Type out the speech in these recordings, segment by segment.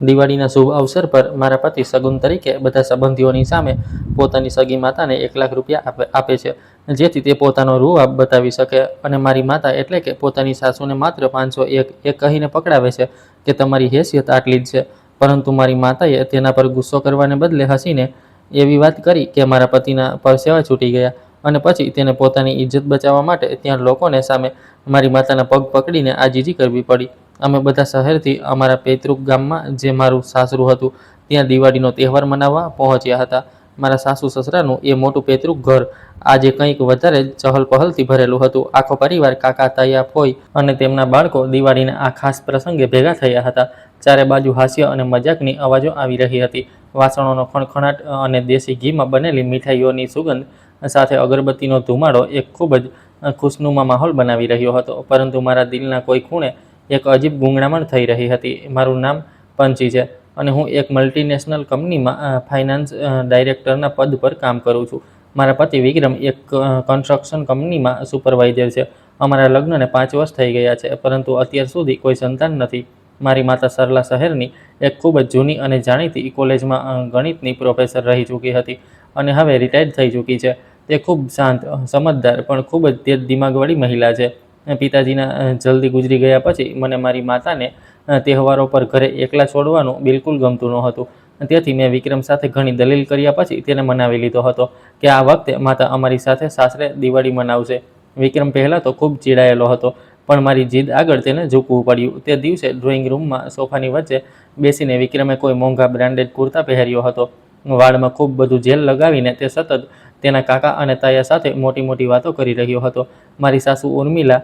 દિવાળીના શુભ અવસર પર મારા પતિ સગુન તરીકે બધા સંબંધીઓની સામે પોતાની સગી માતાને 1,00,000 રૂપિયા આપે છે, જેથી તે પોતાનો રૂઆબ બતાવી શકે. અને મારી માતા એટલે કે પોતાની સાસુને માત્ર 501 એ કહીને પકડાવે છે કે તમારી હેસિયત આટલી જ છે. પરંતુ મારી માતાએ તેના પર ગુસ્સો કરવાને બદલે હસીને એવી વાત કરી કે મારા પતિના પરસેવા છૂટી ગયા. અને પછી તેને પોતાની ઇજ્જત બચાવવા માટે ત્યાં લોકોને સામે મારી માતાના પગ પકડીને આજીજી કરવી પડી. અમે બધા શહેરથી અમારા પૈતૃક ગામમાં, જે મારું સાસરું હતું, ત્યાં દિવાળીનો તહેવાર મનાવવા પહોંચ્યા હતા. મારા સાસુ સસરાનું એ મોટું પૈતૃક ઘર આજે કંઈક વધારે જ ચહલ-પહલથી ભરેલું હતું. આખો પરિવાર, કાકા, તાયા, ફોઈ અને તેમના બાળકો દિવાળીના આ ખાસ પ્રસંગે ભેગા થયા હતા. ચારે બાજુ હાસ્ય અને મજાકની અવાજો આવી રહી હતી. વાસણોનો ખણખણાટ અને દેશી ઘીમાં બનેલી મીઠાઈઓની સુગંધ સાથે અગરબત્તીનો ધુમાડો એક ખૂબ જ ખુશનુમા માહોલ બનાવી રહ્યો હતો. પરંતુ મારા દિલના કોઈ ખૂણે એક અજીબ ગૂંગણામણ થઈ રહી હતી. મારું નામ પંચી છે અને હું એક મલ્ટીનેશનલ કંપનીમાં ફાઇનાન્સ ડાયરેક્ટરના પદ પર કામ કરું છું. મારા પતિ વિક્રમ એક કન્સ્ટ્રક્શન કંપનીમાં સુપરવાઇઝર છે. અમારા લગ્નને 5 વર્ષ થઈ ગયા છે, પરંતુ અત્યાર સુધી કોઈ સંતાન નથી. મારી માતા સરલા શહેરની એક ખૂબ જ જૂની અને જાણીતી કોલેજમાં ગણિતની પ્રોફેસર રહી ચૂકી હતી અને હવે રિટાયર્ડ થઈ ચૂકી છે. તે ખૂબ શાંત, સમજદાર પણ ખૂબ જ તેજ દિમાગવાળી મહિલા છે. પિતાજીના જલ્દી ગુજરી ગયા પછી મને મારી માતાને તહેવારો પર ઘરે એકલા છોડવાનું બિલકુલ ગમતું નહોતું. તેથી મેં વિક્રમ સાથે ઘણી દલીલ કર્યા પછી તેને મનાવી લીધો હતો કે આ વખતે માતા અમારી સાથે સાસરે દિવાળી મનાવશે. વિક્રમ પહેલાં તો ખૂબ ચીડાયેલો હતો, પણ મારી જીદ આગળ તેને ઝૂકવું પડ્યું. તે દિવસે ડ્રોઈંગ રૂમમાં સોફાની વચ્ચે બેસીને વિક્રમે કોઈ મોંઘા બ્રાન્ડેડ કુર્તા પહેર્યો હતો. વાળમાં ખૂબ બધું જેલ લગાવીને તે સતત તેના કાકા અને તાયા સાથે મોટી મોટી વાતો કરી રહ્યો હતો. મારી સાસુ ઉર્મિલા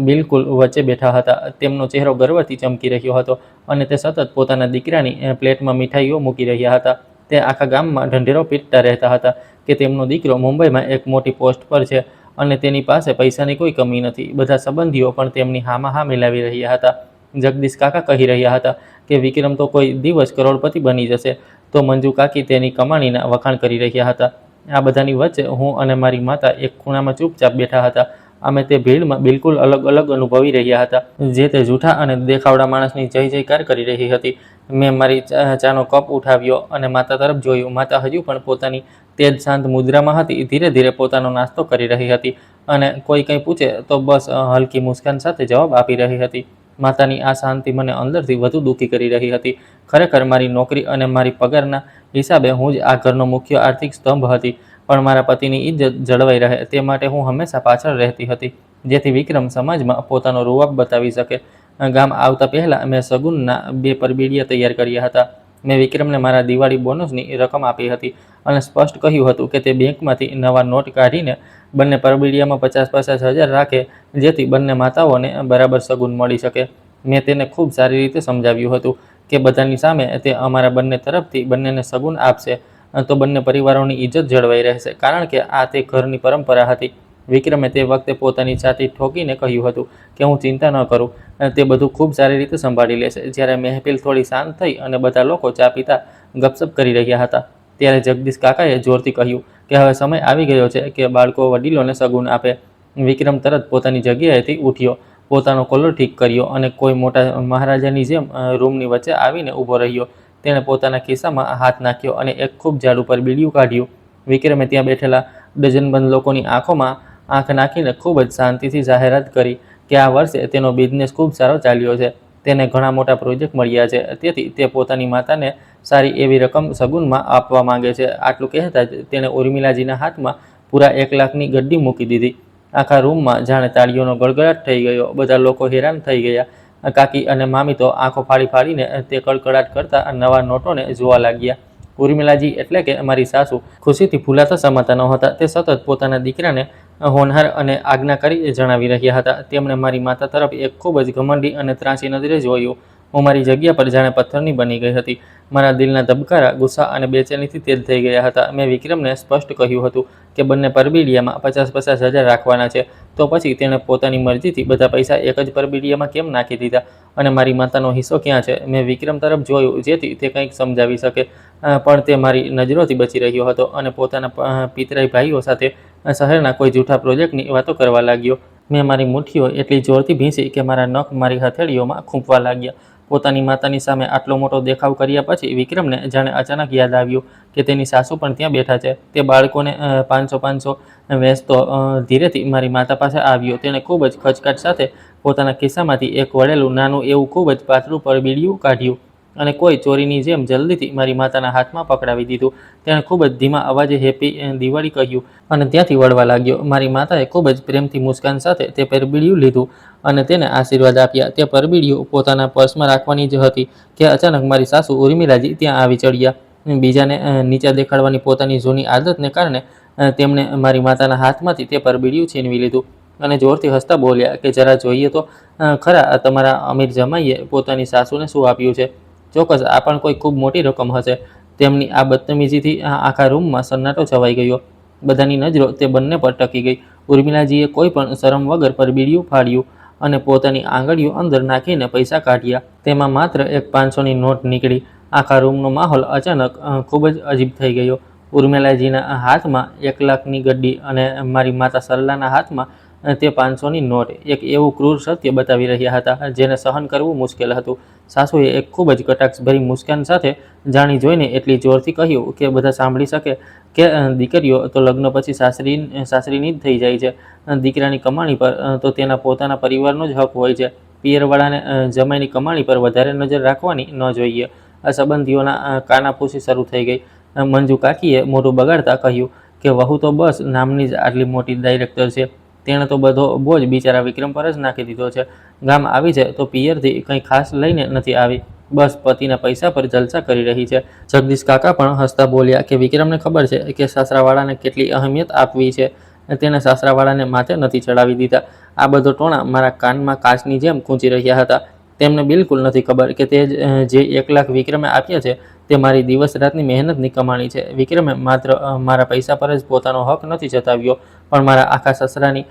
બિલકુલ વચ્ચે બેઠા હતા. તેમનો ચહેરો ગર્વથી ચમકી રહ્યો હતો અને તે સતત પોતાના દીકરાની પ્લેટમાં મીઠાઈઓ મૂકી રહ્યા હતા. તે આખા ગામમાં ઢંઢેરો પીટતા રહેતા હતા કે તેમનો દીકરો મુંબઈમાં એક મોટી પોસ્ટ પર છે અને તેની પાસે પૈસાની કોઈ કમી નથી. બધા સંબંધીઓ પણ તેમની હામાં હા મિલાવી રહ્યા હતા. જગદીશ કાકા કહી રહ્યા હતા કે વિક્રમ તો કોઈ દિવસ કરોડપતિ બની જશે, તો મંજુ કાકી તેની કમાણીના વખાણ કરી રહ્યા હતા. આ બધાની વચ્ચે હું અને મારી માતા એક ખૂણામાં ચૂપચાપ બેઠા હતા. અમે તે ભીડમાં બિલકુલ અલગ અલગ અનુભવી રહ્યા હતા. જે તે જૂઠા અને દેખાવડા માણસની જય જયકાર કરી રહી હતી. મેં મારી ચાનો કપ ઉઠાવ્યો અને માતા તરફ જોયું. માતા હજુ પણ પોતાની તેજ શાંત મુદ્રામાં હતી. ધીરે ધીરે પોતાનો નાસ્તો કરી રહી હતી અને કોઈ કંઈ પૂછે તો બસ હલકી મુસ્કાન સાથે જવાબ આપી રહી હતી. માતાની આ શાંતિ મને અંદરથી વધુ દુઃખી કરી રહી હતી. ખરેખર મારી નોકરી અને મારી પગારના હિસાબે હું જ આ ઘરનો મુખ્ય આર્થિક સ્તંભ હતી, પણ મારા પતિની ઇજ્જત જળવાઈ રહે તે માટે હું હંમેશા પાછળ રહેતી હતી, જેથી વિક્રમ સમાજમાં પોતાનો રૂઆબ બતાવી શકે. ગામ આવતા પહેલાં મેં સગુનના 2 પરબીડિયા તૈયાર કર્યા હતા. મેં વિક્રમને મારા દિવાળી બોનસની રકમ આપી હતી અને સ્પષ્ટ કહ્યું હતું કે તે બેંકમાંથી નવા નોટ કાઢીને બંને પરબીડિયામાં 50-50 હજાર રાખે, જેથી બંને માતાઓને બરાબર સગુન મળી શકે. મેં તેને ખૂબ સારી રીતે સમજાવ્યું હતું કે બધાની સામે તે અમારા બંને તરફથી બંનેને સગુન આપશે તો બંને પરિવારોની ઇજ્જત જળવાઈ રહેશે, કારણ કે આ તે ઘરની પરંપરા હતી. વિક્રમે તે વખતે પોતાની છાતી ઠોકીને કહ્યું હતું કે હું ચિંતા ન કરું, તે બધું ખૂબ સારી રીતે સંભાળી લેશે. જ્યારે મહેફિલ થોડી શાંત થઈ અને બધા લોકો ચા પીતા ગપસપ કરી રહ્યા હતા, ત્યારે જગદીશ કાકાએ જોરથી કહ્યું કે હવે સમય આવી ગયો છે કે બાળકો વડીલોને સગુન આપે. વિક્રમ તરત પોતાની જગ્યાએથી ઉઠ્યો, પોતાનો કોલર ઠીક કર્યો અને કોઈ મોટા મહારાજાની જેમ રૂમની વચ્ચે આવીને ઊભો રહ્યો. તેણે પોતાના ખિસ્સામાં હાથ નાખ્યો અને એક ખૂબ જાડું પરબીડિયું કાઢ્યું. વિક્રમે ત્યાં બેઠેલા ડઝનબંધ લોકોની આંખોમાં આંખ નાખીને ખૂબ જ શાંતિથી જાહેરાત કરી કે આ વર્ષે તેનો બિઝનેસ ખૂબ સારો ચાલ્યો છે. તેને ઘણા મોટા પ્રોજેક્ટ મળ્યા છે, તેથી તે પોતાની માતાને સારી એવી રકમ સગુનમાં આપવા માંગે છે. આટલું કહેતા જ તેણે ઉર્મિલાજીના હાથમાં પૂરા 1,00,000ની ગડ્ડી મૂકી દીધી. આખા રૂમમાં જાણે તાળીઓનો ગડગડાટ થઈ ગયો. બધા લોકો હેરાન થઈ ગયા. કાકી અને મામી તો આંખો ફાડી ફાડીને તે કડકડાટ કરતા નવા નોટોને જોવા લાગ્યા. ઉર્મિલાજી એટલે કે મારી સાસુ ખુશીથી ફૂલાતા સમાતા નહોતા. તે સતત પોતાના દીકરાને હોનહાર અને આજ્ઞાકારી જણાવી રહ્યા હતા. તેમણે મારી માતા તરફ એક ખૂબ જ ઘમંડી અને ત્રાંસી નજરે જોયું. હું મારી જગ્યા પર જાણે પથ્થરની બની ગઈ હતી. મારા દિલના ધબકારા ગુસ્સા અને બેચેનીથી તેજ થઈ ગયા હતા. મેં વિક્રમને સ્પષ્ટ કહ્યું હતું કે બંને પરબીડિયામાં 50-50 હજાર રાખવાના છે. તો પછી તેણે પોતાની મરજીથી બધા પૈસા એક જ પરબીડિયામાં કેમ નાખી દીધા અને મારી માતાનો હિસ્સો ક્યાં છે? મેં વિક્રમ તરફ જોયું જેથી તે કંઈક સમજાવી શકે, પણ તે મારી નજરોથી બચી રહ્યો હતો અને પોતાના પિતરાઈ ભાઈઓ સાથે શહેરના કોઈ જૂઠા પ્રોજેક્ટની વાતો કરવા લાગ્યો. મેં મારી મુઠ્ઠીઓ એટલી જોરથી ભીંસી કે મારા નખ મારી હથેળીઓમાં ખૂંપવા લાગ્યા. પોતાની માતાની સામે આટલો મોટો દેખાવ કર્યા પછી વિક્રમને જાણે અચાનક યાદ આવ્યું કે તેની સાસુ પણ ત્યાં બેઠા છે. તે બાળકોને 500 વેચતો ધીરેથી મારી માતા પાસે આવ્યો. તેણે ખૂબ જ ખચકાટ સાથે પોતાના ખિસ્સામાંથી એક વળેલું નાનું એવું ખૂબ જ પાતળું પરબીડિયું કાઢ્યું અને કોઈ ચોરીની જેમ જલ્દીથી મારી માતાના હાથમાં પકડાવી દીધું. તેણે ખૂબ જ ધીમા અવાજે હેપી દિવાળી કહ્યું અને ત્યાંથી વળવા લાગ્યો. મારી માતાએ ખૂબ જ પ્રેમથી મુસ્કાન સાથે તે પરબીડિયું લીધું અને તેને આશીર્વાદ આપ્યા. તે પરબીડિયું પોતાના પર્સમાં રાખવાની જ હતી કે અચાનક મારી સાસુ ઉર્મિલાજી ત્યાં આવી ચડ્યા. બીજાને નીચા દેખાડવાની પોતાની જૂની આદતને કારણે તેમણે મારી માતાના હાથમાંથી તે પરબીડિયું છીનવી લીધું અને જોરથી હસતા બોલ્યા કે જરા જોઈએ તો ખરા તમારા અમીર જમાઈએ પોતાની સાસુને શું આપ્યું છે. ચોક્કસ આ પણ કોઈ ખૂબ મોટી રકમ હશે. તેમની આ બદતમીજીથી આખા રૂમમાં સન્નાટો છવાઈ ગયો. બધાની નજરો તે બંને પર ટકી ગઈ. ઉર્મિલાજીએ કોઈ પણ શરમ વગર પરબીડિયું ફાડ્યું અને પોતાની આંગળીઓ અંદર નાખીને પૈસા કાઢ્યા. તેમાં માત્ર એક 500ની નોટ નીકળી. આખા રૂમનો માહોલ અચાનક ખૂબ જ અજીબ થઈ ગયો. ઉર્મિલાજીના હાથમાં 1 લાખની ગड्डी અને મારી માતા સરલાના હાથમાં તે 500ની નોટ એક એવું ક્રૂર સત્ય બતાવી રહ્યા હતા જેને સહન કરવું મુશ્કેલ હતું. સાસુએ એક ખૂબ જ કટાક્ષભરી મુસ્કાન સાથે જાણી જોઈને એટલી જોરથી કહ્યું કે બધા સાંભળી શકે કે દીકરીઓ તો લગ્ન પછી સાસરીની જ થઈ જાય છે. દીકરાની કમાણી પર તો તેના પોતાના પરિવારનો જ હક હોય છે. પિયરવાળાને જમાઈની કમાણી પર વધારે નજર રાખવાની ન જોઈએ. આ સંબંધીઓના કાનાફૂસી શરૂ થઈ ગઈ. મંજુ કાકીએ મોઢું બગાડતા કહ્યું કે વહુ તો બસ નામની જ આટલી મોટી ડાયરેક્ટર છે. તેણે તો બધો બોજ બિચારા વિક્રમ પર જ નાખી દીધો છે. ગામ આવી છે તો પિયરથી કંઈ ખાસ લઈને નથી આવી, બસ પતિના પૈસા પર જલસા કરી રહી છે. જગદીશ કાકા પણ હસતા બોલ્યા કે વિક્રમને ખબર છે કે સાસરાવાળાને કેટલી અહેમિયત આપવી છે. તેણે સાસરાવાળાને માથે નથી ચડાવી દીધા. આ બધો ટોણા મારા કાનમાં કાચની જેમ ગૂંજી રહ્યા હતા. તેમને બિલકુલ નથી ખબર કે તે જે 1 લાખ વિક્રમે આપ્યા છે તે મારી દિવસ રાતની મહેનતની કમાણી છે. વિક્રમે માત્ર મારા પૈસા પર જ પોતાનો હક નથી જતાવ્યો પણ મારા આખા સસરાની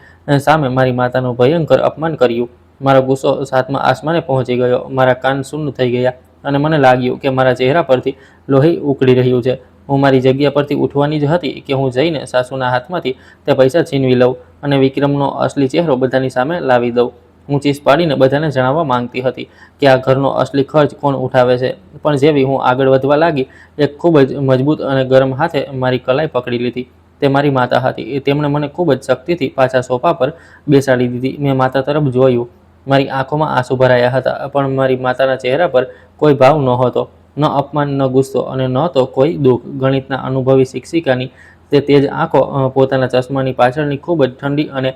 સામે મારી માતાનું ભયંકર અપમાન કર્યું. મારો ગુસ્સો 7મા આસમાને પહોંચી ગયો. મારા કાન શૂન્ય થઈ ગયા અને મને લાગ્યું કે મારા ચહેરા પરથી લોહી ઉકળી રહ્યું છે. હું મારી જગ્યા પરથી ઉઠવાની જ હતી કે હું જઈને સાસુના હાથમાંથી તે પૈસા છીનવી લઉં અને વિક્રમનો અસલી ચહેરો બધાની સામે લાવી દઉં. હું ચીસ પાડીને બધાને જણાવવા માંગતી હતી કે આ ઘરનો અસલી ખર્ચ કોણ ઉઠાવે છે. પણ જેવી હું આગળ વધવા લાગી એક ખૂબ જ મજબૂત અને ગરમ હાથે મારી કલાઈ પકડી લીધી. તે મારી માતા હતી. તેમણે મને ખૂબ જ શક્તિથી પાછા સોફા પર બેસાડી દીધી. મેં માતા તરફ જોયું. મારી આંખોમાં આંસુ ભરાયા હતા પણ મારી માતાના ચહેરા પર કોઈ ભાવ નહોતો, ન અપમાન, ન ગુસ્સો અને ન તો કોઈ દુઃખ. ગણિતના અનુભવી શિક્ષિકાની તે તેજ આંખો પોતાના ચશ્માની પાછળની ખૂબ જ ઠંડી અને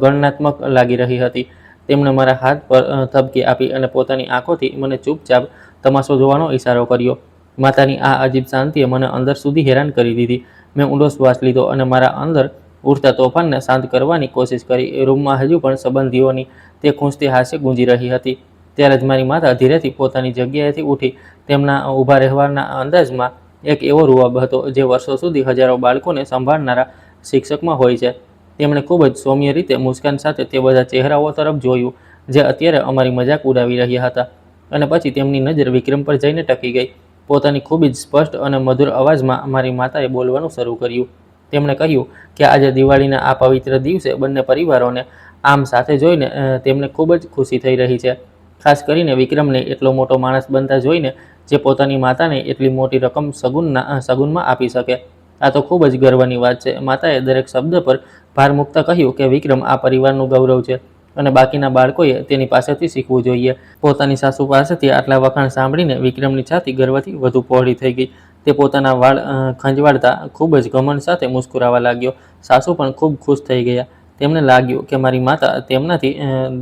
ગણનાત્મક લાગી રહી હતી. તેમણે મારા હાથ પર થપકી આપી અને પોતાની આંખોથી મને ચૂપચાપ તમાશો જોવાનો ઈશારો કર્યો. માતાની આ અજીબ શાંતિએ મને અંદર સુધી હેરાન કરી દીધી. મેં ઊંડો શ્વાસ લીધો અને મારા અંદર ઉઠતા તોફાનને શાંત કરવાની કોશિશ કરી. રૂમમાં હજુ પણ સંબંધીઓની તે ખૂંચતી હાસ્ય ગુંજી રહી હતી. ત્યારે જ મારી માતા ધીરેથી પોતાની જગ્યાએથી ઉઠી. તેમના ઊભા રહેવાના અંદાજમાં એક એવો રૂઆબ હતો જે વર્ષો સુધી હજારો બાળકોને સંભાળનારા શિક્ષકમાં હોય છે. તેમણે ખૂબ જ સૌમ્ય રીતે મુસ્કાન સાથે તે બધા ચહેરાઓ તરફ જોયું જે અત્યારે અમારી મજાક ઉડાવી રહ્યા હતા અને પછી તેમની નજર વિક્રમ પર જઈને ટકી ગઈ. પોતાની ખૂબ જ સ્પષ્ટ અને મધુર અવાજમાં મારી માતાએ બોલવાનું શરૂ કર્યું. તેમણે કહ્યું કે આજે દિવાળીના આ પવિત્ર દિવસે બંને પરિવારોને આમ સાથે જોઈને તેમને ખૂબ જ ખુશી થઈ રહી છે. ખાસ કરીને વિક્રમને એટલો મોટો માણસ બનતા જોઈને જે પોતાની માતાને એટલી મોટી રકમ સગુનમાં આપી શકે. આ તો ખૂબ જ ગર્વની વાત છે. માતાએ દરેક શબ્દ પર ભાર મૂકતા કહ્યું કે વિક્રમ આ પરિવારનું ગૌરવ છે અને બાકીના બાળકોએ તેની પાસેથી શીખવું જોઈએ. પોતાની સાસુ પાસેથી આટલા વખાણ સાંભળીને વિક્રમની છાતી ગર્વથી વધુ પહોળી થઈ ગઈ. તે પોતાના વાળ ખંજવાળતા ખૂબ જ ઘમંડ સાથે મુસ્કુરાવા લાગ્યો. સાસુ પણ ખૂબ ખુશ થઈ ગયા. તેમને લાગ્યું કે મારી માતા તેમનાથી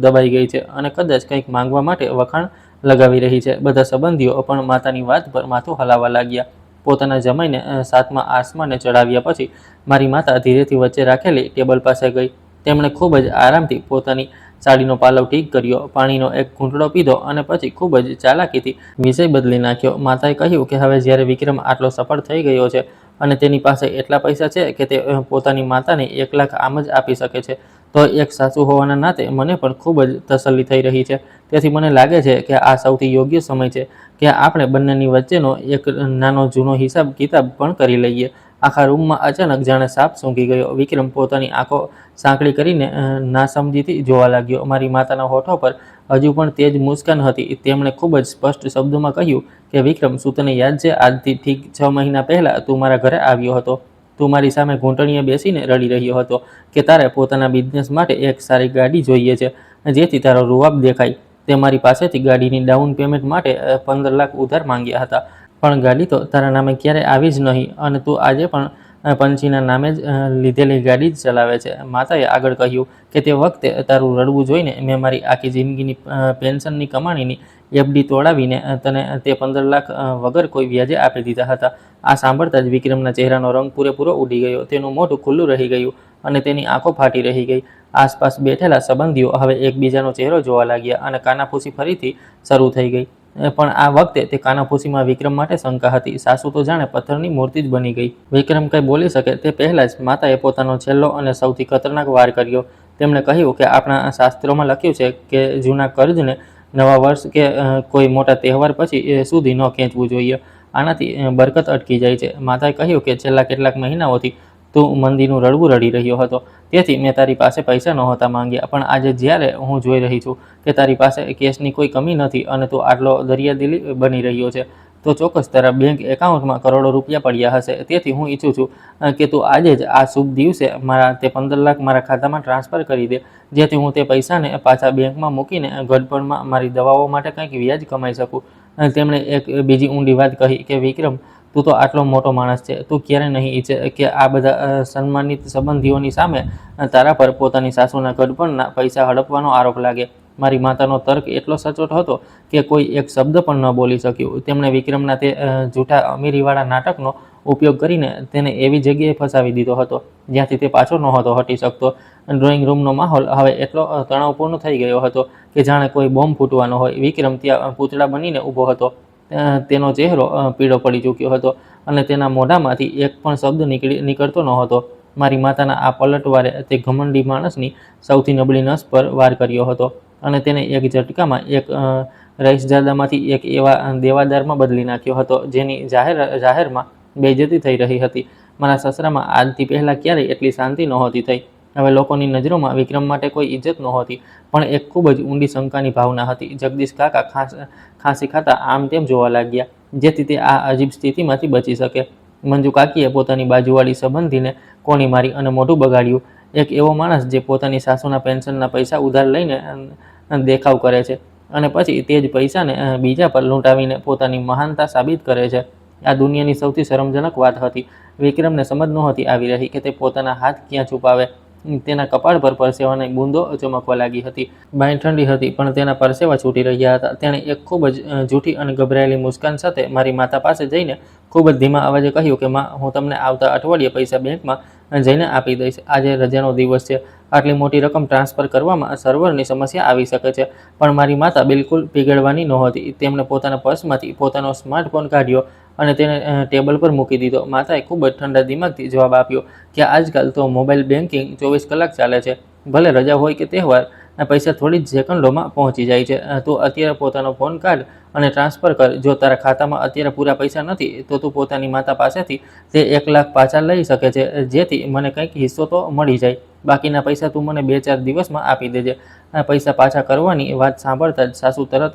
દબાઈ ગઈ છે અને કદાચ કંઈક માંગવા માટે વખાણ લગાવી રહી છે. બધા સંબંધીઓ પણ માતાની વાત પર માથું હલાવવા લાગ્યા. પોતાના જમાઈને 7મા આસમાને ચડાવ્યા પછી મારી માતા ધીરેથી વચ્ચે રાખેલી ટેબલ પાસે ગઈ. તેમણે ખૂબ જ આરામથી પોતાની સાડીનો પાલવ ઠીક કર્યો, પાણીનો એક ઘૂંટડો પીધો અને પછી ખૂબ જ ચાલાકીથી વિષય બદલી નાખ્યો. માતાએ કહ્યું કે હવે જ્યારે વિક્રમ આટલો સફળ થઈ ગયો છે અને તેની પાસે એટલા પૈસા છે કે તે પોતાની માતાને 1 લાખ આમ જ આપી શકે છે તો એક સાસુ હોવાના નાતે મને પણ ખૂબ જ તસલ્લી થઈ રહી છે. તેથી મને લાગે છે કે આ સૌથી યોગ્ય સમય છે કે આપણે બંનેની વચ્ચેનો એક નાનો જૂનો હિસાબ કિતાબ પણ કરી લઈએ. આખા રૂમમાં અચાનક જાણે સાપ સૂંઘી ગયો. વિક્રમ પોતાની આંખો સાંકળી કરીને નાસમજીથી જોવા લાગ્યો. મારી માતાના હોઠો પર હજુ પણ તેજ મુસ્કાન હતી. તેમણે ખૂબ જ સ્પષ્ટ શબ્દોમાં કહ્યું કે વિક્રમ, શું તને યાદ છે, આજથી ઠીક 6 મહિના પહેલાં તું મારા ઘરે આવ્યો હતો. તું મારી સામે ઘૂંટણીએ બેસીને રડી રહ્યો હતો કે તારે પોતાના બિઝનેસ માટે એક સારી ગાડી જોઈએ છે, જેથી તારો રૂઆબ દેખાય. તે મારી પાસેથી ગાડીની ડાઉન પેમેન્ટ માટે 15 લાખ ઉધાર માંગ્યા હતા, પણ ગાડી તો તારા નામે ક્યારેય આવી જ નહીં, અને તું આજે પણ પંચીના નામે જ લીધેલી ગાડી જ ચલાવે છે. માતાએ આગળ કહ્યું કે તે વખતે તારું રડવું જોઈને મેં મારી આખી જિંદગીની પેન્શનની કમાણીની એફડી તોડાવીને તને તે 15 લાખ વગર કોઈ વ્યાજે આપી દીધા હતા. આ સાંભળતા જ વિક્રમના ચહેરાનો રંગ પૂરેપૂરો ઉડી ગયો. તેનું મોઢું ખુલ્લું રહી ગયું અને તેની આંખો ફાટી રહી ગઈ. આસપાસ બેઠેલા સંબંધીઓ હવે એકબીજાનો ચહેરો જોવા લાગ્યા અને કાનાફૂસી ફરીથી શરૂ થઈ ગઈ. પણ આ વખતે તે કાનાફૂસીમાં વિક્રમ માટે શંકા હતી. સાસુ તો જાણે પથ્થરની મૂર્તિ જ બની ગઈ. વિક્રમ કંઈ બોલી શકે તે પહેલાં જ માતાએ પોતાનો છેલ્લો અને સૌથી ખતરનાક વાર કર્યો. તેમણે કહ્યું કે આપણા શાસ્ત્રોમાં લખ્યું છે કે જૂના કર્જને નવા વર્ષ કે કોઈ મોટા તહેવાર પછી સુધી ન ખેંચવું જોઈએ. આનાથી બરકત અટકી જાય છે. માતાએ કહ્યું કે છેલ્લા કેટલાક મહિનાઓથી તું મંદીનું રડવું રડી રહ્યો હતો, તેથી મેં તારી પાસે પૈસા નહોતા માંગ્યા. પણ આજે જ્યારે હું જોઈ રહી છું કે તારી પાસે કેશની કોઈ કમી નથી અને તું આટલો દરિયાદિલી બની રહ્યો છે, તો ચોક્કસ તારા બેંક એકાઉન્ટમાં કરોડો રૂપિયા પડ્યા હશે. તેથી હું ઈચ્છું છું કે તું આજે જ આ શુભ દિવસે તે 15 લાખ મારા ખાતામાં ટ્રાન્સફર કરી દે, જેથી હું તે પૈસાને પાછા બેંકમાં મૂકીને ગડપણમાં મારી દવાઓ માટે કંઈક વ્યાજ કમાઈ શકું. તેમણે એક બીજી ઊંડી વાત કહી કે વિક્રમ, તું તો આટલો મોટો માણસ છે, તું ક્યારે નહીં ઈચ્છે કે આ બધા સન્માનિત સંબંધીઓની સામે તારા પર પોતાની સાસુના ગડપણના પૈસા હડપવાનો આરોપ લાગે. મારી માતાનો તર્ક એટલો સચોટ હતો કે કોઈ એક શબ્દ પણ ન બોલી શક્યું. તેમણે વિક્રમના તે જૂઠા અમીરીવાળા નાટકનો ઉપયોગ કરીને તેને એવી જગ્યાએ ફસાવી દીધો હતો જ્યાંથી તે પાછો નહોતો હટી શકતો. ડ્રોઈંગ રૂમનો માહોલ હવે એટલો તણાવપૂર્ણ થઈ ગયો હતો કે જાણે કોઈ બોમ્બ ફૂટવાનો હોય. વિક્રમ ત્યાં પૂતળા બનીને ઊભો હતો. તેનો ચહેરો પીળો પડી ચૂક્યો હતો અને તેના મોઢામાંથી એક પણ શબ્દ નીકળતો નહોતો. મારી માતાના આ પલટવારે તે ઘમંડી માણસની સૌથી નબળી નસ પર વાર કર્યો હતો અને તેને એક ઝટકામાં એક રઈસજાદામાંથી એક એવા દેવાદારમાં બદલી નાખ્યો હતો જેની જાહેરમાં બેઇજ્જતી થઈ રહી હતી. મારા સસરામાં આજથી પહેલાં ક્યારેય એટલી શાંતિ નહોતી થઈ. હવે લોકોની નજરોમાં વિક્રમ માટે કોઈ ઇજ્જત નહોતી, પણ એક ખૂબ જ ઊંડી શંકાની ભાવના હતી. જગદીશ કાકા ખાંસી ખાતા આમ તેમ જોવા લાગ્યા, જેથી તે આ અજીબ સ્થિતિમાંથી બચી શકે. મંજુ કાકીએ પોતાની બાજુવાળી સંબંધીને કોણી મારી અને મોઢું બગાડ્યું. એક એવો માણસ જે પોતાની સાસુના પેન્શનના પૈસા ઉધાર લઈને દેખાવ કરે છે અને પછી તે જ પૈસાને બીજા પર લૂંટાવીને પોતાની મહાનતા સાબિત કરે છે, આ દુનિયાની સૌથી શરમજનક વાત હતી. વિક્રમને સમજ નહોતી આવી રહી કે તે પોતાના હાથ ક્યાં છુપાવે. તેના કપાળ પર પરસેવાની બૂંદો ચમકવા લાગી હતી. બાંય ઠંડી હતી, પણ તેના પરસેવા છૂટી રહ્યા હતા. તેણે એક ખૂબ જ જૂઠી અને ગભરાયેલી મુસ્કાન સાથે મારી માતા પાસે જઈને ખૂબ જ ધીમા અવાજે કહ્યું કે માં, હું તમને આવતા અઠવાડિયે પૈસા બેંકમાં જઈને આપી દઈશ. આજે રજાનો દિવસ છે. આટલી મોટી રકમ ટ્રાન્સફર કરવામાં સર્વરની સમસ્યા આવી શકે છે. પણ મારી માતા બિલકુલ પીગળવાની નહોતી. તેમણે પોતાના પર્સમાંથી પોતાનો સ્માર્ટફોન કાઢ્યો અને તેને ટેબલ પર મૂકી દીધો. માતાએ ખૂબ જ ઠંડા દિમાગથી જવાબ આપ્યો કે આજકાલ તો મોબાઈલ બેન્કિંગ 24 કલાક ચાલે છે. ભલે રજા હોય કે તહેવાર, પૈસા થોડી જ સેકન્ડોમાં પહોંચી જાય છે. તું અત્યારે પોતાનો ફોન કાઢ અને ટ્રાન્સફર કર. જો તારા ખાતામાં અત્યારે પૂરા પૈસા નથી તો તું પોતાની માતા પાસેથી તે 1 લાખ પાછા લઈ શકે છે, જેથી મને કંઈક હિસ્સો તો મળી જાય. બાકીના પૈસા તું મને 2-4 દિવસમાં આપી દેજે. પૈસા પાછા કરવાની વાત સાંભળતા જ સાસુ તરત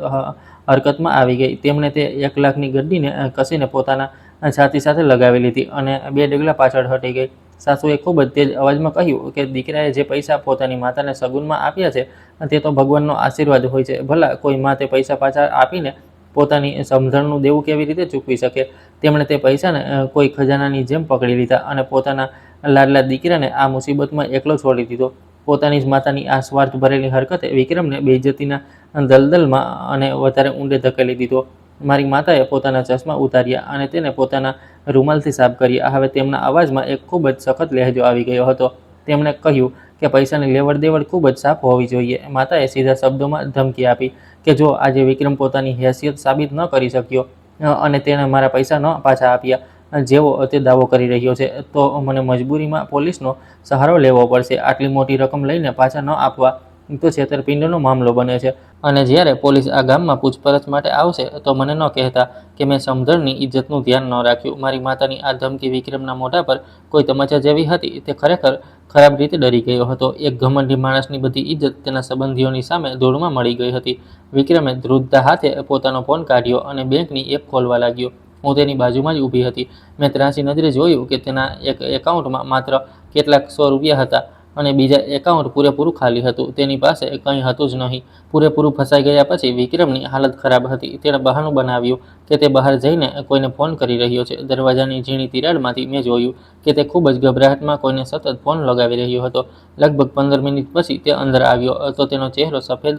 હરકતમાં આવી ગઈ. તેમણે તે 1 લાખની ગड्डीને કસીને પોતાના છાતી સાથે લગાવી લીધી અને 2 ડગલા પાછળ હટી ગઈ. સાસુએ ખૂબ જ તેજ અવાજમાં કહ્યું કે દીકરાએ જે પૈસા પોતાની માતાને સગુનમાં આપ્યા છે તે તો ભગવાનનો આશીર્વાદ હોય છે. ભલા કોઈ માં તે પૈસા પાછા આપીને પોતાની સમજણનું દેવું કેવી રીતે ચૂકવી શકે. તેમણે તે પૈસાને કોઈ ખજાનાની જેમ પકડી લીધા અને પોતાના લાડલા દીકરાને આ મુસીબતમાં એકલો છોડી દીધો. પોતાની જ માતાની આ સ્વાર્થ ભરેલી હરકતે વિક્રમને બેઇજ્જતીના દલદલમાં અને વધારે ઊંડે ધકેલી દીધો. મારી માતાએ પોતાના ચશ્મા ઉતાર્યા અને તેને પોતાના રૂમાલથી સાફ કર્યા. હવે તેમના અવાજમાં એક ખૂબ જ સખત લહેજો આવી ગયો હતો. તેમણે કહ્યું કે પૈસાની લેવડ દેવડ ખૂબ જ સાફ હોવી જોઈએ. માતાએ સીધા શબ્દોમાં ધમકી આપી કે જો આજે વિક્રમ પોતાની હેસિયત સાબિત ન કરી શક્યો અને તેણે મારા પૈસા ન પાછા આપ્યા જેવો તે દાવો કરી રહ્યો છે, તો મને મજબૂરીમાં પોલીસનો સહારો લેવો પડશે. આટલી મોટી રકમ લઈને પાછા ન આપવા તો છેતરપિંડીનો મામલો બને છે. અને જ્યારે પોલીસ આ ગામમાં પૂછપરછ માટે આવશે તો મને ન કહેતા કે મેં સમજણની ઇજ્જતનું ધ્યાન ન રાખ્યું. મારી માતાની આ ધમકી વિક્રમના મોઢા પર કોઈ તમાચા જેવી હતી. તે ખરેખર ખરાબ રીતે ડરી ગયો હતો. એક ઘમંડી માણસની બધી ઇજ્જત તેના સંબંધીઓની સામે ધૂળમાં મળી ગઈ હતી. વિક્રમે ધ્રુજતા હાથે પોતાનો ફોન કાઢ્યો અને બેંકની એપ ખોલવા લાગ્યો. હું તેની બાજુમાં જ ઊભી હતી. મેં ત્રાંસી નજરે જોયું કે તેના એક એકાઉન્ટમાં માત્ર કેટલાક ₹100 હતા અને બીજા એકાઉન્ટ પૂરેપૂરું ખાલી હતું. તેની પાસે કંઈ હતું જ નહીં. પૂરેપૂરું ફસાઈ ગયા પછી વિક્રમની હાલત ખરાબ હતી. તેણે બહાનું બનાવ્યું કે તે બહાર જઈને કોઈને ફોન કરી રહ્યો છે. દરવાજાની ઝીણી તિરાડમાંથી મેં જોયું કે તે ખૂબ જ ગભરાટમાં કોઈને સતત ફોન લગાવી રહ્યો હતો. લગભગ 15 મિનિટ પછી તે અંદર આવ્યો તો તેનો ચહેરો સફેદ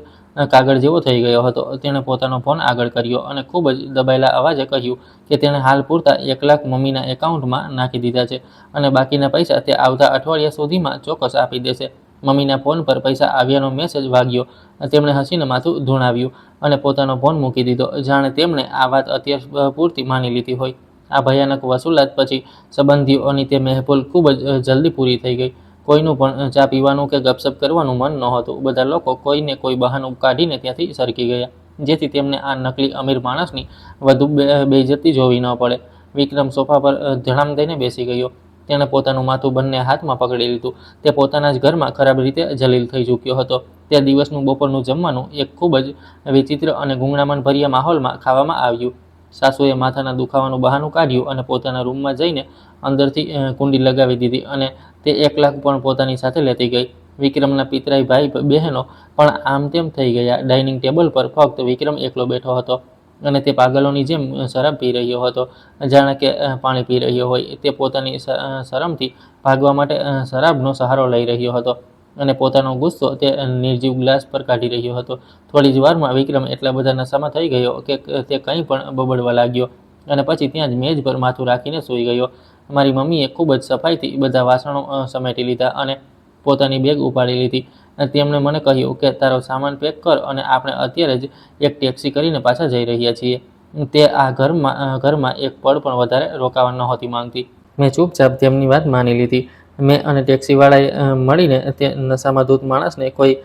કાગળ જેવો થઈ ગયો હતો. તેણે પોતાનો ફોન આગળ કર્યો અને ખૂબ જ દબાયેલા અવાજે કહ્યું કે તેણે હાલ પૂરતા 1 લાખ મમ્મીના એકાઉન્ટમાં નાખી દીધા છે અને બાકીના પૈસા તે આવતા અઠવાડિયા સુધીમાં ચોક્કસ આપી દેશે. મમ્મીના ફોન પર પૈસા આવ્યાનો મેસેજ વાગ્યો. તેમણે હસીને માથું ધૂણાવ્યું અને પોતાનો ફોન મૂકી દીધો, જાણે તેમણે આ વાત અત્યાર પૂરતી માની લીધી હોય. આ ભયાનક વસૂલાત પછી સંબંધીઓની તે મહેફિલ ખૂબ જ જલ્દી પૂરી થઈ ગઈ. કોઈનું પણ ચા પીવાનું કે ગપસપ કરવાનું મન નહોતું. બધા લોકો કોઈને કોઈ બહાનું કાઢીને ત્યાંથી સરકી ગયા, જેથી તેમને આ નકલી અમીર માણસની વધુ બેઇજ્જતી જોવી ન પડે. વિક્રમ સોફા પર ધડામ દઈને બેસી ગયો. તેણે પોતાનું માથું બંને હાથમાં પકડી લીધું. તે પોતાના જ ઘરમાં ખરાબ રીતે જલીલ થઈ ચૂક્યો હતો. તે દિવસનું બપોરનું જમવાનું એક ખૂબ જ વિચિત્ર અને ગુંગળામણભર્યા માહોલમાં ખાવામાં આવ્યું. સાસુએ માથાના દુખાવાનું બહાનું કાઢ્યું અને પોતાના રૂમમાં જઈને અંદરથી કુંડી લગાવી દીધી અને તે 1 લાખ પણ પોતાની સાથે લેતી ગઈ. વિક્રમના પિતરાઈ ભાઈ બહેનો પણ આમ તેમ થઈ ગયા. ડાઇનિંગ ટેબલ પર ફક્ત વિક્રમ એકલો બેઠો હતો અને તે પાગલોની જેમ શરાબ પી રહ્યો હતો, જાણે કે પાણી પી રહ્યો હોય. તે પોતાની શરમથી ભાગવા માટે શરાબનો સહારો લઈ રહ્યો હતો અને પોતાનો ગુસ્સો તે નિર્જીવ ગ્લાસ પર કાઢી રહ્યો હતો. થોડી જ વારમાં વિક્રમ એટલા બધા નશામાં થઈ ગયો કે તે કંઈ પણ બબડવા લાગ્યો અને પછી ત્યાં જ મેજ પર માથું રાખીને સૂઈ ગયો. મારી મમ્મીએ ખૂબ જ સફાઈથી બધા વાસણો સમેટી લીધા અને પોતાની બેગ ઉપાડી લીધી. તેમણે મને કહ્યું કે તારો સામાન પેક કર અને આપણે અત્યારે જ એક ટેક્સી કરીને પાછા જઈ રહ્યા છીએ. તે આ ઘરમાં એક પળ પણ વધારે રોકાવા નહોતી માંગતી. મેં ચૂપચાપ તેમની વાત માની લીધી. મેં અને ટેક્સીવાળાએ મળીને તે નશામાં ધૂત માણસને કોઈ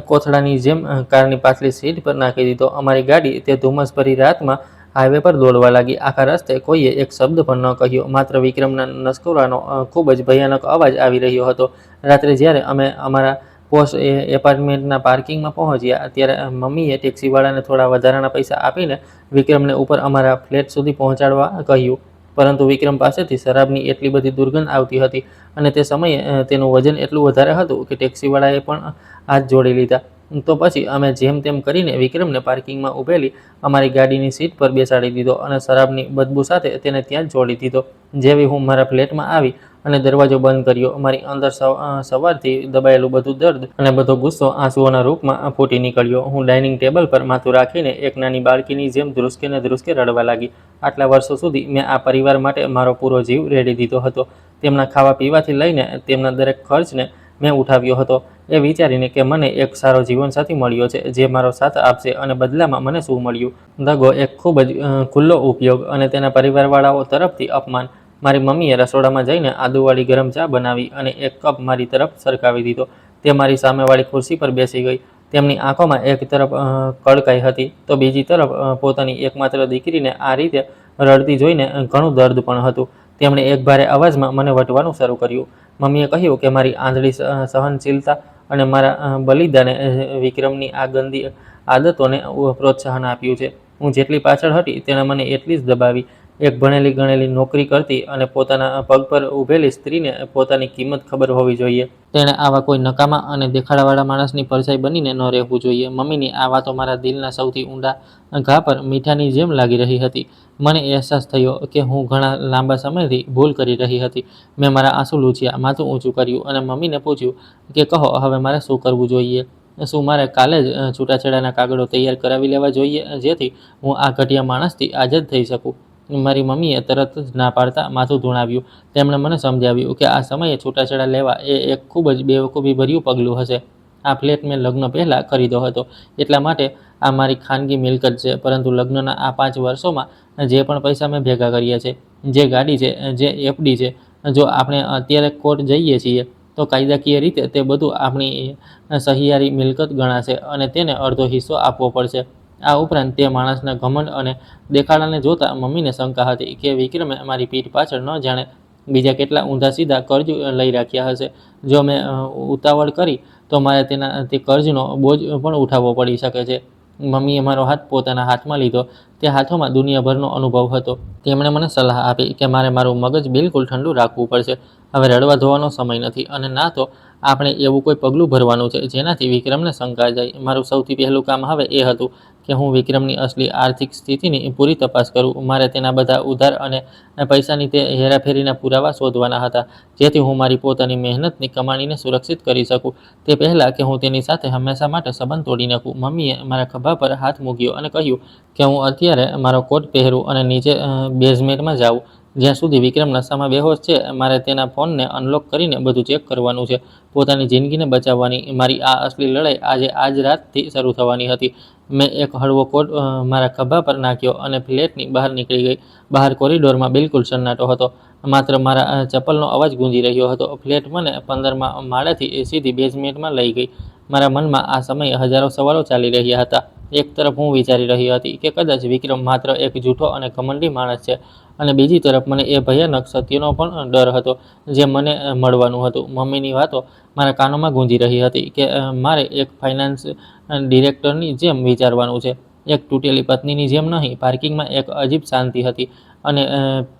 કોથળાની જેમ કારની પાછલી સીટ પર નાખી દીધો. અમારી ગાડી તે ધુમ્મસભરી રાતમાં હાઈવે પર દોડવા લાગી. આખા રસ્તે કોઈએ એક શબ્દ પણ ન કહ્યો. માત્ર વિક્રમના નસકોરાનો ખૂબ જ ભયાનક અવાજ આવી રહ્યો હતો. રાત્રે જ્યારે અમે અમારા પોશ એપાર્ટમેન્ટના પાર્કિંગમાં પહોંચ્યા ત્યારે મમ્મીએ ટેક્સીવાળાને થોડા વધારાના પૈસા આપીને વિક્રમને ઉપર અમારા ફ્લેટ સુધી પહોંચાડવા કહ્યું. પરંતુ વિક્રમ પાસેથી શરાબની એટલી બધી દુર્ગંધ આવતી હતી અને તે સમયે તેનું વજન એટલું વધારે હતું કે ટેક્સીવાળાએ પણ હાથ જોડી લીધા. તો પછી અમે જેમ તેમ કરીને વિક્રમને પાર્કિંગમાં ઊભેલી અમારી ગાડીની સીટ પર બેસાડી દીધો અને શરાબની બદબૂ સાથે તેને ત્યાં જ છોડી દીધો. જેવી હું મારા ફ્લેટમાં આવી અને દરવાજો બંધ કર્યો, મારી અંદર સવારથી દબાયેલું બધું દર્દ અને બધો ગુસ્સો આંસુઓના રૂપમાં ફૂટી નીકળ્યો. હું ડાઇનિંગ ટેબલ પર માથું રાખીને એક નાની બાળકીની જેમ ધ્રુસકે ને ધ્રુસકે રડવા લાગી. આટલા વર્ષો સુધી મેં આ પરિવાર માટે મારો પૂરો જીવ રેડી દીધો હતો. તેમના ખાવા પીવાથી લઈને તેમના દરેક ખર્ચને મેં ઉઠાવ્યો હતો, એ વિચારીને કે મને એક સારો જીવનસાથી મળ્યો છે જે મારો સાથ આપશે. અને બદલામાં મને શું મળ્યું? દગો, એક ખૂબ જ ખુલ્લો ઉપયોગ અને તેના પરિવારવાળાઓ તરફથી અપમાન. મારી મમ્મીએ રસોડામાં જઈને આદુવાળી ગરમ ચા બનાવી અને એક કપ મારી તરફ સરકાવી દીધો. તે મારી સામેવાળી ખુરશી પર બેસી ગઈ. તેમની આંખોમાં એક તરફ કડકાઈ હતી તો બીજી તરફ પોતાની એકમાત્ર દીકરીને આ રીતે રડતી જોઈને ઘણું દર્દ પણ હતું. તેમણે એક ભારે અવાજમાં મને વટવાનું શરૂ કર્યું. મમ્મીએ કહ્યું કે મારી આંધળી સહનશીલતા અને મારા બલિદાને વિક્રમની આ ગંદી આદતોને પ્રોત્સાહન આપ્યું છે. હું જેટલી પાછળ હતી તેણે મને એટલી જ દબાવી. એક ભણેલી ગણેલી નોકરી કરતી અને પોતાના પગ પર ઊભેલી સ્ત્રીને પોતાની કિંમત ખબર હોવી જોઈએ. તેણે આવા કોઈ નકામા અને દેખાડાવાળા માણસની પરછાઈ બનીને ન રહેવું જોઈએ. મમ્મીની આ વાતો મારા દિલના સૌથી ઊંડા ઘા પર મીઠાની જેમ લાગી રહી હતી. મને અહેસાસ થયો કે હું ઘણા લાંબા સમયથી ભૂલ કરી રહી હતી. મેં મારા આંસુ લૂછ્યા, માથું ઊંચું કર્યું અને મમ્મીને પૂછ્યું કે કહો, હવે મારે શું કરવું જોઈએ? શું મારે કાલે જ છૂટાછેડાના કાગળો તૈયાર કરાવી લેવા જોઈએ જેથી હું આ ઘટિયા માણસથી આઝાદ થઈ શકું? મારી મમ્મીએ તરત જ ના પાડતા માથું ધૂણાવ્યું. તેમણે મને સમજાવ્યું કે આ સમયે છૂટાછેડા લેવા એ એક ખૂબ જ બેવકૂફીભર્યું પગલું હશે. આ ફ્લેટ મેં લગ્ન પહેલાં ખરીદ્યો હતો, એટલા માટે આ મારી ખાનગી મિલકત છે. પરંતુ લગ્નના આ 5 વર્ષોમાં જે પણ પૈસા મેં ભેગા કર્યા છે, જે ગાડી છે, જે એફડી છે, જો આપણે અત્યારે કોર્ટ જઈએ છીએ તો કાયદાકીય રીતે તે બધું આપણી સહિયારી મિલકત ગણાશે અને તેને અડધો હિસ્સો આપવો પડશે. આ ઉપરાંત તે માણસના ઘમંડ અને દેખાડાને જોતા મમ્મીને શંકા હતી કે વિક્રમે મારી પીઠ પાછળ ન જાણે બીજા કેટલા ઊંધા સીધા કર્જ લઈ રાખ્યા હશે. જો મેં ઉતાવળ કરી તો મારે તે કર્જનો બોજ પણ ઉઠાવવો પડી શકે છે. મમ્મીએ મારો હાથ પોતાના હાથમાં લીધો. તે હાથોમાં દુનિયાભરનો અનુભવ હતો. તેમણે મને સલાહ આપી કે મારે મારું મગજ બિલકુલ ઠંડુ રાખવું પડશે. હવે રડવા ધોવાનો સમય નથી અને ના તો આપણે એવું કોઈ પગલું ભરવાનું છે જેનાથી વિક્રમને શંકા જાય. મારું સૌથી પહેલું કામ હવે એ હતું કે હું વિક્રમની અસલી આર્થિક સ્થિતિની પૂરી તપાસ કરું. મારે તેના બધા ઉધાર અને પૈસાની તે હેરાફેરીના પુરાવા શોધવાના હતા, જેથી હું મારી પોતાની મહેનતની કમાણીને સુરક્ષિત કરી શકું તે પહેલાં કે હું તેની સાથે હંમેશા માટે સંબંધ તોડી નાખું. મમ્મીએ મારા ખભા પર હાથ મૂક્યો અને કહ્યું કે હું અત્યારે મારો કોટ પહેરું અને નીચે બેઝમેન્ટમાં જાઉં. જ્યાં સુધી વિક્રમ નશામાં બેહોશ છે, મારે તેના ફોનને અનલોક કરીને બધું ચેક કરવાનું છે. પોતાની જિંદગીને બચાવવાની મારી આ અસલી લડાઈ આજ રાતથી શરૂ થવાની હતી. મેં એક હળવો કોટ મારા ખભા પર નાખ્યો અને ફ્લેટની બહાર નીકળી ગઈ. બહાર કોરિડોરમાં બિલકુલ સન્નાટો હતો. માત્ર મારા ચપ્પલનો અવાજ ગુંજી રહ્યો હતો. ફ્લેટ મને 15મા માળેથી સીધી બેઝમેન્ટમાં લઈ ગઈ. મારા મનમાં આ સમયે હજારો સવાલો ચાલી રહ્યા હતા. એક તરફ હું વિચારી રહી હતી કે કદાચ વિક્રમ માત્ર એક જૂઠો અને ઘમંડી માણસ છે, અને બીજી તરફ મને એ ભયાનક સત્યનો પણ ડર હતો જે મને મળવાનું હતું. મમ્મીની વાતો મારા કાનોમાં ગુંજી રહી હતી કે મારે એક ફાઇનાન્સ ડિરેક્ટરની જેમ વિચારવાનું છે, એક તૂટેલી પત્નીની જેમ નહીં. પાર્કિંગમાં એક અજીબ શાંતિ હતી અને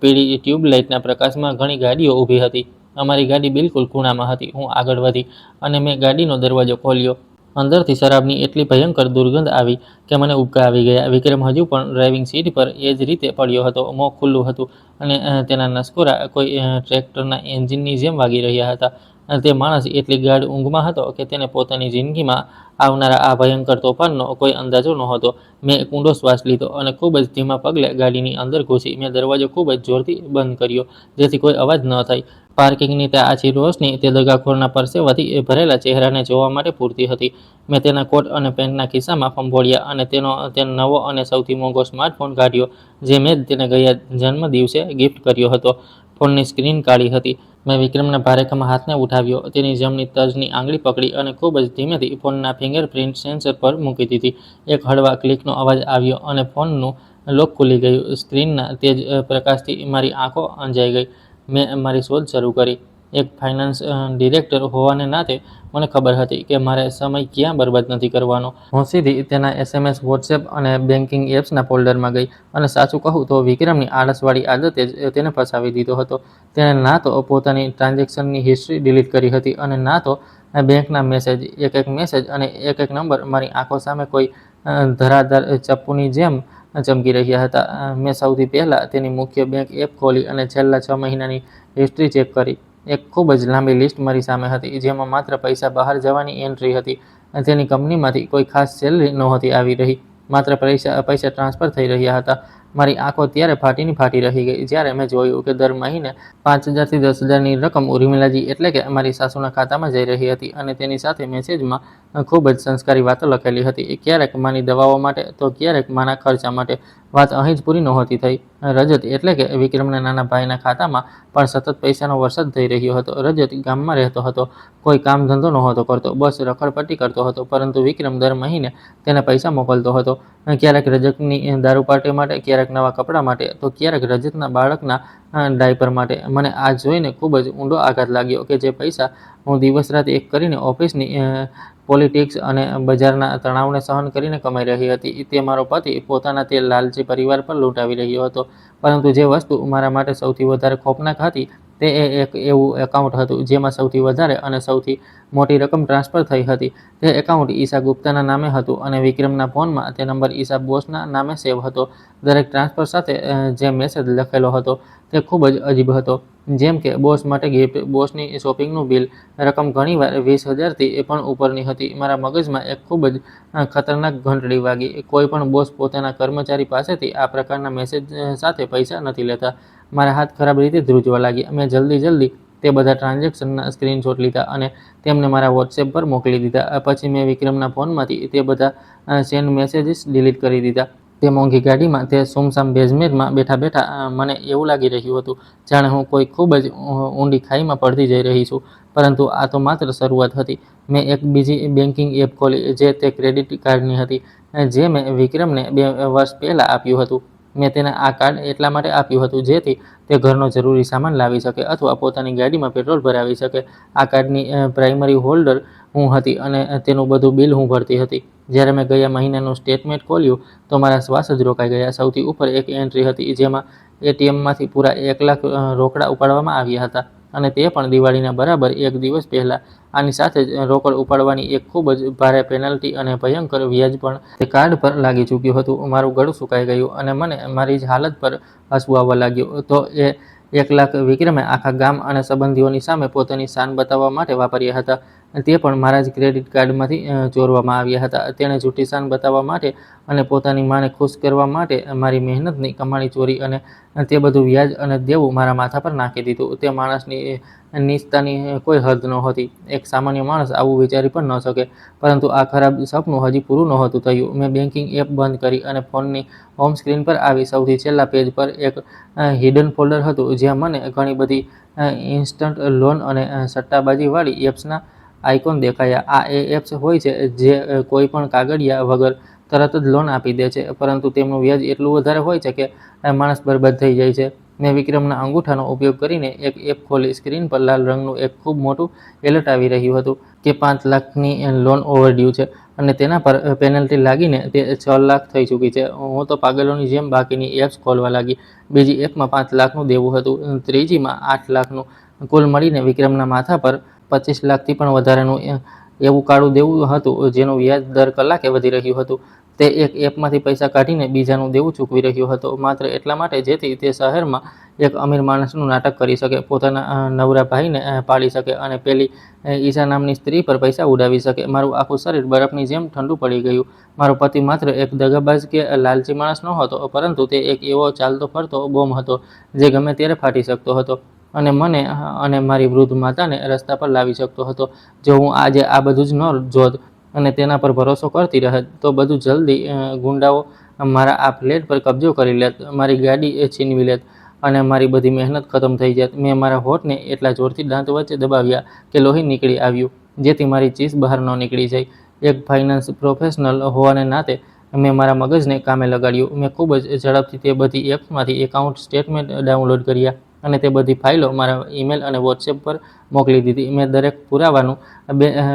પીળી ટ્યુબલાઇટના પ્રકાશમાં ઘણી ગાડીઓ ઊભી હતી. અમારી ગાડી બિલકુલ ખૂણામાં હતી. હું આગળ વધી અને મેં ગાડીનો દરવાજો ખોલ્યો. અંદરથી શરાબની એટલી ભયંકર દુર્ગંધ આવી કે મને ઉબકા આવી ગયા. વિક્રમ હજુ પણ ડ્રાઇવિંગ સીટ પર એ જ રીતે પડ્યો હતો. મોં ખુલ્લું હતું અને તેના નસકોરા કોઈ ટ્રેક્ટરના એન્જિનની જેમ વાગી રહ્યા હતા. તે માણસ એટલી ગાઢ ઊંઘમાં હતો કે તેને પોતાની જિંદગીમાં આવનારા આ ભયંકર તોફાનનો કોઈ અંદાજો નહોતો. મેં એક ઊંડો શ્વાસ લીધો અને ખૂબ જ ધીમા પગલે ગાડીની અંદર ઘૂસી. મેં દરવાજો ખૂબ જ જોરથી બંધ કર્યો જેથી કોઈ અવાજ ન થાય. પાર્કિંગની તે આછી રોશની તે દગાખોરના પરસેવાથી ભરેલા ચહેરાને જોવા માટે પૂરતી હતી. મેં તેના કોટ અને પેન્ટના ખિસ્સામાં ફંફોડ્યા અને તેનો નવો અને સૌથી મોંઘો સ્માર્ટફોન કાઢ્યો જે મેં તેને ગયા જન્મદિવસે ગિફ્ટ કર્યો હતો. ફોનની સ્ક્રીન કાળી હતી. મેં વિક્રમના ભારેખમ હાથને ઉઠાવ્યો, તેની જમણી તર્જની આંગળી પકડી અને ખૂબ જ ધીમેથી ફોનના ફિંગરપ્રિન્ટ સેન્સર પર મૂકી દીધી. એક હળવા ક્લિકનો અવાજ આવ્યો અને ફોનનું લોક ખુલી ગયું. સ્ક્રીનના તેજ પ્રકાશથી મારી આંખો અંજાઈ ગઈ. મેં મારી શોધ શરૂ કરી. એક ફાઇનાન્સ ડિરેક્ટર હોવાને નાતે મને ખબર હતી કે મારે સમય ક્યાં બરબાદ નથી કરવાનો. હું સીધી તેના SMS, વોટ્સએપ અને બેન્કિંગ એપ્સના ફોલ્ડરમાં ગઈ અને સાચું કહું તો વિક્રમની આળસવાળી આદતે જ તેને ફસાવી દીધો હતો. તેણે ના તો પોતાની ટ્રાન્ઝેક્શનની હિસ્ટ્રી ડિલીટ કરી હતી અને ના તો બેંકના મેસેજ. એક મેસેજ અને એક નંબર મારી આંખો સામે કોઈ ધરાધાર ચપ્પુની જેમ ચમકી રહ્યા હતા. મેં સૌથી પહેલાં તેની મુખ્ય બેંક એપ ખોલી અને છેલ્લા 6 મહિનાની હિસ્ટ્રી ચેક કરી. એક ખૂબ જ લાંબી લિસ્ટ મારી સામે હતી જેમાં માત્ર પૈસા બહાર જવાની એન્ટ્રી હતી. તેની કંપનીમાંથી કોઈ ખાસ સેલરી નહોતી આવી રહી, માત્ર પૈસા ટ્રાન્સફર થઈ રહ્યા હતા. મારી આંખો ત્યારે ફાટી રહી ગઈ જ્યારે મેં જોયું કે દર મહિને 5,000 થી 10,000ની રકમ ઉર્મિલાજી એટલે કે મારી સાસુના ખાતામાં જઈ રહી હતી અને તેની સાથે મેસેજમાં ખૂબ જ સંસ્કારી વાતો લખેલી હતી. ક્યારેક માની દવાઓ માટે તો ક્યારેક માના ખર્ચા માટે. વાત અહીં જ પૂરી નહોતી થઈ. રજત એટલે કે વિક્રમના નાના ભાઈના ખાતામાં પણ સતત પૈસાનો વરસાદ થઈ રહ્યો હતો. રજત ગામમાં રહેતો હતો, કોઈ કામ ધંધો નહોતો કરતો, બસ રખડપટ્ટી કરતો હતો, પરંતુ વિક્રમ દર મહિને તેને પૈસા મોકલતો હતો. ક્યારેક રજતની દારૂ પાર્ટી માટે, ક્યારેક નવા કપડાં માટે, તો ક્યારેક રજતના બાળકના ડાયપર માટે. મને આ જોઈને ખૂબ જ ઊંડો આઘાત લાગ્યો કે જે પૈસા હું દિવસ રાત એક કરીને ઓફિસની પોલિટિક્સ અને બજારના તણાવને સહન કરીને કમાઈ રહી હતી, તે મારો પતિ પોતાના તે લાલચી પરિવાર પર લૂંટાવી રહ્યો હતો. પરંતુ જે વસ્તુ મારા માટે સૌથી વધારે ખોફનાક હતી તે એક એવું એકાઉન્ટ હતું જેમાં સૌથી વધારે અને સૌથી મોટી રકમ ટ્રાન્સફર થઈ હતી. તે એકાઉન્ટ ઈશા ગુપ્તાના નામે હતું અને વિક્રમના ફોનમાં તે નંબર ઈશા બોસના નામે સેવ હતો. દરેક ટ્રાન્સફર સાથે જે મેસેજ લખેલો હતો તે ખૂબ જ અજીબ હતો, જેમ કે બોસ માટે ગિફ્ટ, બોસની શોપિંગનું બિલ. રકમ ઘણીવાર 20,000થી પણ ઉપરની હતી. મારા મગજમાં એક ખૂબ જ ખતરનાક ઘંટડી વાગી. કોઈ પણ બોસ પોતાના કર્મચારી પાસેથી આ પ્રકારના મેસેજ સાથે પૈસા નથી લેતા. મારા હાથ ખરાબ રીતે ધ્રુજવા લાગ્યા. મેં જલ્દી તે બધા ટ્રાન્ઝેક્શનના સ્ક્રીનશોટ લીધા અને તેમને મારા વોટ્સએપ પર મોકલી દીધા. પછી મેં વિક્રમના ફોનમાંથી તે બધા સેન્ડ મેસેજીસ ડિલીટ કરી દીધા. તે મોંઘી ગાડીમાં તે સુમસામ બેઝમેન્ટમાં બેઠા બેઠા મને એવું લાગી રહ્યું હતું જાણે હું કોઈ ખૂબ જ ઊંડી ખાઈમાં પડતી જઈ રહી છું. પરંતુ આ તો માત્ર શરૂઆત હતી. મેં એક બીજી બેન્કિંગ એપ ખોલી જે તે ક્રેડિટ કાર્ડની હતી, જે મેં વિક્રમને 2 વર્ષ પહેલાં આપ્યું હતું. મેં તેને આ કાર્ડ એટલા માટે આપ્યું હતું જેથી તે ઘરનો જરૂરી સામાન લાવી શકે અથવા પોતાની ગાડીમાં પેટ્રોલ ભરાવી શકે. આ કાર્ડની પ્રાઇમરી હોલ્ડર હું હતી અને તેનું બધું બિલ હું ભરતી હતી. જ્યારે મેં ગયા મહિનાનું સ્ટેટમેન્ટ ખોલ્યું તો મારા શ્વાસ જ રોકાઈ ગયા. સૌથી ઉપર એક એન્ટ્રી હતી જેમાં એટીએમમાંથી પૂરા 1 લાખ રોકડા ઉપાડવામાં આવ્યા હતા, અને તે પણ દિવાળીના બરાબર 1 દિવસ પહેલાં. આની સાથે જ રોકડ ઉપાડવાની એક ખૂબ જ ભારે પેનલ્ટી અને ભયંકર વ્યાજ પણ તે કાર્ડ પર લાગી ચૂક્યું હતું. મારું ગળું સુકાઈ ગયું અને મને મારી જ હાલત પર હસવું આવવા લાગ્યું. તો એ 1 લાખ વિક્રમે આખા ગામ અને સંબંધીઓની સામે પોતાની શાન બતાવવા માટે વાપર્યા હતા. તે પણ મારા જ ક્રેડિટ કાર્ડમાંથી ચોરવામાં આવ્યા હતા. તેણે જૂઠી શાન બતાવવા માટે અને પોતાની માને ખુશ કરવા માટે મારી મહેનતની કમાણી ચોરી અને તે બધું વ્યાજ અને દેવું મારા માથા પર નાખી દીધું. તે માણસની નીચતાની કોઈ હદ નહોતી. એક સામાન્ય માણસ આવું વિચારી પણ ન શકે. પરંતુ આ ખરાબ સપનું હજી પૂરું નહોતું થયું. મેં બેન્કિંગ એપ બંધ કરી અને ફોનની હોમ સ્ક્રીન પર આવી. સૌથી છેલ્લા પેજ પર એક હિડન ફોલ્ડર હતું જ્યાં મને ઘણી બધી ઇન્સ્ટન્ટ લોન અને સટ્ટાબાજીવાળી એપ્સના આઇકોન દેખાયા. આ એ એપ્સ હોય છે જે કોઈ પણ કાગળિયા વગર તરત જ લોન આપી દે છે, પરંતુ તેમનું વ્યાજ એટલું વધારે હોય છે કે માણસ બરબાદ થઈ જાય છે. મેં વિક્રમના અંગૂઠાનો ઉપયોગ કરીને એક એપ ખોલી. સ્ક્રીન પર લાલ રંગનું એક ખૂબ મોટું એલર્ટ આવી રહ્યું હતું કે 5 લાખની લોન ઓવરડ્યુ છે અને તેના પર પેનલ્ટી લાગીને તે 6 લાખ થઈ ચૂકી છે. હું તો પાગલોની જેમ બાકીની એપ્સ ખોલવા લાગી. બીજી એપમાં 5 લાખનું દેવું હતું, ત્રીજીમાં 8 લાખનું. કુલ મળીને વિક્રમના માથા પર 25 લાખથી પણ વધારેનું એવું કાળું દેવું હતું જેનું વ્યાજ દર કલાકે વધી રહ્યું હતું. તે એક એપમાંથી પૈસા કાઢીને બીજાનું દેવું ચૂકવી રહ્યો હતો, માત્ર એટલા માટે જેથી તે શહેરમાં એક અમીર માણસનું નાટક કરી શકે, પોતાના નવરા ભાઈને પાળી શકે અને પેલી ઈશા નામની સ્ત્રી પર પૈસા ઉડાવી શકે. મારું આખું શરીર બરફની જેમ ઠંડુ પડી ગયું. મારો પતિ માત્ર એક દગાબાજ કે લાલચી માણસ નહોતો, પરંતુ તે એક એવો ચાલતો ફરતો બોમ્બ હતો જે ગમે ત્યારે ફાટી શકતો હતો અને મને અને મારી વૃદ્ધ માતાને રસ્તા પર લાવી શકતો હતો. જો હું આજે આ બધું જ ન જોત અને તેના પર ભરોસો કરતી રહેત તો બધું જલ્દી ગુંડાઓ મારા આ ફ્લેટ પર કબજો કરી લેત, મારી ગાડી છીનવી લેત અને મારી બધી મહેનત ખતમ થઈ જાત. મેં મારા હોઠને એટલા જોરથી દાંત વચ્ચે દબાવ્યા કે લોહી નીકળી આવ્યું, જેથી મારી ચીસ બહાર ન નીકળી જાય. એક ફાઇનાન્સ પ્રોફેશનલ હોવાને નાતે મેં મારા મગજને કામે લગાડ્યું. મેં ખૂબ જ ઝડપથી તે બધી એપ્સમાંથી એકાઉન્ટ સ્ટેટમેન્ટ ડાઉનલોડ કર્યા અને તે બધી ફાઇલો મારા ઈમેલ અને વોટ્સએપ પર મોકલી દીધી. મેં દરેક પુરાવાનું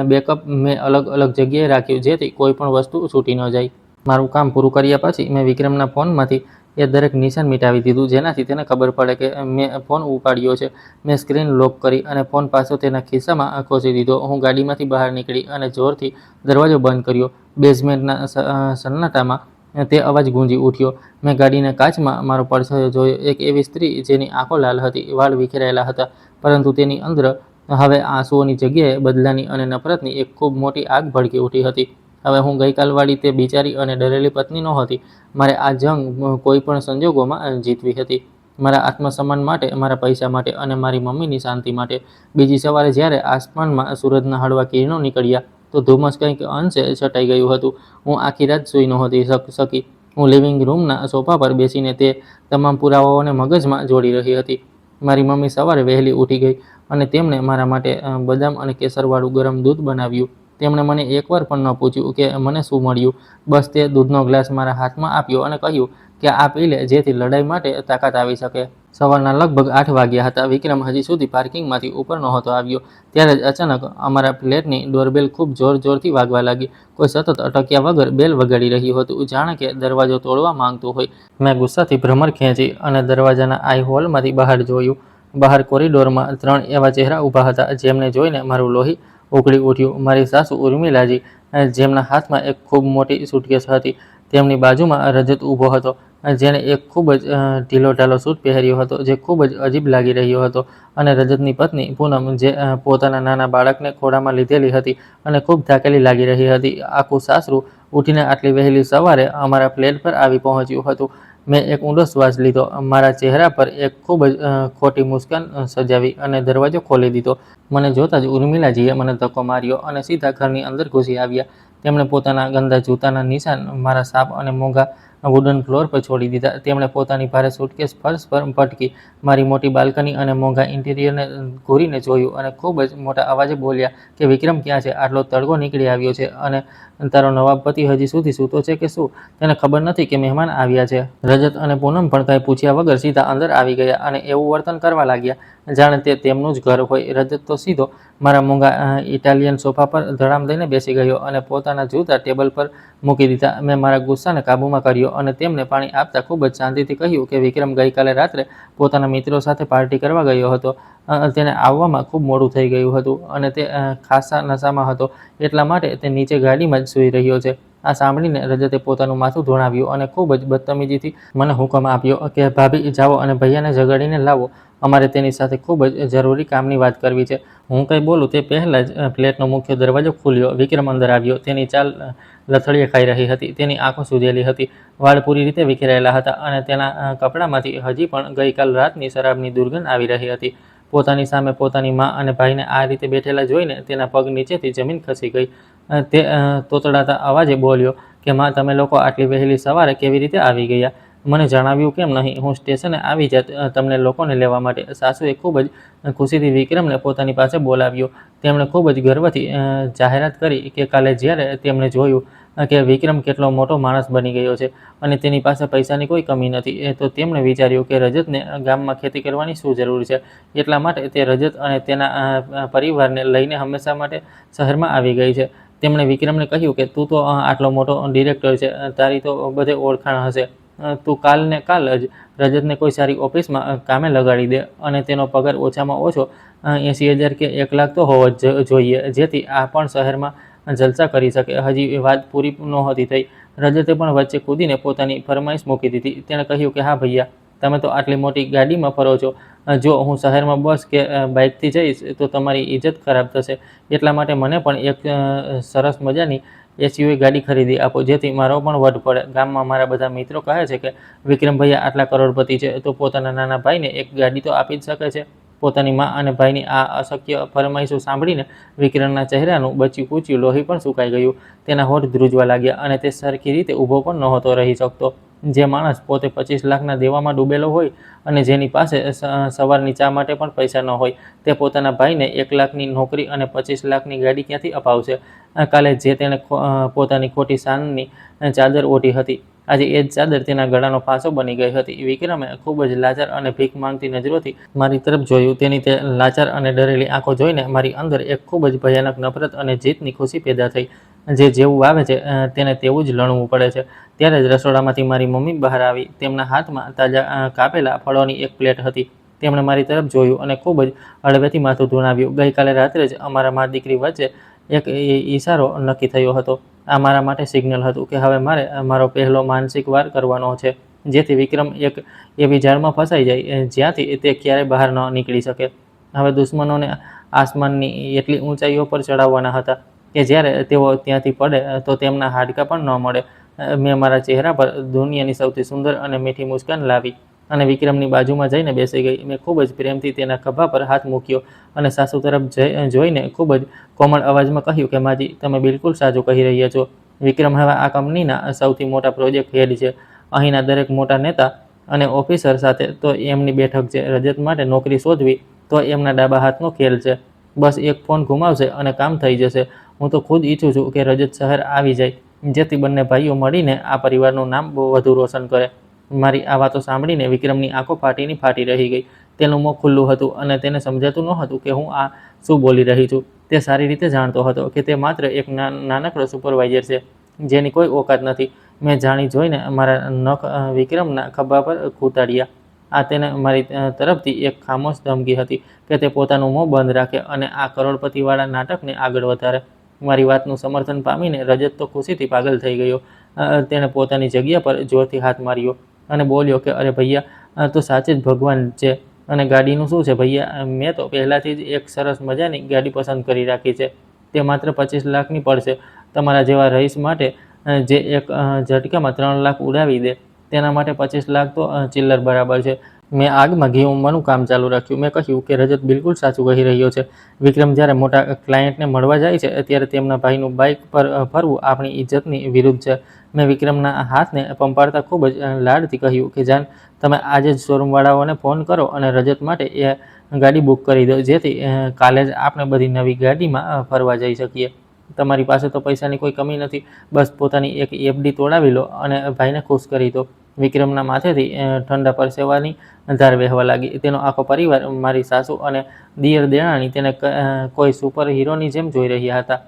બેકઅપ મેં અલગ અલગ જગ્યાએ રાખ્યું જેથી કોઈ પણ વસ્તુ છૂટી ન જાય. મારું કામ પૂરું કર્યા પછી મેં વિક્રમના ફોનમાંથી એ દરેક નિશાન મિટાવી દીધું જેનાથી તેને ખબર પડે કે મેં ફોન ઉપાડ્યો છે. મેં સ્ક્રીન લોક કરી અને ફોન પાછો તેના ખિસ્સામાં ખોસી દીધો. હું ગાડીમાંથી બહાર નીકળી અને જોરથી દરવાજો બંધ કર્યો. બેઝમેન્ટના સન્નાટામાં તે અવાજ ગુંજી ઉઠ્યો. મેં ગાડીના કાચમાં મારો પડછાયો જોયો. એક એવી સ્ત્રી જેની આંખો લાલ હતી, વાળ વિખેરાયેલા હતા, પરંતુ તેની અંદર હવે આંસુઓની જગ્યાએ બદલાની અને નફરતની એક ખૂબ મોટી આગ ભડકી ઉઠી હતી. હવે હું ગઈકાલવાળી તે બિચારી અને ડરેલી પત્ની નહોતી. મારે આ જંગ કોઈ પણ સંજોગોમાં જીતવી હતી. મારા આત્મસન્માન માટે, મારા પૈસા માટે અને મારી મમ્મીની શાંતિ માટે. બીજી સવારે જ્યારે આસમાનમાં સૂરજના હળવા કિરણો નીકળ્યા તો ધુમ્મસ કંઈક અંશે છટાઈ ગયું હતું. હું આખી રાત સૂઈ નહોતી શકી. હું લિવિંગ રૂમના સોફા પર બેસીને તે તમામ પુરાવાઓને મગજમાં જોડી રહી હતી. મારી મમ્મી સવારે વહેલી ઉઠી ગઈ અને તેમણે મારા માટે બદામ અને કેસરવાળું ગરમ દૂધ બનાવ્યું. તેમણે મને એકવાર પણ ન પૂછ્યું કે મને શું મળ્યું. બસ તે દૂધનો ગ્લાસ મારા હાથમાં આપ્યો અને કહ્યું કે આ પી લે જેથી લડાઈ માટે તાકાત આવી શકે. સવારના લગભગ 8 વાગ્યા હતા. વિક્રમ હજી સુધી પાર્કિંગમાંથી ઉપર નહોતો આવ્યો. ત્યારે જ અચાનક અમારા ફ્લેટની ડોરબેલ ખૂબ જોરથી વાગવા લાગી. કોઈ સતત અટક્યા વગર બેલ વગાડી રહ્યું હતું, જાણે કે દરવાજો તોડવા માંગતું હોય. મેં ગુસ્સાથી ભ્રમર ખેંચી અને દરવાજાના આઈ હોલમાંથી બહાર જોયું. બહાર કોરિડોરમાં 3 એવા ચહેરા ઊભા હતા જેમને જોઈને મારું લોહી ઉકળી ઉઠ્યું. મારી સાસુ ઉર્મિલાજી, જેમના હાથમાં એક ખૂબ મોટી સૂટકેસ હતી. તેમની બાજુમાં રજત ઊભો હતો, જેણે એક ખૂબ જ ઢીલો-ઢાલો સૂટ પહેર્યો હતો જે ખૂબ જ અજીબ લાગી રહ્યો હતો, અને રજતની પત્ની પૂનમ, જે પોતાના નાના બાળકને ખોળામાં લીધેલી હતી અને ખૂબ થાકેલી લાગી રહી હતી. આખું સાસરું ઉઠીને આટલી વહેલી સવારે અમારા ફ્લેટ પર આવી પહોંચ્યું હતું. મેં એક ઊંડો શ્વાસ લીધો, મારા ચહેરા પર એક ખૂબ જ ખોટી મુસ્કાન સજાવી અને દરવાજો ખોલી દીધો. મને જોતાં જ ઉર્મિલાજીએ મને ધક્કો માર્યો અને સીધા ઘરની અંદર ઘૂસી આવ્યા. તેમણે પોતાના ગંદા જૂતાના નિશાન મારા સાપ અને મોંઘા વુડન ફ્લોર પર છોડી દીધા. તેમણે પોતાની ભારે સુટકેસ ફર્શ પર પટકી, મારી મોટી બાલ્કની અને મોંઘા ઇન્ટિરિયરને ઘૂરીને જોયું અને ખૂબ જ મોટા અવાજે બોલ્યા કે વિક્રમ ક્યાં છે? આટલો તડકો નીકળી આવ્યો છે અને તારો નવાબ પતિ હજી સુધી સૂતો છે કે શું? તેને ખબર નથી કે મહેમાન આવ્યા છે. રજત અને પૂનમ પણ કાંઈ પૂછ્યા વગર સીધા અંદર આવી ગયા અને એવું વર્તન કરવા લાગ્યા જાણે તે તેમનું જ ઘર હોય. રજત તો સીધો મારા મોંઘા ઇટાલિયન સોફા પર ધડામ દઈને બેસી ગયો અને પોતાના જૂતા ટેબલ પર મૂકી દીધા. મેં મારા ગુસ્સાને કાબૂમાં કર્યો અને તેમને પાણી આપતા ખૂબ જ શાંતિથી કહ્યું કે વિક્રમ ગઈકાલે રાત્રે પોતાના મિત્રો સાથે પાર્ટી કરવા ગયો હતો. તેને આવવામાં ખૂબ મોડું થઈ ગયું હતું અને તે ખાસા નશામાં હતો, એટલા માટે તે નીચે ગાડીમાં જ સૂઈ રહ્યો છે. આ સાંભળીને રજતે પોતાનું માથું ધોણાવ્યું અને ખૂબ જ બદતમીજીથી મને હુકમ આપ્યો કે ભાભી જાઓ અને ભૈયાને જગાડીને લાવો, અમારે તેની સાથે ખૂબ જ જરૂરી કામની વાત કરવી છે. હું કંઈ બોલું તે પહેલાં જ ફ્લેટનો મુખ્ય દરવાજો ખુલ્યો. વિક્રમ અંદર આવ્યો. તેની ચાલ લથડીએ ખાઈ રહી હતી, તેની આંખો સૂજેલી હતી, વાળ પૂરી રીતે વિખેરાયેલા હતા અને તેના કપડામાંથી હજી પણ ગઈકાલ રાતની શરાબની દુર્ગંધ આવી રહી હતી. પોતાની સામે પોતાની મા અને ભાઈને આ રીતે બેઠેલા જોઈને તેના પગ નીચેથી જમીન ખસી ગઈ. તે તોતડાતા અવાજે બોલ્યો કે મા, તમે લોકો આટલી વહેલી સવારે કેવી રીતે આવી ગયા? મને જણાવ્યું કેમ નહીં? હું સ્ટેશને આવી જાત તમને લોકોને લેવા માટે. સાસુએ ખૂબ જ ખુશીથી વિક્રમને પોતાની પાસે બોલાવ્યો. તેમણે ખૂબ જ ગર્વથી જાહેરાત કરી કે કાલે જ્યારે તેમણે જોયું કે વિક્રમ કેટલો મોટો માણસ બની ગયો છે અને તેની પાસે પૈસાની કોઈ કમી નથી, તો તેમણે વિચાર્યું કે રજતને ગામમાં ખેતી કરવાની શું જરૂર છે. એટલા માટે તે રજત અને તેના પરિવારને લઈને હંમેશા માટે શહેરમાં આવી ગઈ છે. તેમણે વિક્રમને કહ્યું કે તું તો આટલો મોટો ડિરેક્ટર છે, તારી તો બધે ઓળખાણ હશે. તું કાલ ને કાલ જ રજતને કોઈ સારી ઓફિસમાં કામે લગાડી દે અને તેનો પગાર ઓછામાં ઓછો 80,000 કે 1 લાખ તો હોવો જ જોઈએ, જેથી આ પણ શહેરમાં જલસા કરી શકે. હજી વાત પૂરી નહોતી થઈ, રજતે પણ વચ્ચે કૂદીને પોતાની ફરમાઈશ મૂકી દીધી. તેણે કહ્યું કે હા ભૈયા, તમે તો આટલી મોટી ગાડીમાં ફરો છો, જો હું શહેરમાં બસ કે બાઇકથી જઈશ તો તમારી ઇજ્જત ખરાબ થશે. એટલા માટે મને પણ એક સરસ મજાની એસયુવી ગાડી ખરીદી આપો, જેથી મારો પણ વટ પડે. ગામમાં મારા બધા મિત્રો કહે છે કે વિક્રમ ભૈયા આટલા કરોડપતિ છે તો પોતાના નાના ભાઈને એક ગાડી તો આપી જ શકે છે. પોતાની મા અને ભાઈની આ અશક્ય ફરમાઈશો સાંભળીને વિક્રમના ચહેરાનું બચ્યું કૂચ્યું લોહી પણ સુકાઈ ગયું. તેના હોઠ ધ્રુજવા લાગ્યા અને તે સરખી રીતે ઊભો પણ નહોતો રહી શકતો. જે માણસ પોતે 25 લાખના દેવામાં ડૂબેલો હોય અને જેની પાસે સવારની ચા માટે પણ પૈસા ન હોય, તે પોતાના ભાઈને 1 લાખની નોકરી અને 25 લાખની ગાડી ક્યાંથી અપાવશે? કાલે જે તેણે પોતાની ખોટી શાનની ચાદર ઓઢી હતી, આજે એ જ ચાદર તેના ગળાનો ફાંસો બની ગઈ હતી. વિક્રમે ખૂબ જ લાચાર અને ભીખ માંગતી નજરોથી મારી તરફ જોયું. તેની તે લાચાર અને ડરેલી આંખો જોઈને મારી અંદર એક ખૂબ જ ભયાનક નફરત અને જીતની ખુશી પેદા થઈ. જે જેવું આવે છે તેને તેવું જ લણવું પડે છે. ત્યારે જ રસોડામાંથી મારી મમ્મી બહાર આવી. તેમના હાથમાં તાજા કાપેલા ફળોની એક પ્લેટ હતી. તેમણે મારી તરફ જોયું અને ખૂબ જ હળવેથી માથું ધુણાવ્યું. ગઈકાલે રાત્રે જ અમારા મા દીકરી વચ્ચે એક ઈશારો નક્કી થયો હતો. આ મારા માટે સિગ્નલ હતું કે હવે મારે મારો પહેલો માનસિક વાર કરવાનો છે, જેથી વિક્રમ એક એવી જાળમાં ફસાઈ જાય જ્યાંથી તે ક્યારેય બહાર ન નીકળી શકે. હવે દુશ્મનોને આસમાનની એટલી ઊંચાઈઓ પર ચડાવવાના હતા કે જ્યારે તેઓ ત્યાંથી પડે તો તેમના હાડકાં પણ ન મળે. મેં મારા ચહેરા પર દુનિયાની સૌથી સુંદર અને મીઠી મુસ્કાન લાવી અને વિક્રમની બાજુમાં જઈને બેસી ગઈ. મેં ખૂબ જ પ્રેમથી તેના ખભા પર હાથ મૂક્યો અને સાસુ તરફ જોઈને ખૂબ જ કોમળ અવાજમાં કહ્યું કે માજી, તમે બિલકુલ સાચું કહી રહ્યા છો. વિક્રમ હવે આ કંપનીના સૌથી મોટા પ્રોજેક્ટ હેડ છે. અહીંના દરેક મોટા નેતા અને ઓફિસર સાથે તો એમની બેઠક છે. રજત માટે નોકરી શોધવી તો એમના ડાબા હાથનો ખેલ છે. બસ એક ફોન ઘુમાવશે અને કામ થઈ જશે. હું તો ખુદ ઈચ્છું છું કે રજત શહેર આવી જાય, જેથી બંને ભાઈઓ મળીને આ પરિવારનું નામ વધુ રોશન કરે. મારી આ વાતો સાંભળીને વિક્રમની આંખો ફાટી રહી ગઈ. તેનું મોં ખુલ્લું હતું અને તેને સમજાતું નહોતું કે હું આ શું બોલી રહી છું. તે સારી રીતે જાણતો હતો કે તે માત્ર એક નાનકડો સુપરવાઇઝર છે, જેની કોઈ ઓકાત નથી. મેં જાણી જોઈને મારા નખ વિક્રમના ખભા પર ખૂંટાડ્યા. આ તેને મારી તરફથી એક ખામોશ ધમકી હતી કે તે પોતાનું મોં બંધ રાખે અને આ કરોડપતિવાળા નાટકને આગળ વધારે. મારી વાતનું સમર્થન પામીને રજત તો ખુશીથી પાગલ થઈ ગયો. તેણે પોતાની જગ્યા પર જોરથી હાથ માર્યો અને બોલ્યો કે અરે ભૈયા, તો સાચે જ ભગવાન છે. અને ગાડીનું શું છે ભૈયા? મેં તો પહેલાંથી જ એક સરસ મજાની ગાડી પસંદ કરી રાખી છે. તે માત્ર 25 લાખની પડશે. તમારા જેવા રહીશ માટે જે એક ઝટકામાં 3 લાખ ઉડાવી દે, તેના માટે 25 લાખ તો ચિલ્લર બરાબર છે. મેં આગમાં ઘી ઉમવાનું કામ ચાલુ રાખ્યું. મેં કહ્યું કે રજત બિલકુલ સાચું કહી રહ્યો છે. વિક્રમ જ્યારે મોટા ક્લાયન્ટને મળવા જાય છે ત્યારે તેમના ભાઈનું બાઇક પર ફરવું આપણી ઇજ્જતની વિરુદ્ધ છે. મેં વિક્રમના હાથને પંપાળતા ખૂબ જ લાડથી કહ્યું કે જાન, તમે આજે જ શોરૂમવાળાઓને ફોન કરો અને રજત માટે એ ગાડી બુક કરી દો, જેથી કાલે જ આપણે બધી નવી ગાડીમાં ફરવા જઈ શકીએ. તમારી પાસે તો પૈસાની કોઈ કમી નથી, બસ પોતાની એક એફડી તોડાવી લો અને ભાઈને ખુશ કરી દો. વિક્રમના માથેથી ઠંડા પરસેવાની ધાર વહેવા લાગી. તેનો આખો પરિવાર, મારી સાસુ અને દિયર દેરાણી તેને કોઈ સુપર હીરોની જેમ જોઈ રહ્યા હતા.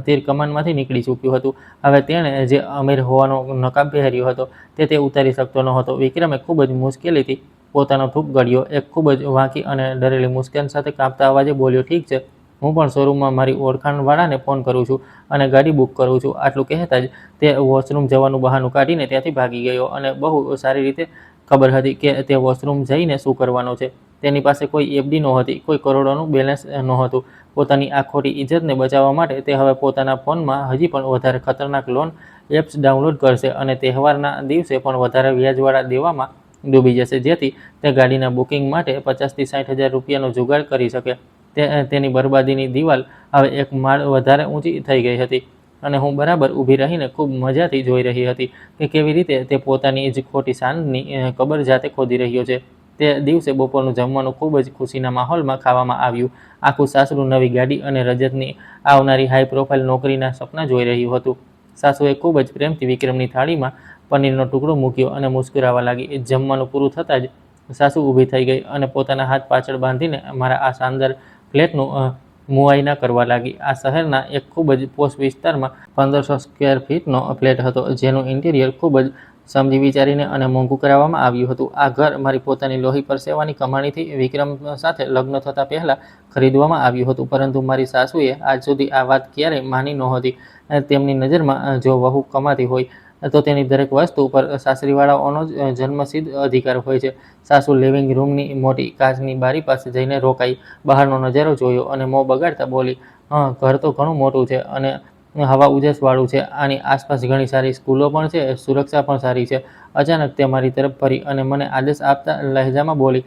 તીર કમાનમાંથી નીકળી ચૂક્યું હતું. હવે તેણે જે અમીર હોવાનો નકાબ પહેર્યો હતો તે ઉતારી શકતો નહોતો. વિક્રમે ખૂબ જ મુશ્કેલીથી પોતાનો થૂક ગળ્યો. એક ખૂબ જ વાંકી અને ડરેલી મુસ્કાન સાથે કાંપતા અવાજે બોલ્યો, ઠીક છે, હું પણ શોરૂમમાં મારી ઓળખાણવાળાને ફોન કરું છું અને ગાડી બુક કરું છું. આટલું કહેતા જ તે વોશરૂમ જવાનું બહાનું કાઢીને ત્યાંથી ભાગી ગયો. અને બહુ સારી રીતે ખબર હતી કે તે વોશરૂમ જઈને શું કરવાનો છે. તેની પાસે કોઈ એફડી નહોતી, કોઈ કરોડોનું બેલેન્સ નહોતું. પોતાની આ ખોટી ઇજ્જતને બચાવવા માટે તે હવે પોતાના ફોનમાં હજી પણ વધારે ખતરનાક લોન એપ્સ ડાઉનલોડ કરશે અને તહેવારના દિવસે પણ વધારે વ્યાજવાળા દેવામાં ડૂબી જશે, જેથી તે ગાડીના બુકિંગ માટે 50,000 થી 60,000 રૂપિયાનો જુગાડ કરી શકે. તેની બરબાદીની દિવાલ હવે એક માળ વધારે ઊંચી થઈ ગઈ હતી અને હું બરાબર ઊભી રહીને ખૂબ મજાથી જોઈ રહી હતી કે કેવી રીતે તે પોતાની જ ખોટી શાનની કબર જાતે ખોદી રહ્યો છે. તે દિવસે બપોરનું જમવાનું ખૂબ જ ખુશીના માહોલમાં ખાવામાં આવ્યું. આખું સાસરું નવી ગાડી અને રજતની આવનારી હાઈ પ્રોફાઇલ નોકરીના સપના જોઈ રહ્યું હતું. સાસુએ ખૂબ જ પ્રેમથી વિક્રમની થાળીમાં પનીરનો ટુકડો મૂક્યો અને મુસ્કરાવા લાગી. જમવાનું પૂરું થતાં જ સાસુ ઊભી થઈ ગઈ અને પોતાના હાથ પાછળ બાંધીને મારા આ શાનદાર ફ્લેટનું મુઆયના કરવા લાગી. આ શહેરના એક ખૂબ જ પોશ વિસ્તારમાં 1500 સ્ક્વેર ફીટનો ફ્લેટ હતો, જેનું ઇન્ટિરિયર ખૂબ જ સમજી વિચારીને અને મોંઘું કરાવવામાં આવ્યું હતું. આ ઘર મારી પોતાની લોહી પરસેવાની કમાણીથી વિક્રમ સાથે લગ્ન થતાં પહેલાં ખરીદવામાં આવ્યું હતું, પરંતુ મારી સાસુએ આજ સુધી આ વાત ક્યારેય માની નહોતી. તેમની નજરમાં જો વહુ કમાતી હોય તો તેની દરેક વસ્તુ પર સાસરીવાળાઓનો જ જન્મસિદ્ધ અધિકાર હોય છે. સાસુ લિવિંગ રૂમની મોટી કાચની બારી પાસે જઈને રોકાઈ, બહારનો નજારો જોયો અને મોં બગાડતા બોલી, ઘર તો ઘણું મોટું છે અને હવા ઉજાસવાળું છે. આની આસપાસ ઘણી સારી સ્કૂલો પણ છે, સુરક્ષા પણ સારી છે. અચાનક તે મારી તરફ ફરી અને મને આદેશ આપતા લહેજામાં બોલી,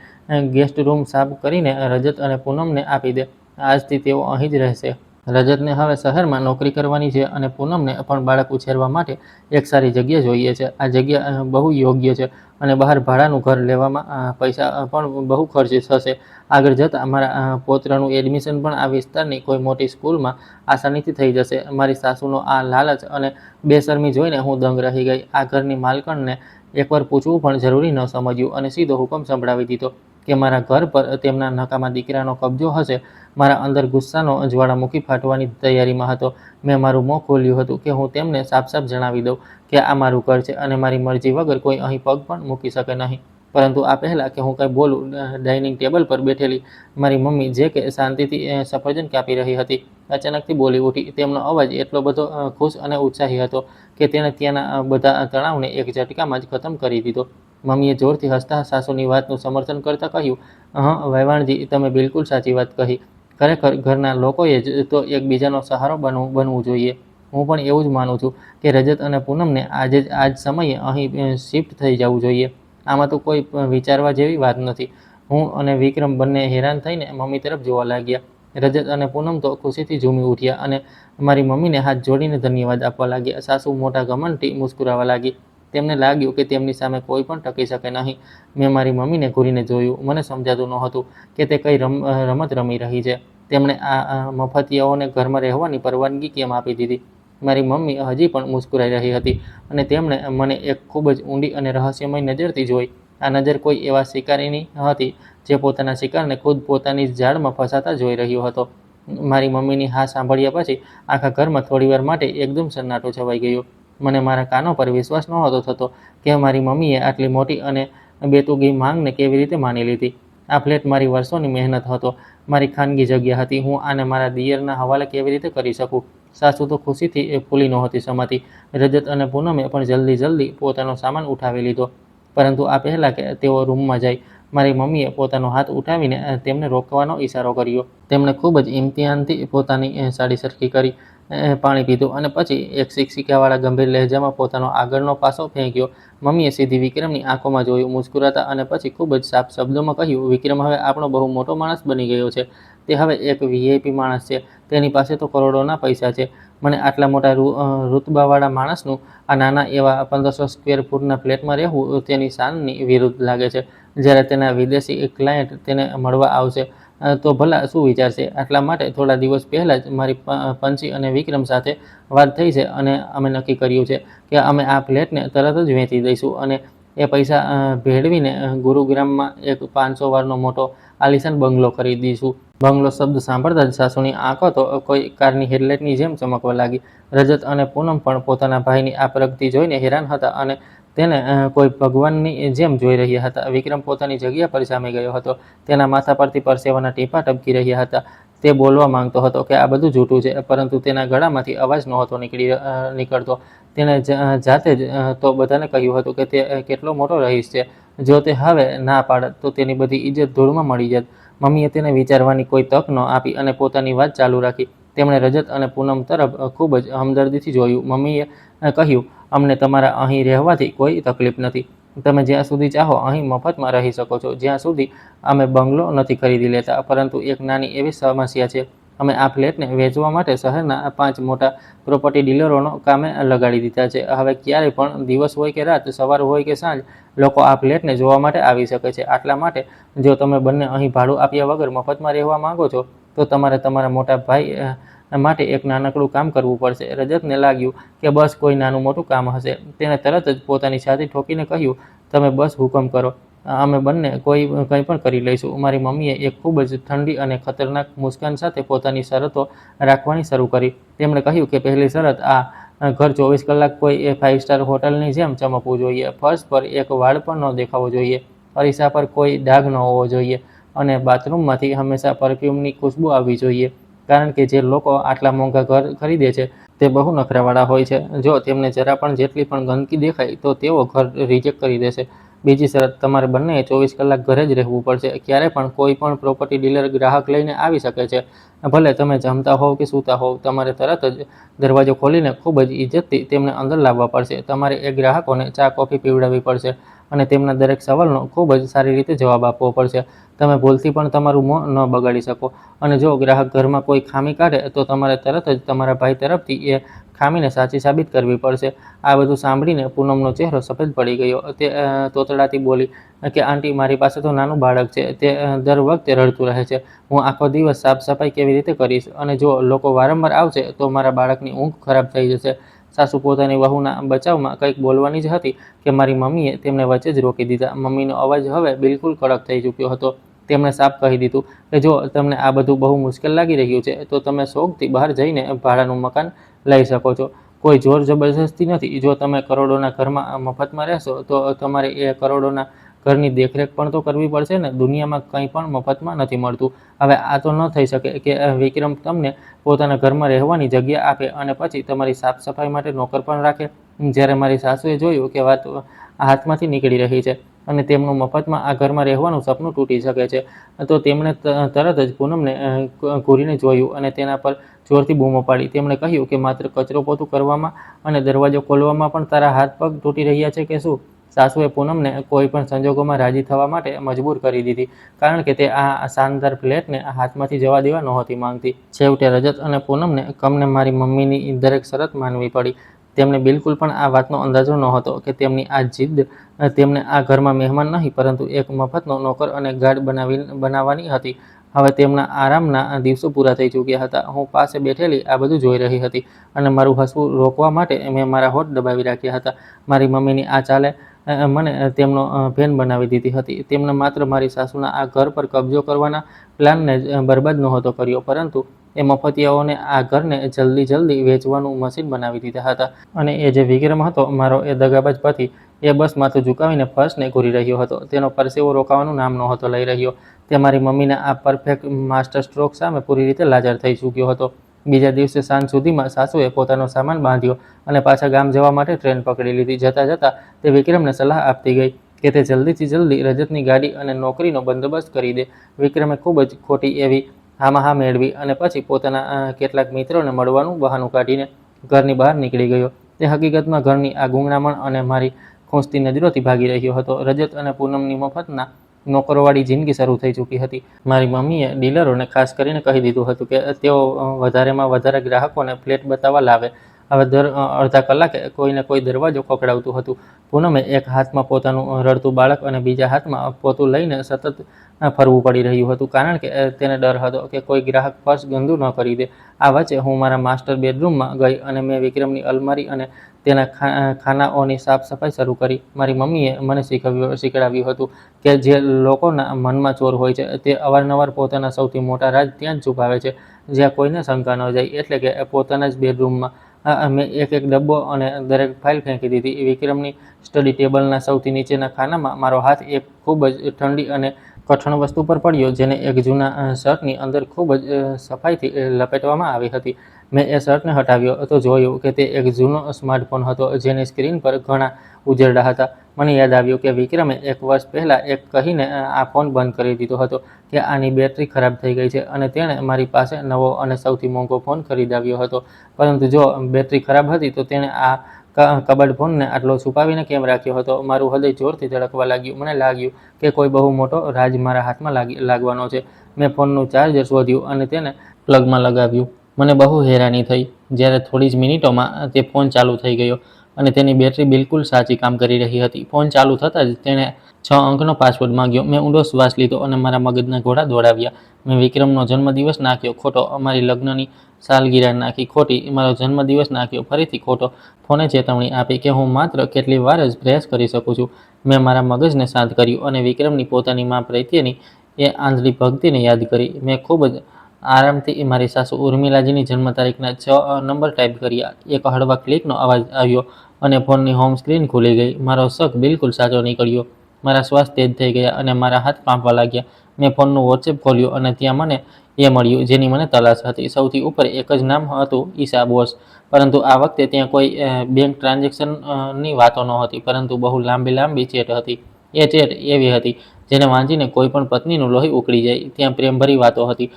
ગેસ્ટ રૂમ સાફ કરીને રજત અને પૂનમને આપી દે. આજથી તેઓ અહીં જ રહેશે. રજતને હવે શહેરમાં નોકરી કરવાની છે અને પૂનમને પણ બાળક ઉછેરવા માટે એક સારી જગ્યા જોઈએ છે. આ જગ્યા બહુ યોગ્ય છે અને બહાર ભાડાનું ઘર લેવામાં પૈસા પણ બહુ ખર્ચ થશે. આગળ જતાં મારા પૌત્રનું એડમિશન પણ આ વિસ્તારની કોઈ મોટી સ્કૂલમાં આસાનીથી થઈ જશે. મારી સાસુનો આ લાલચ અને બેશરમી જોઈને હું દંગ રહી ગઈ. આ ઘરની માલકણને એકવાર પૂછવું પણ જરૂરી ન સમજ્યું અને સીધો હુકમ સંભળાવી દીધો કે મારા ઘર પર તેમના નકામા દીકરાનો કબજો હશે. મારા અંદર ગુસ્સાનો જ્વાળામુખી ફાટવાની તૈયારીમાં હતો. મેં મારું મોં ખોલ્યું હતું કે હું તેમને સાફ જણાવી દઉં કે આ મારું ઘર છે અને મારી મરજી વગર કોઈ અહીં પગ પણ મૂકી શકે નહીં. પરંતુ આ પહેલાં કે હું કંઈ બોલું, ડાઇનિંગ ટેબલ પર બેઠેલી મારી મમ્મી, જે કે શાંતિથી સફરજન કાપી રહી હતી, અચાનકથી બોલી ઉઠી. તેમનો અવાજ એટલો બધો ખુશ અને ઉત્સાહી હતો કે તેણે ત્યાંના બધા તણાવને એક ઝટકામાં જ ખતમ કરી દીધો. મમ્મીએ જોરથી હસતા સાસુની વાતનું સમર્થન કરતાં કહ્યું, વૈવાણજી, તમે બિલકુલ સાચી વાત કહી. ખરેખર ઘરના લોકોએ જ તો એકબીજાનો સહારો બનવું જોઈએ. હું પણ એવું જ માનું છું કે રજત અને પૂનમને આજે જ આ જ સમયે અહીં શિફ્ટ થઈ જવું જોઈએ. આમાં તો કોઈ વિચારવા જેવી વાત નથી. હું અને વિક્રમ બંને હેરાન થઈને મમ્મી તરફ જોવા લાગ્યા. રજત અને પૂનમ તો ખુશીથી ઝૂમી ઉઠ્યા અને મારી મમ્મીને હાથ જોડીને ધન્યવાદ આપવા લાગ્યા. સાસુ મોટા ઘમંડથી મુસ્કરાવા લાગી. તેમને લાગ્યું કે તેમની સામે કોઈ પણ ટકી શકે નહીં. મેં મારી મમ્મીને ઘૂરીને જોયું. મને સમજાતું નહોતું કે તે કઈ રમત રમી રહી છે. તેમણે આ મફતિયાઓને ઘરમાં રહેવાની પરવાનગી કેમ આપી દીધી? મારી મમ્મી હજી પણ મુસ્કરાઈ રહી હતી અને તેમણે મને એક ખૂબ જ ઊંડી અને રહસ્યમય નજરથી જોઈ. આ નજર કોઈ એવા શિકારીની હતી જે પોતાના શિકારને ખુદ પોતાની જ જાળમાં ફસાતા જોઈ રહ્યો હતો. મારી મમ્મીની હા સાંભળ્યા પછી આખા ઘરમાં થોડીવાર માટે એકદમ સન્નાટો છવાઈ ગયો. મને મારા કાનો પર વિશ્વાસ નહોતો થતો કે મારી મમ્મીએ આટલી મોટી અને બેતુગી માંગને કેવી રીતે માની લીધી. આ ફ્લેટ મારી વર્ષોની મહેનત હતો, મારી ખાનગી જગ્યા હતી. હું આને મારા દિયરના હવાલે કેવી રીતે કરી શકું? સાસુ તો ખુશીથી ફૂલી નહોતી સમાતી. રજત અને પૂનમે પણ જલ્દી પોતાનો સામાન ઉઠાવી લીધો. પરંતુ આ પહેલાં કે તેઓ રૂમમાં જાય, મારી મમ્મીએ પોતાનો હાથ ઉઠાવીને તેમને રોકવાનો ઈશારો કર્યો. તેમણે ખૂબ જ ઇમ્તિહાનથી પોતાની સાડી સરખી કરી, પાણી પીધું અને પછી એક શિક્ષિકાવાળા ગંભીર લહેજામાં પોતાનો આગળનો પાસો ફેંક્યો. મમ્મીએ સીધી વિક્રમની આંખોમાં જોયું, મુસ્કુરાતા, અને પછી ખૂબ જ સાફ શબ્દોમાં કહ્યું, વિક્રમ હવે આપણો બહુ મોટો માણસ બની ગયો છે. તે હવે એક વીઆઈપી માણસ છે. તેની પાસે તો કરોડોના પૈસા છે. મને આટલા મોટા રૂતબાવાળા માણસનું આ નાના એવા 1500 સ્ક્વેર ફૂટના ફ્લેટમાં રહેવું તેની શાનની વિરુદ્ધ લાગે છે. જ્યારે તેના વિદેશી ક્લાયન્ટ તેને મળવા આવશે તો ભલા શું વિચારશે? આટલા માટે થોડા દિવસ પહેલાં જ મારી પંછી અને વિક્રમ સાથે વાત થઈ છે અને અમે નક્કી કર્યું છે કે અમે આ ફ્લેટને તરત જ વેચી દઈશું અને એ પૈસા ભેળવીને ગુરુગ્રામમાં એક 500 વારનો મોટો આલિશાન બંગલો ખરીદીશું. બંગલો શબ્દ સાંભળતા જ સાસુની આંખો તો કોઈ કારની હેડલાઇટની જેમ ચમકવા લાગી. રજત અને પૂનમ પણ પોતાના ભાઈની આ પ્રગતિ જોઈને હેરાન હતા અને તેને કોઈ ભગવાનની જેમ જોઈ રહ્યા હતા. વિક્રમ પોતાની જગ્યા પર સામે ગયો હતો. તેના માથા પરથી પરસેવાના ટીપાં ટપકી રહ્યા હતા. તે બોલવા માંગતો હતો કે આ બધું જૂઠું છે, પરંતુ તેના ગળામાંથી અવાજ નહોતો નીકળતો. તેણે જાતે જ તો બધાને કહ્યું હતું કે તે કેટલો મોટો રહીશ છે. જો તે હવે ના પાડત તો તેની બધી ઇજ્જત ધૂળમાં મળી જત. મમ્મીએ તેને વિચારવાની કોઈ તક ન આપી અને પોતાની વાત ચાલુ રાખી. તેમણે રજત અને પૂનમ તરફ ખૂબ જ હમદર્દીથી જોયું. મમ્મીએ કહ્યું, અમને તમારા અહીં રહેવાથી કોઈ તકલીફ નથી. તમે જ્યાં સુધી ચાહો અહીં મફતમાં રહી શકો છો. જ્યાં સુધી અમે બંગલો નથી ખરીદી લેતા. પરંતુ એક નાની એવી સમસ્યા છે. અમે આ ફ્લેટને વેચવા માટે શહેરના 5 મોટા પ્રોપર્ટી ડીલરોનો કામે લગાડી દીધા છે. હવે ક્યારેય પણ દિવસ હોય કે રાત, સવાર હોય કે સાંજ, લોકો આ ફ્લેટને જોવા માટે આવી શકે છે. આટલા માટે જો તમે બંને અહીં ભાડું આપ્યા વગર મફતમાં રહેવા માંગો છો તો તમારે તમારા મોટા ભાઈ માટે એક નાનકડું કામ કરવું પડશે. રજતને લાગ્યું કે બસ કોઈ નાનું મોટું કામ હશે. તેણે તરત જ પોતાની છાતી ઠોકીને કહ્યું, તમે બસ હુકમ કરો, અમે બંને કંઈ પણ કરી લઈશું. મારી મમ્મીએ એક ખૂબ જ ઠંડી અને ખતરનાક મુસ્કાન સાથે પોતાની શરતો રાખવાની શરૂ કરી. તેમણે કહ્યું કે પહેલી શરત, આ ઘર 24 કલાક કોઈ 5 સ્ટાર હોટલની જેમ ચમકવું જોઈએ. ફર્શ પર એક વાળ પણ ન દેખાવો જોઈએ. અરીસા પર કોઈ ડાઘ ન હોવો જોઈએ અને બાથરૂમમાંથી હંમેશા પરફ્યુમની ખુશ્બુ આવવી જોઈએ. કારણ કે જે લોકો આટલા મોંઘા ઘર ખરીદે છે તે બહુ નખરાવાળા હોય છે. જો તેમને જરા પણ જેટલી પણ ગંદકી દેખાય તો તેઓ ઘર રિજેક્ટ કરી દેશે. બીજી શરત, તમારે બંનેએ 24 કલાક ઘરે જ રહેવું પડશે. ક્યારે પણ કોઈ પણ પ્રોપર્ટી ડીલર ગ્રાહક લઈને આવી શકે છે. ભલે તમે જમતા હોવ કે સૂતા હોવ, તમારે તરત જ દરવાજો ખોલીને ખૂબ જ ઇજ્જતથી તેમને અંદર લાવવા પડશે. તમારે એ ગ્રાહકોને ચા કોફી પીવડાવવી પડશે અને તેમના દરેક સવાલનો ખૂબ જ સારી રીતે જવાબ આપવો પડશે. તમે ભૂલથી પણ તમારું મોં ન બગાડી શકો. અને જો ગ્રાહક ઘરમાં કોઈ ખામી કાઢે તો તમારે તરત જ તમારા ભાઈ તરફથી એ ખામીને સાચી સાબિત કરવી પડશે. આ બધું સાંભળીને પૂનમનો ચહેરો સફેદ પડી ગયો. તે તોતડાતી બોલી કે આંટી, મારી પાસે તો નાનું બાળક છે. તે દર વખતે રડતું રહે છે. હું આખો દિવસ સાફ સફાઈ કેવી રીતે કરીશ? અને જો લોકો વારંવાર આવશે તો મારા બાળકની ઊંઘ ખરાબ થઈ જશે. સાસુ પોતાની વહુના બચાવમાં કંઈક બોલવાની જ હતી કે મારી મમ્મીએ તેમને વચ્ચે જ રોકી દીધા. મમ્મીનો અવાજ હવે બિલકુલ કડક થઈ ચૂક્યો હતો. તેમણે સાફ કહી દીધું કે જો તમને આ બધું બહુ મુશ્કેલ લાગી રહ્યું છે તો તમે શોખથી બહાર જઈને ભાડાનું મકાન લઈ શકો છો. કોઈ જોર જબરજસ્તી નથી. જો તમે કરોડોના ઘરમાં મફતમાં રહેશો તો તમારે એ કરોડોના ઘરની દેખરેખ પણ તો કરવી પડશે ને. દુનિયામાં કંઈ પણ મફતમાં નથી મળતું. હવે આ તો ન થઈ શકે કે વિક્રમ તમને પોતાના ઘરમાં રહેવાની જગ્યા આપે અને પછી તમારી સાફ સફાઈ માટે નોકર પણ રાખે. જ્યારે મારી સાસુએ જોયું કે વાત હાથમાંથી નીકળી રહી છે અને તેમનું મફતમાં આ ઘરમાં રહેવાનું સપનું તૂટી શકે છે તો તેમણે તરત જ પૂનમને ઘૂરીને જોયું અને તેના પર જોરથી બૂમો પાડી. તેમણે કહ્યું કે માત્ર કચરો પોતું કરવામાં અને દરવાજો ખોલવામાં પણ તારા હાથ પગ તૂટી રહ્યા છે કે શું? સાસુએ પૂનમને કોઈ પણ સંજોગોમાં રાજી થવા માટે મજબૂર કરી દીધી, કારણ કે તે આ શાનદાર ફ્લેટને હાથમાંથી જવા દેવા નહોતી માંગતી. છેવટે રજત અને પૂનમને કમને મારી મમ્મીની દરેક શરત માનવી પડી. તેમને બિલકુલ પણ આ વાતનો અંદાજો નહોતો કે તેમની આ જીદ તેમને આ ઘરમાં મહેમાન નહીં પરંતુ એક મફતનો નોકર અને ગાર્ડ બનાવવાની હતી. હવે તેમના આરામના દિવસો પૂરા થઈ ચૂક્યા હતા. હું પાસે બેઠેલી આ બધું જોઈ રહી હતી અને મારું હસવું રોકવા માટે મેં મારા હોઠ દબાવી રાખ્યા હતા. મારી મમ્મીની આ ચાલે મને તેમનો ભેન બનાવી દીધી હતી. તેમણે માત્ર મારી સાસુના આ ઘર પર કબજો કરવાના પ્લાનને જ બરબાદ નહોતો કર્યો, પરંતુ એ મફતિયાઓને આ ઘરને જલ્દી વેચવાનું મશીન બનાવી દીધા હતા. અને એ જે વિક્રમ હતો, મારો એ દગાબાજ પતિ, એ બસ માથું ઝુકાવીને ફર્શને ઘૂરી રહ્યો હતો. તેનો પરસેવો રોકાવાનું નામ નહોતો લઈ રહ્યો. તે મારી મમ્મીના આ પરફેક્ટ માસ્ટર સ્ટ્રોક સામે પૂરી રીતે લાચાર થઈ ચૂક્યો હતો. બીજા દિવસે સાંજ સુધીમાં સાસુએ પોતાનો સામાન બાંધ્યો અને પાછા ગામ જવા માટે ટ્રેન પકડી લીધી. જતાં તે વિક્રમને સલાહ આપતી ગઈ કે તે જલ્દીથી જલ્દી રજતની ગાડી અને નોકરીનો બંદોબસ્ત કરી દે. વિક્રમે ખૂબ જ ખોટી એવી હામાં હા મેળવી અને પછી પોતાના કેટલાક મિત્રોને મળવાનું બહાનું કાઢીને ઘરની બહાર નીકળી ગયો. તે હકીકતમાં ઘરની આ ગૂંગળામણ અને મારી ખૂંચતી નજરોથી ભાગી રહ્યો હતો. રજત અને પૂનમની મફતના નોકરોવાળી જિંદગી શરૂ થઈ ચૂકી હતી. મારી મમ્મીએ ડીલરોને ખાસ કરીને કહી દીધું હતું કે તેઓ વધારેમાં વધારે ગ્રાહકોને ફ્લેટ બતાવવા લાવે. હવે દર અડધા કલાકે કોઈને કોઈ દરવાજો ખખડાવતું હતું. પૂનમે એક હાથમાં પોતાનું રડતું બાળક અને બીજા હાથમાં પોતું લઈને સતત ફરવું પડી રહ્યું હતું, કારણ કે તેને ડર હતો કે કોઈ ગ્રાહક પર્સ ગંદુ ન કરી દે. આ વચ્ચે હું મારા માસ્ટર બેડરૂમમાં ગઈ અને મેં વિક્રમની અલમારી અને તેના ખાનાઓની સાફ સફાઈ શરૂ કરી. મારી મમ્મીએ મને શીખડાવ્યું હતું કે જે લોકોના મનમાં ચોર હોય છે તે અવારનવાર પોતાના સૌથી મોટા રાજ ત્યાં જ છુપાવે છે જ્યાં કોઈને શંકા ન જાય, એટલે કે પોતાના જ બેડરૂમમાં. મેં એક ડબ્બો અને દરેક ફાઇલ ફેંકી દીધી. વિક્રમની સ્ટડી ટેબલના સૌથી નીચેના ખાનામાં મારો હાથ એક ખૂબ જ ઠંડી અને કઠણ વસ્તુ પર પડ્યો, જેને એક જૂના શર્ટની અંદર ખૂબ જ સફાઈથી લપેટવામાં આવી હતી. મેં એ શર્ટને હટાવ્યો તો જોયું કે તે એક જૂનો સ્માર્ટફોન હતો જેની સ્ક્રીન પર ઘણા ઉજરડા હતા. મને યાદ આવ્યું કે વિક્રમે 1 વર્ષ પહેલાં એક કહીને આ ફોન બંધ કરી દીધો હતો કે આની બેટરી ખરાબ થઈ ગઈ છે અને તેણે મારી પાસે નવો અને સૌથી મોંઘો ફોન ખરીદાવ્યો હતો. પરંતુ જો બેટરી ખરાબ હતી તો તેણે આ કબાડ ફોનને આટલો છુપાવીને કેમ રાખ્યો હતો? મારું હૃદય જોરથી ધડકવા લાગ્યું. મને લાગ્યું કે કોઈ બહુ મોટો રાજ મારા હાથમાં લાગવાનો છે. મેં ફોનનું ચાર્જર શોધ્યું અને તેને પ્લગમાં લગાવ્યું. મને બહુ હેરાની થઈ જ્યારે થોડી જ મિનિટોમાં તે ફોન ચાલુ થઈ ગયો અને તેની બેટરી બિલકુલ સાચી કામ કરી રહી હતી. ફોન ચાલુ થતાં જ તેણે 6 અંકનો પાસવર્ડ માંગ્યો. મેં ઊંડો શ્વાસ લીધો અને મારા મગજના ઘોડા દોડાવ્યા. મેં વિક્રમનો જન્મદિવસ નાખ્યો ખોટો, અમારી લગ્નની સાલગીરા નાખી ખોટી, મારો જન્મદિવસ નાખ્યો ફરીથી ખોટો. ફોને ચેતવણી આપી કે હું માત્ર કેટલી વાર જ પ્રયાસ કરી શકું છું. મેં મારા મગજને શાંત કર્યું અને વિક્રમની પોતાની મા પ્રત્યેની એ આંધળી ભક્તિને યાદ કરી. મેં ખૂબ જ આરામથી મારી સાસુ ઉર્મિલાજીની જન્મ તારીખના 6 નંબર ટાઈપ કર્યા. એક હળવા ક્લિકનો અવાજ આવ્યો અને ફોનની હોમ સ્ક્રીન ખુલી ગઈ. મારો શક બિલકુલ સાચો નીકળ્યો. મારા શ્વાસ તેજ થઈ ગયા અને મારા હાથ કાંપવા લાગ્યા. મેં ફોનનું વોટ્સએપ ખોલ્યું અને ત્યાં મને એ મળ્યું જેની મને તલાશ હતી. સૌથી ઉપર એક જ નામ હતું, ઈશા બોસ. પરંતુ આ વખતે ત્યાં કોઈ બેંક ટ્રાન્ઝેક્શનની વાતો નહોતી, પરંતુ બહુ લાંબી ચેટ હતી. એ ચેટ એવી હતી જેને વાંચીને કોઈ પણ પત્નીનું લોહી ઉકળી જાય. ત્યાં પ્રેમભરી વાતો હતી,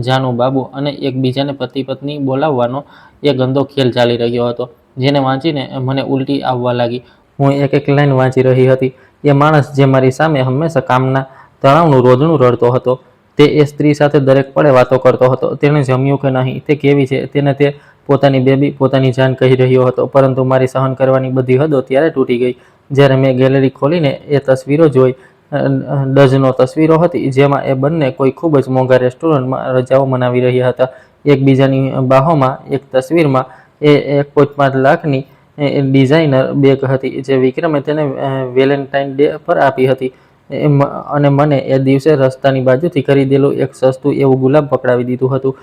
જાનુ બાબુ અને એકબીજાને પતિ પત્ની બોલાવવાનો એ ગંદો ખેલ ચાલી રહ્યો હતો, જેને વાંચીને મને ઉલટી આવવા લાગી. હું એક લાઈન વાંચી રહી હતી. એ માણસ જે મારી સામે હંમેશા કામના તણાવનું રોદણું રડતો હતો, તે એ સ્ત્રી સાથે દરેક પળે વાતો કરતો હતો. તેણે જમ્યું કે નહીં, તે કેવી છે, તેને તે પોતાની બેબી, પોતાની જાન કહી રહ્યો હતો. પરંતુ મારી સહન કરવાની બધી હદો ત્યારે તૂટી ગઈ જ્યારે મેં ગેલેરી ખોલીને એ તસવીરો જોઈ. ડઝનો તસવીરો હતી જેમાં એ બંને કોઈ ખૂબ જ મોંઘા રેસ્ટોરન્ટમાં રજાઓ મનાવી રહ્યા હતા, એકબીજાની બાહોમાં. એક તસવીરમાં એ 1.5 લાખની ડિઝાઇનર બેગ હતી જે વિક્રમે તેને વેલેન્ટાઇન ડે પર આપી હતી અને મને એ દિવસે રસ્તાની બાજુથી ખરીદેલું એક સસ્તું એવું ગુલાબ પકડાવી દીધું હતું.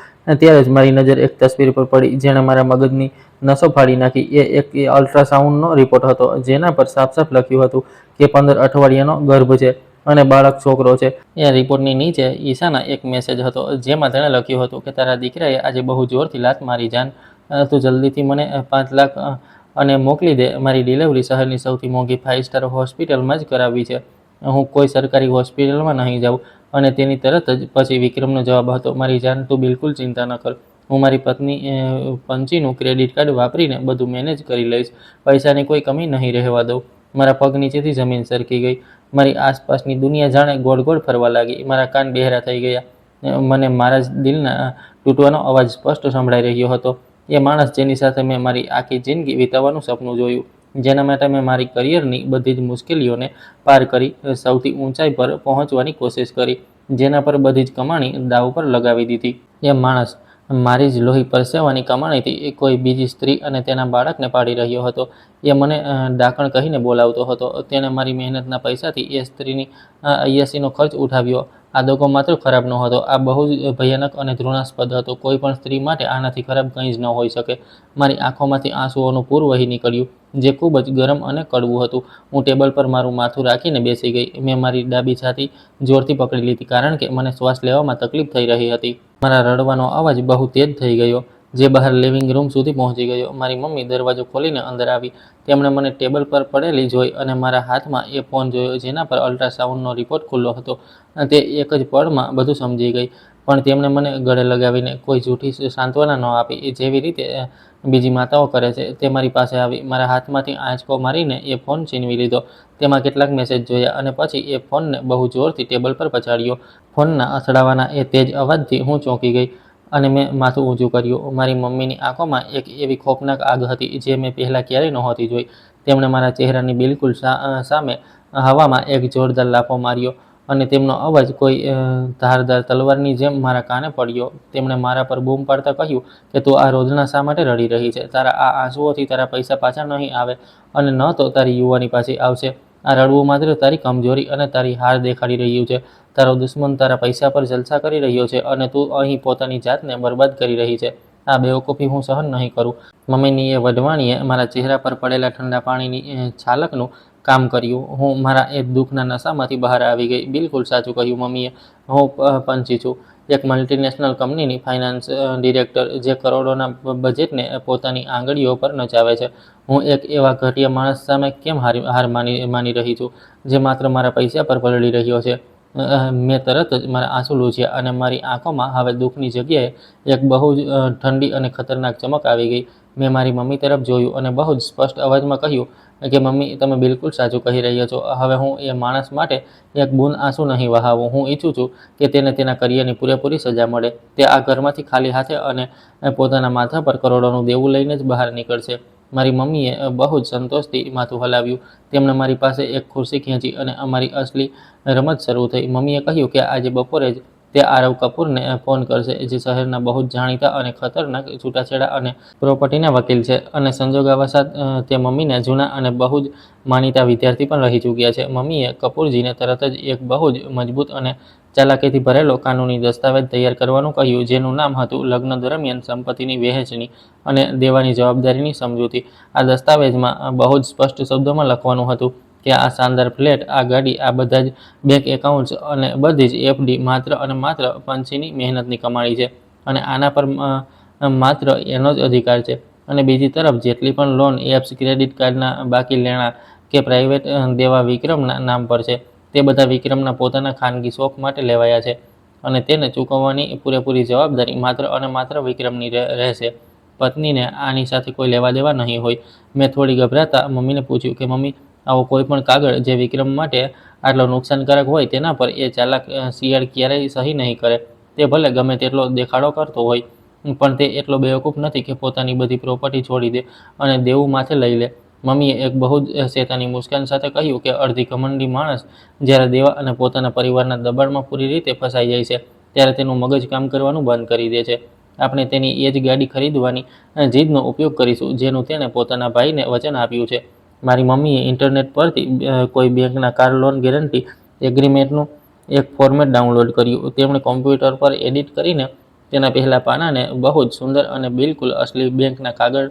ત્યારે જ મારી નજર એક તસવીર પર પડી જેણે મારા મગજની નસો ફાડી નાખી. એ એક અલ્ટ્રાસાઉન્ડનો રિપોર્ટ હતો જેના પર સાફ સાફ લખ્યું હતું કે 15 અઠવાડિયાનો ગર્ભ છે અને બાળક છોકરો છે. એ રિપોર્ટની નીચે ઈશાના એક મેસેજ હતો જેમાં તેણે લખ્યું હતું કે તારા દીકરાએ આજે બહુ જોરથી લાત મારી જાન, તું જલ્દીથી મને 5 લાખ અને મોકલી દે. મારી ડિલિવરી શહેરની સૌથી મોંઘી 5 સ્ટાર હોસ્પિટલમાં જ કરાવવી છે. હું કોઈ સરકારી હોસ્પિટલમાં નહીં જાઉં. અને તેની તરત જ પછી વિક્રમનો જવાબ હતો, મારી જાન તું બિલકુલ ચિંતા ન કર, હું મારી પત્ની પંચીનું ક્રેડિટ કાર્ડ વાપરીને બધું મેનેજ કરી લઈશ. પૈસાની કોઈ કમી નહીં રહેવા દઉં. મારા પગ નીચેથી જમીન સરકી ગઈ. મારી આસપાસની દુનિયા જાણે ગોળ ગોળ ફરવા લાગી. મારા કાન બહેરા થઈ ગયા. મને મારા જ દિલના તૂટવાનો અવાજ સ્પષ્ટ સંભળાઈ રહ્યો હતો. એ માણસ જેની સાથે મેં મારી આખી જિંદગી વિતાવવાનું સપનું જોયું, જેના માટે મેં મારી કરિયરની બધી જ મુશ્કેલીઓને પાર કરી સૌથી ઊંચાઈ પર પહોંચવાની કોશિશ કરી, જેના પર બધી જ કમાણી દાવ પર લગાવી દીધી. એ માણસ મારી જ લોહી પરસેવાની કમાણીથી કોઈ બીજી સ્ત્રી અને તેના બાળકને પાડી રહ્યો હતો. એ મને ડાકણ કહીને બોલાવતો હતો. તેણે મારી મહેનતના પૈસાથી એ સ્ત્રીની અય્યાસીનો ખર્ચ ઉઠાવ્યો. આ દગો માત્ર ખરાબ નહોતો, આ બહુ જ ભયાનક અને ઘૃણાસ્પદ હતો. કોઈ પણ સ્ત્રી માટે આનાથી ખરાબ કંઈ જ ન હોઈ શકે. મારી આંખોમાંથી આંસુઓનું પૂર વહી નીકળ્યું જે ખૂબ જ ગરમ અને કડવું હતું. હું ટેબલ પર મારું માથું રાખીને બેસી ગઈ. મેં મારી ડાબી છાતી જોરથી પકડી લીધી કારણ કે મને શ્વાસ લેવામાં તકલીફ થઈ રહી હતી. મારા રડવાનો અવાજ બહુ તેજ થઈ ગયો. જે બહાર લિવિંગ રૂમ સુધી પહોંચી ગયો. મારી મમ્મી દરવાજો ખોલીને અંદર આવી. તેમણે મને ટેબલ પર પડેલી જોઈ અને મારા હાથમાં એ ફોન જોયો, જેના પર અલ્ટ્રાસાઉન્ડનો રિપોર્ટ ખુલ્લો હતો. તે એક જ પળમાં બધું સમજી ગઈ. પણ તેમણે મને ગળે લગાવીને કોઈ જૂઠી સાંત્વના ન આપી. જેવી રીતે બીજી માતાઓ કરે છે, તે મારી પાસે આવી. મારા હાથમાંથી આંચકો મારીને એ ફોન છીનવી લીધો. તેમાં કેટલાક મેસેજ જોયા અને પછી એ ફોનને બહુ જોરથી ટેબલ પર પછાડ્યો. ફોનના અથડાવાના એ તેજ અવાજથી હું ચોંકી ગઈ અને મેં માથું ઊંચું કર્યું. મારી મમ્મીની આંખોમાં એક એવી ખોફનાક આગ હતી જે મેં પહેલાં ક્યારેય નહોતી જોઈ. તેમણે મારા ચહેરાની બિલકુલ સામે હવામાં એક જોરદાર લાફો માર્યો અને તેમનો અવાજ કોઈ ધારદાર તલવારની જેમ મારા કાને પડ્યો. તેમણે મારા પર બૂમ પાડતા કહ્યું કે તું આ રોદના શા માટે રડી રહી છે? તારા આ આંસુઓથી તારા પૈસા પાછા નહીં આવે અને ન તો તારી યુવાની પાછી આવશે. આ રડવું માત્ર તારી કમજોરી અને તારી હાર દેખાડી રહ્યું છે. તારો દુશ્મન તારા પૈસા પર જલસા કરી રહ્યો છે અને તું અહીં પોતાની જાતને બરબાદ કરી રહી છે. આ બેવકૂફી હું સહન નહીં કરું. મમ્મીની એ વઢવાણીએ મારા ચહેરા પર પડેલા ઠંડા પાણીની છાલકનું કામ કર્યું. હું મારા એ દુઃખના નશામાંથી બહાર આવી ગઈ. બિલકુલ સાચું કહ્યું મમ્મીએ. હું પંચી છું, એક મલ્ટીનેશનલ કંપનીની ફાઇનાન્સ ડિરેક્ટર જે કરોડોના બજેટને પોતાની આંગળીઓ પર નચાવે છે. હું એક એવા ઘટિયા માણસ સામે કેમ હાર માની રહી છું, જે માત્ર મારા પૈસા પર પલળી રહ્યો છે? મેં તરત જ મારા આંસુ લૂછ્યા અને મારી આંખોમાં હવે દુઃખની જગ્યાએ એક બહુ જ ઠંડી અને ખતરનાક ચમક આવી ગઈ. મેં મારી મમ્મી તરફ જોયું અને બહુ જ સ્પષ્ટ અવાજમાં કહ્યું કે મમ્મી, તમે બિલકુલ સાચું કહી રહ્યા છો. હવે હું એ માણસ માટે એક બૂંદ આંસુ નહીં વહાવું. હું ઈચ્છું છું કે તેને તેના કર્યની પૂરેપૂરી સજા મળે. તે આ ઘરમાંથી ખાલી હાથે અને પોતાના માથા પર કરોડોનું દેવું લઈને જ બહાર નીકળશે. મારી મમ્મીએ બહુ જ સંતોષથી માથું હલાવ્યું. તેમણે મારી પાસે એક ખુરશી ખેંચી અને અમારી અસલી રમત શરૂ થઈ. મમ્મીએ કહ્યું કે આજે બપોરે જ તે આરવ કપૂરને ફોન કરશે, જે શહેરના બહુ જ જાણીતા અને ખતરનાક છૂટાછેડા અને પ્રોપર્ટીના વકીલ છે. અને સંજોગવશાત તે મમ્મીના જૂના અને બહુ જ માનીતા વિદ્યાર્થી પણ રહી ચૂક્યા છે. મમ્મીએ કપૂરજીને તરત જ એક બહુ જ મજબૂત અને ચાલાકીથી ભરેલો કાનૂની દસ્તાવેજ તૈયાર કરવાનું કહ્યું, જેનું નામ હતું લગ્ન દરમિયાન સંપત્તિની વહેંચણી અને દેવાની જવાબદારીની સમજૂતી. આ દસ્તાવેજમાં બહુ જ સ્પષ્ટ શબ્દોમાં લખવાનું હતું કે આ શાનદાર ફ્લેટ, આ ગાડી, આ બધા જ બેંક એકાઉન્ટ્સ અને બધી જ એફડી માત્ર અને માત્ર પંચીની મહેનતની કમાણી છે અને આના પર માત્ર એનો જ અધિકાર છે. અને બીજી તરફ જેટલી પણ લોન, એપ્સ, ક્રેડિટ કાર્ડના બાકી લેણાં કે પ્રાઇવેટ દેવા વિક્રમના નામ પર છે, તે બધા વિક્રમના પોતાના ખાનગી શોખ માટે લેવાયા છે અને તેને ચૂકવવાની પૂરેપૂરી જવાબદારી માત્ર અને માત્ર વિક્રમની રહેશે. પત્નીને આની સાથે કોઈ લેવા દેવા નહીં હોય. મેં થોડી ગભરાતા મમ્મીને પૂછ્યું કે મમ્મી, આવો કોઈ પણ કાગળ જે વિક્રમ માટે આટલો નુકસાનકારક હોય તેના પર એ ચાલાક શિયાળ ક્યારેય સહી નહીં કરે. તે ભલે ગમે તેટલો દેખાડો કરતો હોય, પણ તે એટલો બેવકૂફ નથી કે પોતાની બધી પ્રોપર્ટી છોડી દે અને દેવું માથે લઈ લે. મમ્મીએ એક બહુ જ શેતાની મુસ્કાન સાથે કહ્યું કે અડધી ઘમંડી માણસ જ્યારે દેવા અને પોતાના પરિવારના દબાણમાં પૂરી રીતે ફસાઈ જાય છે, ત્યારે તેનું મગજ કામ કરવાનું બંધ કરી દે છે. આપણે તેની એ જ ગાડી ખરીદવાની જીદનો ઉપયોગ કરીશું, જેનું તેણે પોતાના ભાઈને વચન આપ્યું છે. મારી મમ્મીએ ઇન્ટરનેટ પરથી કોઈ બેંકના કાર લોન ગેરંટી એગ્રીમેન્ટનું એક ફોર્મેટ ડાઉનલોડ કર્યું. તેમણે કોમ્પ્યુટર પર એડિટ કરીને તેના પહેલા પાનાને બહુ જ સુંદર અને બિલકુલ અસલી બેંકના કાગળ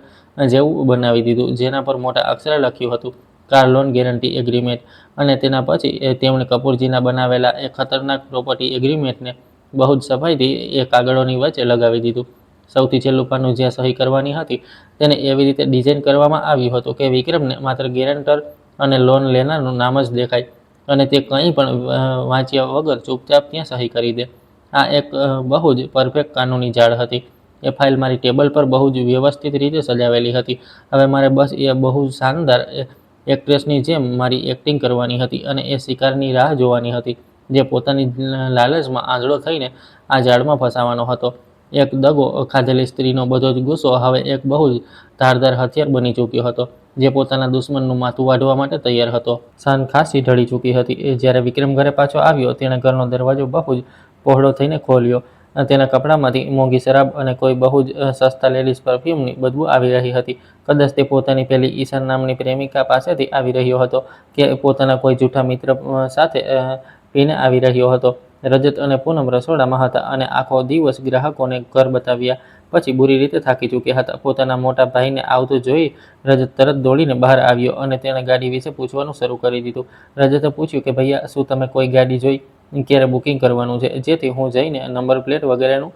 જેવું બનાવી દીધું, જેના પર મોટા અક્ષરે લખ્યું હતું કાર લોન ગેરંટી એગ્રીમેન્ટ. અને તેના પછી તેમણે કપૂરજીના બનાવેલા એ ખતરનાક પ્રોપર્ટી એગ્રીમેન્ટને બહુ જ સફાઈથી એ કાગળોની વચ્ચે લગાવી દીધું. સૌથી છેલ્લું પાનું જ્યાં સહી કરવાની હતી, તેને એવી રીતે ડિઝાઇન કરવામાં આવ્યું હતું કે વિક્રમને માત્ર ગેરંટર અને લોન લેનારનું નામ જ દેખાય અને તે કંઈ પણ વાંચ્યા વગર ચૂપચાપ ત્યાં સહી કરી દે. આ એક બહુ જ પરફેક્ટ કાનૂની જાળ હતી. એ ફાઇલ મારી ટેબલ પર બહુ જ વ્યવસ્થિત રીતે સજાવેલી હતી. હવે મારે બસ એ બહુ શાનદાર એક્ટ્રેસની જેમ મારી એક્ટિંગ કરવાની હતી અને એ શિકારની રાહ જોવાની હતી, જે પોતાની લાલચમાં આંધળો થઈને આ જાળમાં ફસાવાનો હતો. એક દગો ખાધેલી સ્ત્રીનો બધો જ ગુસ્સો હવે એક બહુ જ ધારદાર હથિયાર બની ચૂક્યો હતો, જે પોતાના દુશ્મનનું માથું વાઢવા માટે તૈયાર હતો. સાંજ ખાસી ઢળી ચૂકી હતી. જ્યારે વિક્રમ ઘરે પાછો આવ્યો, તેણે ઘરનો દરવાજો બહુ જ પહોળો થઈને ખોલ્યો. તેના કપડામાંથી મોંઘી શરાબ અને કોઈ બહુ જ સસ્તા લેડીઝ પરફ્યુમની બદબુ આવી રહી હતી. કદાચ તે પોતાની પેલી ઈશાન નામની પ્રેમિકા પાસેથી આવી રહ્યો હતો કે પોતાના કોઈ જૂઠા મિત્ર સાથે પીને આવી રહ્યો હતો. રજત અને પૂનમ રસોડામાં હતા અને આખો દિવસ ગ્રાહકોને ઘર બતાવ્યા પછી બુરી રીતે થાકી ચૂક્યા હતા. પોતાના મોટા ભાઈને આવતું જોઈ રજત તરત દોડીને બહાર આવ્યો અને તેણે ગાડી વિશે પૂછવાનું શરૂ કરી દીધું. રજતે પૂછ્યું કે ભૈયા, શું તમે કોઈ ગાડી જોઈ? ક્યારે બુકિંગ કરવાનું છે, જેથી હું જઈને નંબર પ્લેટ વગેરેનું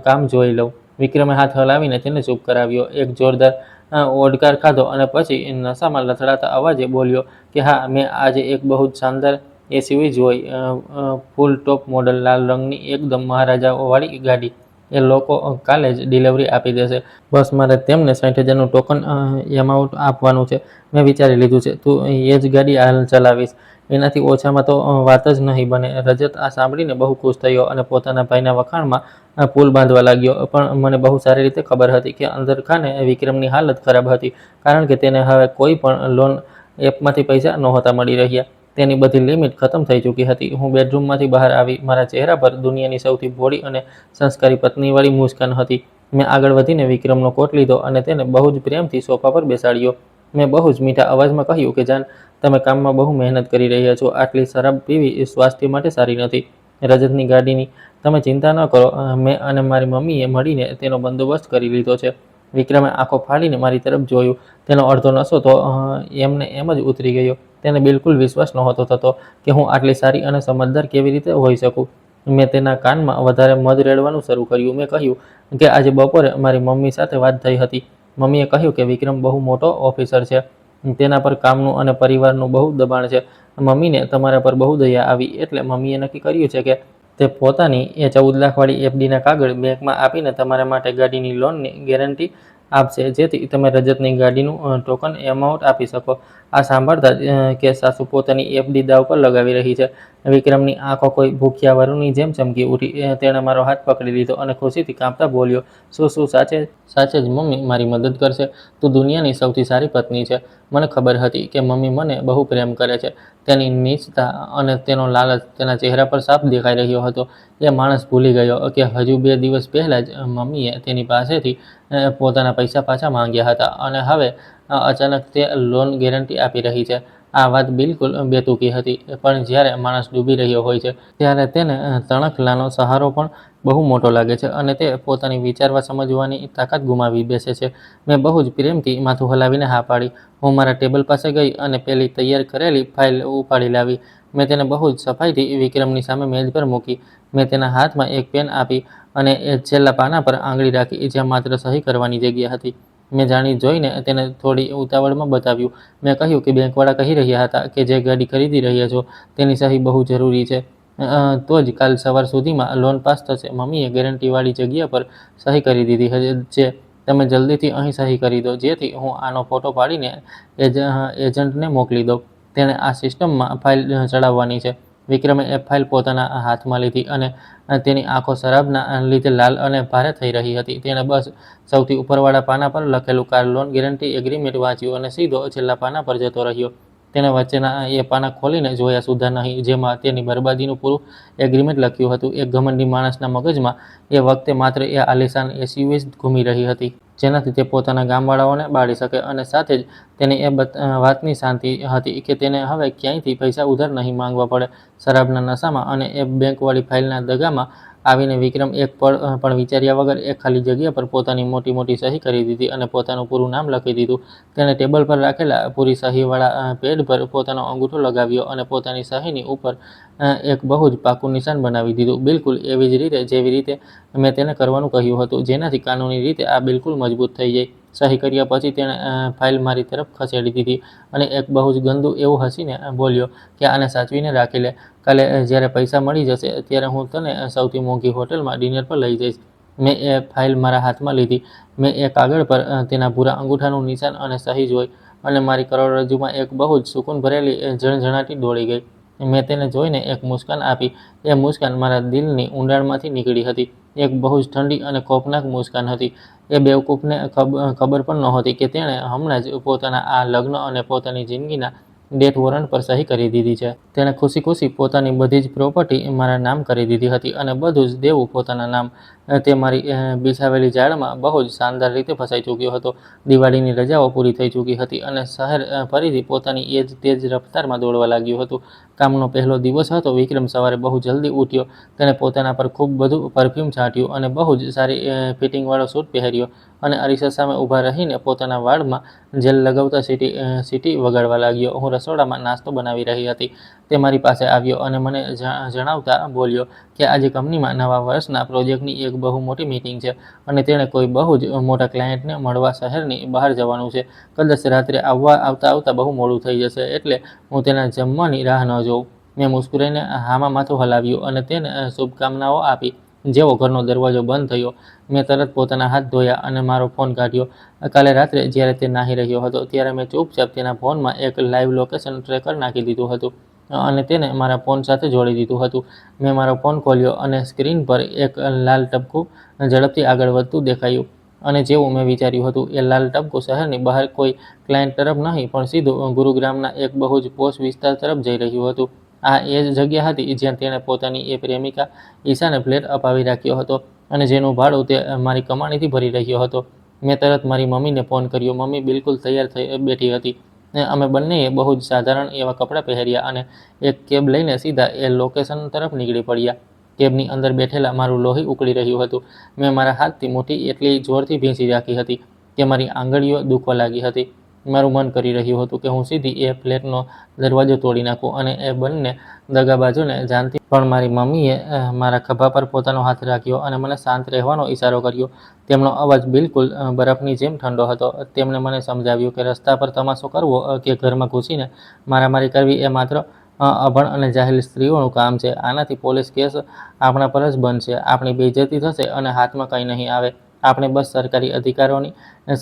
કામ જોઈ લઉં. વિક્રમે હાથ હલાવીને તેને ચૂપ કરાવ્યો. એક જોરદાર ઓડકાર ખાધો અને પછી નશામાં લથડાતા અવાજે બોલ્યો કે હા, મેં આજે એક બહુ જ શાનદાર એસયુવી જોઈ, ફૂલ ટોપ મોડલ, લાલ રંગની એકદમ મહારાજાઓવાળી ગાડી. એ લોકો કાલે જ ડિલિવરી આપી દેશે. બસ મારે તેમને 60,000નું ટોકન એમાઉન્ટ આપવાનું છે. મેં વિચારી લીધું છે, તું એ જ ગાડી હાલ ચલાવીશ. એનાથી ઓછામાં તો વાત જ નહીં બને. રજત આ સાંભળીને બહુ ખુશ થયો અને પોતાના ભાઈના વખાણમાં પુલ બાંધવા લાગ્યો. પણ મને બહુ સારી રીતે ખબર હતી કે અંદરખાને વિક્રમની હાલત ખરાબ હતી, કારણ કે તેને હવે કોઈ પણ લોન એપમાંથી પૈસા નહોતા મળી રહ્યા. તેની બધી લિમિટ ખતમ થઈ ચૂકી હતી. હું બેડરૂમમાંથી બહાર આવી. મારા ચહેરા પર દુનિયાની સૌથી ભોળી અને સંસ્કારી પત્નીવાળી મુસ્કાન હતી. મેં આગળ વધીને વિક્રમનો કોટ લીધો અને તેને બહુ જ પ્રેમથી સોફા પર બેસાડ્યો. મેં બહુ જ મીઠા અવાજમાં કહ્યું કે જાન, તમે કામમાં બહુ મહેનત કરી રહ્યા છો. આટલી શરાબ પીવી સ્વાસ્થ્ય માટે સારી નથી. રજતની ગાડીની તમે ચિંતા ન કરો. મેં અને મારી મમ્મીએ મળીને તેનો બંદોબસ્ત કરી લીધો છે. વિક્રમે આંખો ફાડીને મારી તરફ જોયું. તેનો અડધો નશો તો એમને એમ જ ઉતરી ગયો. તેને બિલકુલ વિશ્વાસ નહોતો થતો કે હું આટલી સારી અને સમજદાર કેવી રીતે હોઈ શકું. મેં તેના કાનમાં વધારે મધ રેડવાનું શરૂ કર્યું. મેં કહ્યું કે આજે બપોરે મારી મમ્મી સાથે વાત થઈ હતી. મમ્મીએ કહ્યું કે વિક્રમ બહુ મોટો ઓફિસર છે. તેના પર કામનું અને પરિવારનું બહુ દબાણ છે. મમ્મીને તમારા પર બહુ દયા આવી, એટલે મમ્મીએ નક્કી કર્યું છે કે તે પોતાની એ 14 લાખવાળી એફડીના કાગળ બેંકમાં આપીને તમારા માટે ગાડીની લોનની ગેરંટી આપશે, જેથી તમે રજતની ગાડીનું ટોકન એમાઉન્ટ આપી શકો. આ સાંભળતા કે સાસુ પોતાની એફડી દાવ પર લગાવી રહી છે, વિક્રમની આંખો કોઈ ભૂખ્યા વરુની જેમ ચમકી ઉઠી. તેણે મારો હાથ પકડી લીધો અને ખુશીથી કાંપતા બોલ્યો, શું સાચે સાચે જ મમ્મી મારી મદદ કરશે? તું દુનિયાની સૌથી સારી પત્ની છે. મને ખબર હતી કે મમ્મી મને બહુ પ્રેમ કરે છે. તેની નીચતા અને તેનો લાલચ તેના ચહેરા પર સાફ દેખાઈ રહ્યો હતો. એ માણસ ભૂલી ગયો કે હજુ 2 દિવસ પહેલાં જ મમ્મીએ તેની પાસેથી પોતાના પૈસા પાછા માંગ્યા હતા અને હવે અચાનક તે લોન ગેરંટી આપી રહી છે. આ વાત બિલકુલ બેતુકી હતી. પણ જ્યારે માણસ ડૂબી રહ્યો હોય છે, ત્યારે તેને તણખલાનો સહારો પણ બહુ મોટો લાગે છે અને તે પોતાની વિચારવા સમજવાની તાકાત ગુમાવી બેસે છે. મેં બહુ જ પ્રેમથી માથું હલાવીને હા પાડી. હું મારા ટેબલ પાસે ગઈ અને પેલી તૈયાર કરેલી ફાઇલ ઉપાડી લાવી. મેં તેને બહુ જ સફાઈથી વિક્રમની સામે મેજ પર મૂકી. મેં તેના હાથમાં એક પેન આપી અને એ છેલ્લા પાના પર આંગળી રાખી જ્યાં માત્ર સહી કરવાની જગ્યા હતી. મેં જાણી જોઈને તેને થોડી ઉતાવળમાં બતાવ્યું. મેં કહ્યું કે બેંકવાળા કહી રહ્યા હતા કે જે ગાડી ખરીદી રહ્યા છો તેની સહી બહુ જરૂરી છે, તો જ કાલ સવાર સુધીમાં લોન પાસ થશે. મમ્મીએ ગેરંટીવાળી જગ્યા પર સહી કરી દીધી છે. તમે જલ્દીથી અહીં સહી કરી દો, જેથી હું આનો ફોટો પાડીને એજન્ટને મોકલી દઉં. તેણે આ સિસ્ટમમાં ફાઇલ ચડાવવાની છે. વિક્રમે એ ફાઇલ પોતાના હાથમાં લીધી અને તેની આંખો શરાબના લીધે લાલ અને ભારે થઈ રહી હતી. તેણે બસ સૌથી ઉપરવાળા પાના પર લખેલું કાર લોન ગેરંટી એગ્રીમેન્ટ વાંચ્યું અને સીધો છેલ્લા પાના પર જતો રહ્યો. તેણે વચ્ચેના એ પાના ખોલીને જોયા સુદ્ધા નહીં, જેમાં તેની બરબાદીનું પૂરું એગ્રીમેન્ટ લખ્યું હતું. એક ઘમંડી માણસના મગજમાં એ વખતે માત્ર એ આલિશાન એસયુવી જ ઘૂમી રહી હતી, જેનાથી તે પોતાના ગામવાળાઓને બાળી શકે. અને સાથે જ તેને એ વાતની શાંતિ હતી કે તેને હવે ક્યાંયથી પૈસા ઉધાર નહીં માંગવા પડે. શરાબના નશામાં અને એ બેંકવાળી ફાઇલના દગામાં આવીને વિક્રમ એક પળ પણ વિચાર્યા વગર એક ખાલી જગ્યા પર પોતાની મોટી મોટી સહી કરી દીધી અને પોતાનું પૂરું નામ લખી દીધું. તેણે ટેબલ પર રાખેલા પૂરી સહીવાળા પેડ પર પોતાનો અંગૂઠો લગાવ્યો અને પોતાની સહીની ઉપર એક બહુ જ પાકું નિશાન બનાવી દીધું, બિલકુલ એવી જ રીતે જેવી રીતે મેં તેને કરવાનું કહ્યું હતું, જેનાથી કાનૂની રીતે આ બિલકુલ મજબૂત થઈ જાય. સહી કર્યા પછી તેણે ફાઇલ મારી તરફ ખસેડી દીધી અને એક બહુ જ ગંદુ એવું હસીને બોલ્યો કે આને સાચવીને રાખી લે. કાલે જ્યારે પૈસા મળી જશે ત્યારે હું તને સૌથી મોંઘી હોટલમાં ડિનર પર લઈ જઈશ. મેં એ ફાઇલ મારા હાથમાં લીધી. મેં એ કાગળ પર તેના ભૂરા અંગૂઠાનું નિશાન અને સહી જોઈ અને મારી કરોડરજ્જુમાં એક બહુ જ સુકૂન ભરેલી જણજણાટી દોડી ગઈ. મેં તેને જોઈને એક મુસ્કાન આપી. એ મુસ્કાન મારા દિલની ઊંડાણમાંથી નીકળી હતી. એક બહુ જ ઠંડી અને ખોફનાક મુસ્કાન હતી. એ બેવકૂફને ખબર પણ નહોતી કે તેણે હમણાં જ પોતાના આ લગ્ન અને પોતાની જિંદગીના ડેથ વોરંટ પર સહી કરી દીધી છે. તેણે ખુશી ખુશી પોતાની બધી જ પ્રોપર્ટી મારા નામ કરી દીધી હતી અને બધું જ દેવું પોતાના નામ. તે મારી બિછાવેલી જાળમાં બહુ જ શાનદાર રીતે ફસાઈ ચૂક્યો હતો. દિવાળીની રજાઓ પૂરી થઈ ચૂકી હતી અને શહેર ફરીથી પોતાની એ જ તેજ રફતારમાં દોડવા લાગ્યું હતું. કામનો પહેલો દિવસ હતો. વિક્રમ સવારે બહુ જલ્દી ઉઠ્યો. તેણે પોતાના પર ખૂબ બધું પરફ્યુમ છાંટ્યું અને બહુ જ સારી ફિટિંગવાળો સૂટ પહેર્યો અને અરીસા સામે ઊભા રહીને પોતાના વાળમાં જેલ લગાવતા સીટી વગાડવા લાગ્યો. હું રસોડામાં નાસ્તો બનાવી રહી હતી. તે મારી પાસે આવ્યો અને મને જણાવતા બોલ્યો કે આજે કંપનીમાં નવા વર્ષના પ્રોજેક્ટની એક બહુ મોટી મીટિંગ છે અને તેણે કોઈ બહુ જ મોટા ક્લાયન્ટને મળવા શહેરની બહાર જવાનું છે. કદાચ રાત્રે આવતા બહુ મોડું થઈ જશે, એટલે હું તેના જમવાની રાહ ન જોઉં. મેં મુસ્કરાઈને હામાં માથું હલાવ્યું અને તેને શુભકામનાઓ આપી. જેવો ઘરનો દરવાજો બંધ થયો, મેં તરત પોતાના હાથ ધોયા અને મારો ફોન કાઢ્યો. કાલે રાત્રે જ્યારે તે નાહી રહ્યો હતો, ત્યારે મેં ચૂપચાપ તેના ફોનમાં એક લાઈવ લોકેશન ટ્રેકર નાખી દીધું હતું અને તેને મારા ફોન સાથે જોડી દીધું હતું. મેં મારો ફોન ખોલ્યો અને સ્ક્રીન પર એક લાલ ટપકું ઝડપથી આગળ વધતું દેખાયું. અને જેવું મેં વિચાર્યું હતું, એ લાલ ટપકું શહેરની બહાર કોઈ ક્લાયન્ટ તરફ નહીં, પણ સીધું ગુરુગ્રામના એક બહુ જ પોશ વિસ્તાર તરફ જઈ રહ્યું હતું. આ એ જ જગ્યા હતી જ્યાં તેણે પોતાની એ પ્રેમિકા ઈશાને ફ્લેટ અપાવી રાખ્યો હતો અને જેનું ભાડું તે મારી કમાણીથી ભરી રહ્યો હતો. મેં તરત મારી મમ્મીને ફોન કર્યો. મમ્મી બિલકુલ તૈયાર થઈ બેઠી હતી. અમે બંનેએ બહુ જ સાધારણ એવા કપડાં પહેર્યા અને એક કેબ લઈને સીધા એ લોકેશન તરફ નીકળી પડ્યા. કેબની અંદર બેઠેલા મારું લોહી ઉકળી રહ્યું હતું. મેં મારા હાથથી મુઠ્ઠી એટલી જોરથી ભીંચી રાખી હતી કે મારી આંગળીઓ દુખવા લાગી હતી. મારું મન કરી રહ્યું હતું કે હું સીધી એ ફ્લેટનો દરવાજો તોડી નાખું અને એ બંને દગાબાજોને જાનથી. પણ મારી મમ્મીએ મારા ખભા પર પોતાનો હાથ રાખ્યો અને મને શાંત રહેવાનો ઈશારો કર્યો. તેમનો અવાજ બિલકુલ બરફની જેમ ઠંડો હતો. તેમણે મને સમજાવ્યું કે રસ્તા પર તમાશો કરવો કે ઘરમાં ઘૂસીને મારામારી કરવી એ માત્ર અભણ અને જાહેલ સ્ત્રીઓનું કામ છે. આનાથી પોલીસ કેસ આપણા પર જ બનશે, આપણી બેઇજ્જતી થશે અને હાથમાં કંઈ નહીં આવે. આપણે બસ સરકારી અધિકારીઓની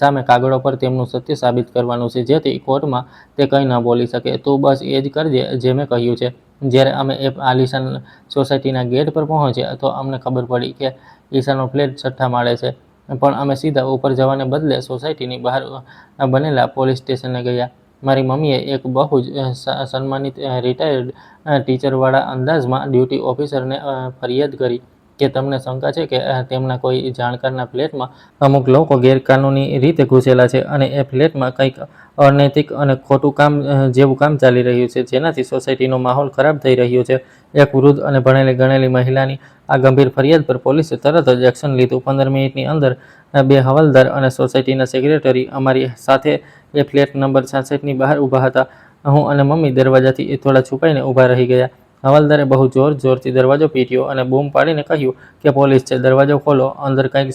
સામે કાગળો પર તેમનું સત્ય સાબિત કરવાનું છે, જેથી કોર્ટમાં તે કંઈ ન બોલી શકે. તું બસ એ જ કરજે જે મેં કહ્યું છે. જ્યારે અમે એ આલિશાન સોસાયટીના ગેટ પર પહોંચ્યા, તો અમને ખબર પડી કે ઈશાનો ફ્લેટ 6થા માળે છે. પણ અમે સીધા ઉપર જવાને બદલે સોસાયટીની બહાર બનેલા પોલીસ સ્ટેશને ગયા. મારી મમ્મીએ એક બહુ જ સન્માનિત રિટાયર્ડ ટીચરવાળા અંદાજમાં ડ્યુટી ઓફિસરને ફરિયાદ કરી કે તમને શંકા છે કે તેમના કોઈ જાણકારના ફ્લેટમાં અમુક લોકો ગેરકાનૂની રીતે ઘૂસેલા છે અને એ ફ્લેટમાં કંઈક અનૈતિક અને ખોટું જેવું કામ ચાલી રહ્યું છે, જેનાથી સોસાયટીનો માહોલ ખરાબ થઈ રહ્યો છે. એક વૃદ્ધ અને ભણેલી ગણેલી મહિલાની આ ગંભીર ફરિયાદ પર પોલીસે તરત જ એક્શન લીધું. 15 મિનિટની અંદર 2 હવાલદાર અને સોસાયટીના સેક્રેટરી અમારી સાથે એ ફ્લેટ નંબર 66ની બહાર ઊભા હતા. હું અને મમ્મી દરવાજાથી થોડા છુપાઈને ઊભા રહી ગયા. હવાલદારે બહુ જોરથી દરવાજો પીટ્યો અને બૂમ પાડીને કહ્યું કે પોલીસ છે, દરવાજો ખોલો. અંદર કંઈક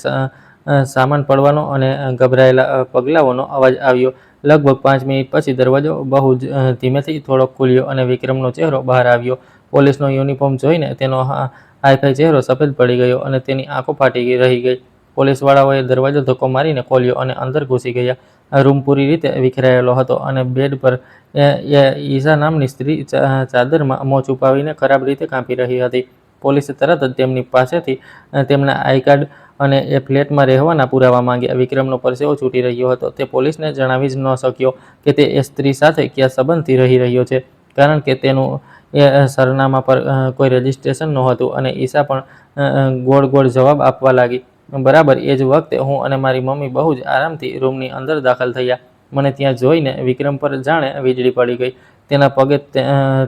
સામાન પડવાનો અને ગભરાયેલા પગલાઓનો અવાજ આવ્યો. લગભગ 5 મિનિટ પછી દરવાજો બહુ જ ધીમેથી થોડોક ખુલ્યો અને વિક્રમનો ચહેરો બહાર આવ્યો. પોલીસનો યુનિફોર્મ જોઈને તેનો હાઈફાઈ ચહેરો સફેદ પડી ગયો અને તેની આંખો ફાટી રહી ગઈ. પોલીસવાળાઓએ દરવાજો ધક્કો મારીને ખોલ્યો અને અંદર ઘૂસી ગયા. રૂમ પૂરી રીતે વિખેરાયેલો હતો અને બેડ પર ઈશા નામની સ્ત્રી ચાદરમાં મોં છુપાવીને ખરાબ રીતે કાંપી રહી હતી. પોલીસે તરત જ તેમની પાસેથી તેમના આઈ કાર્ડ અને એ ફ્લેટમાં રહેવાના પુરાવા માંગ્યા. વિક્રમનો પરસેવો છૂટી રહ્યો હતો. તે પોલીસને જણાવી જ ન શક્યો કે તે એ સ્ત્રી સાથે કયા સંબંધથી રહી રહ્યો છે, કારણ કે તેનું એ સરનામા પર કોઈ રજિસ્ટ્રેશન નહોતું. અને ઈશા પણ ગોળ જવાબ આપવા લાગી. બરાબર એ જ વખતે હું અને મારી મમ્મી બહુ જ આરામથી રૂમની અંદર દાખલ થયા. મને ત્યાં જોઈને વિક્રમ પર જાણે વીજળી પડી ગઈ. તેના પગે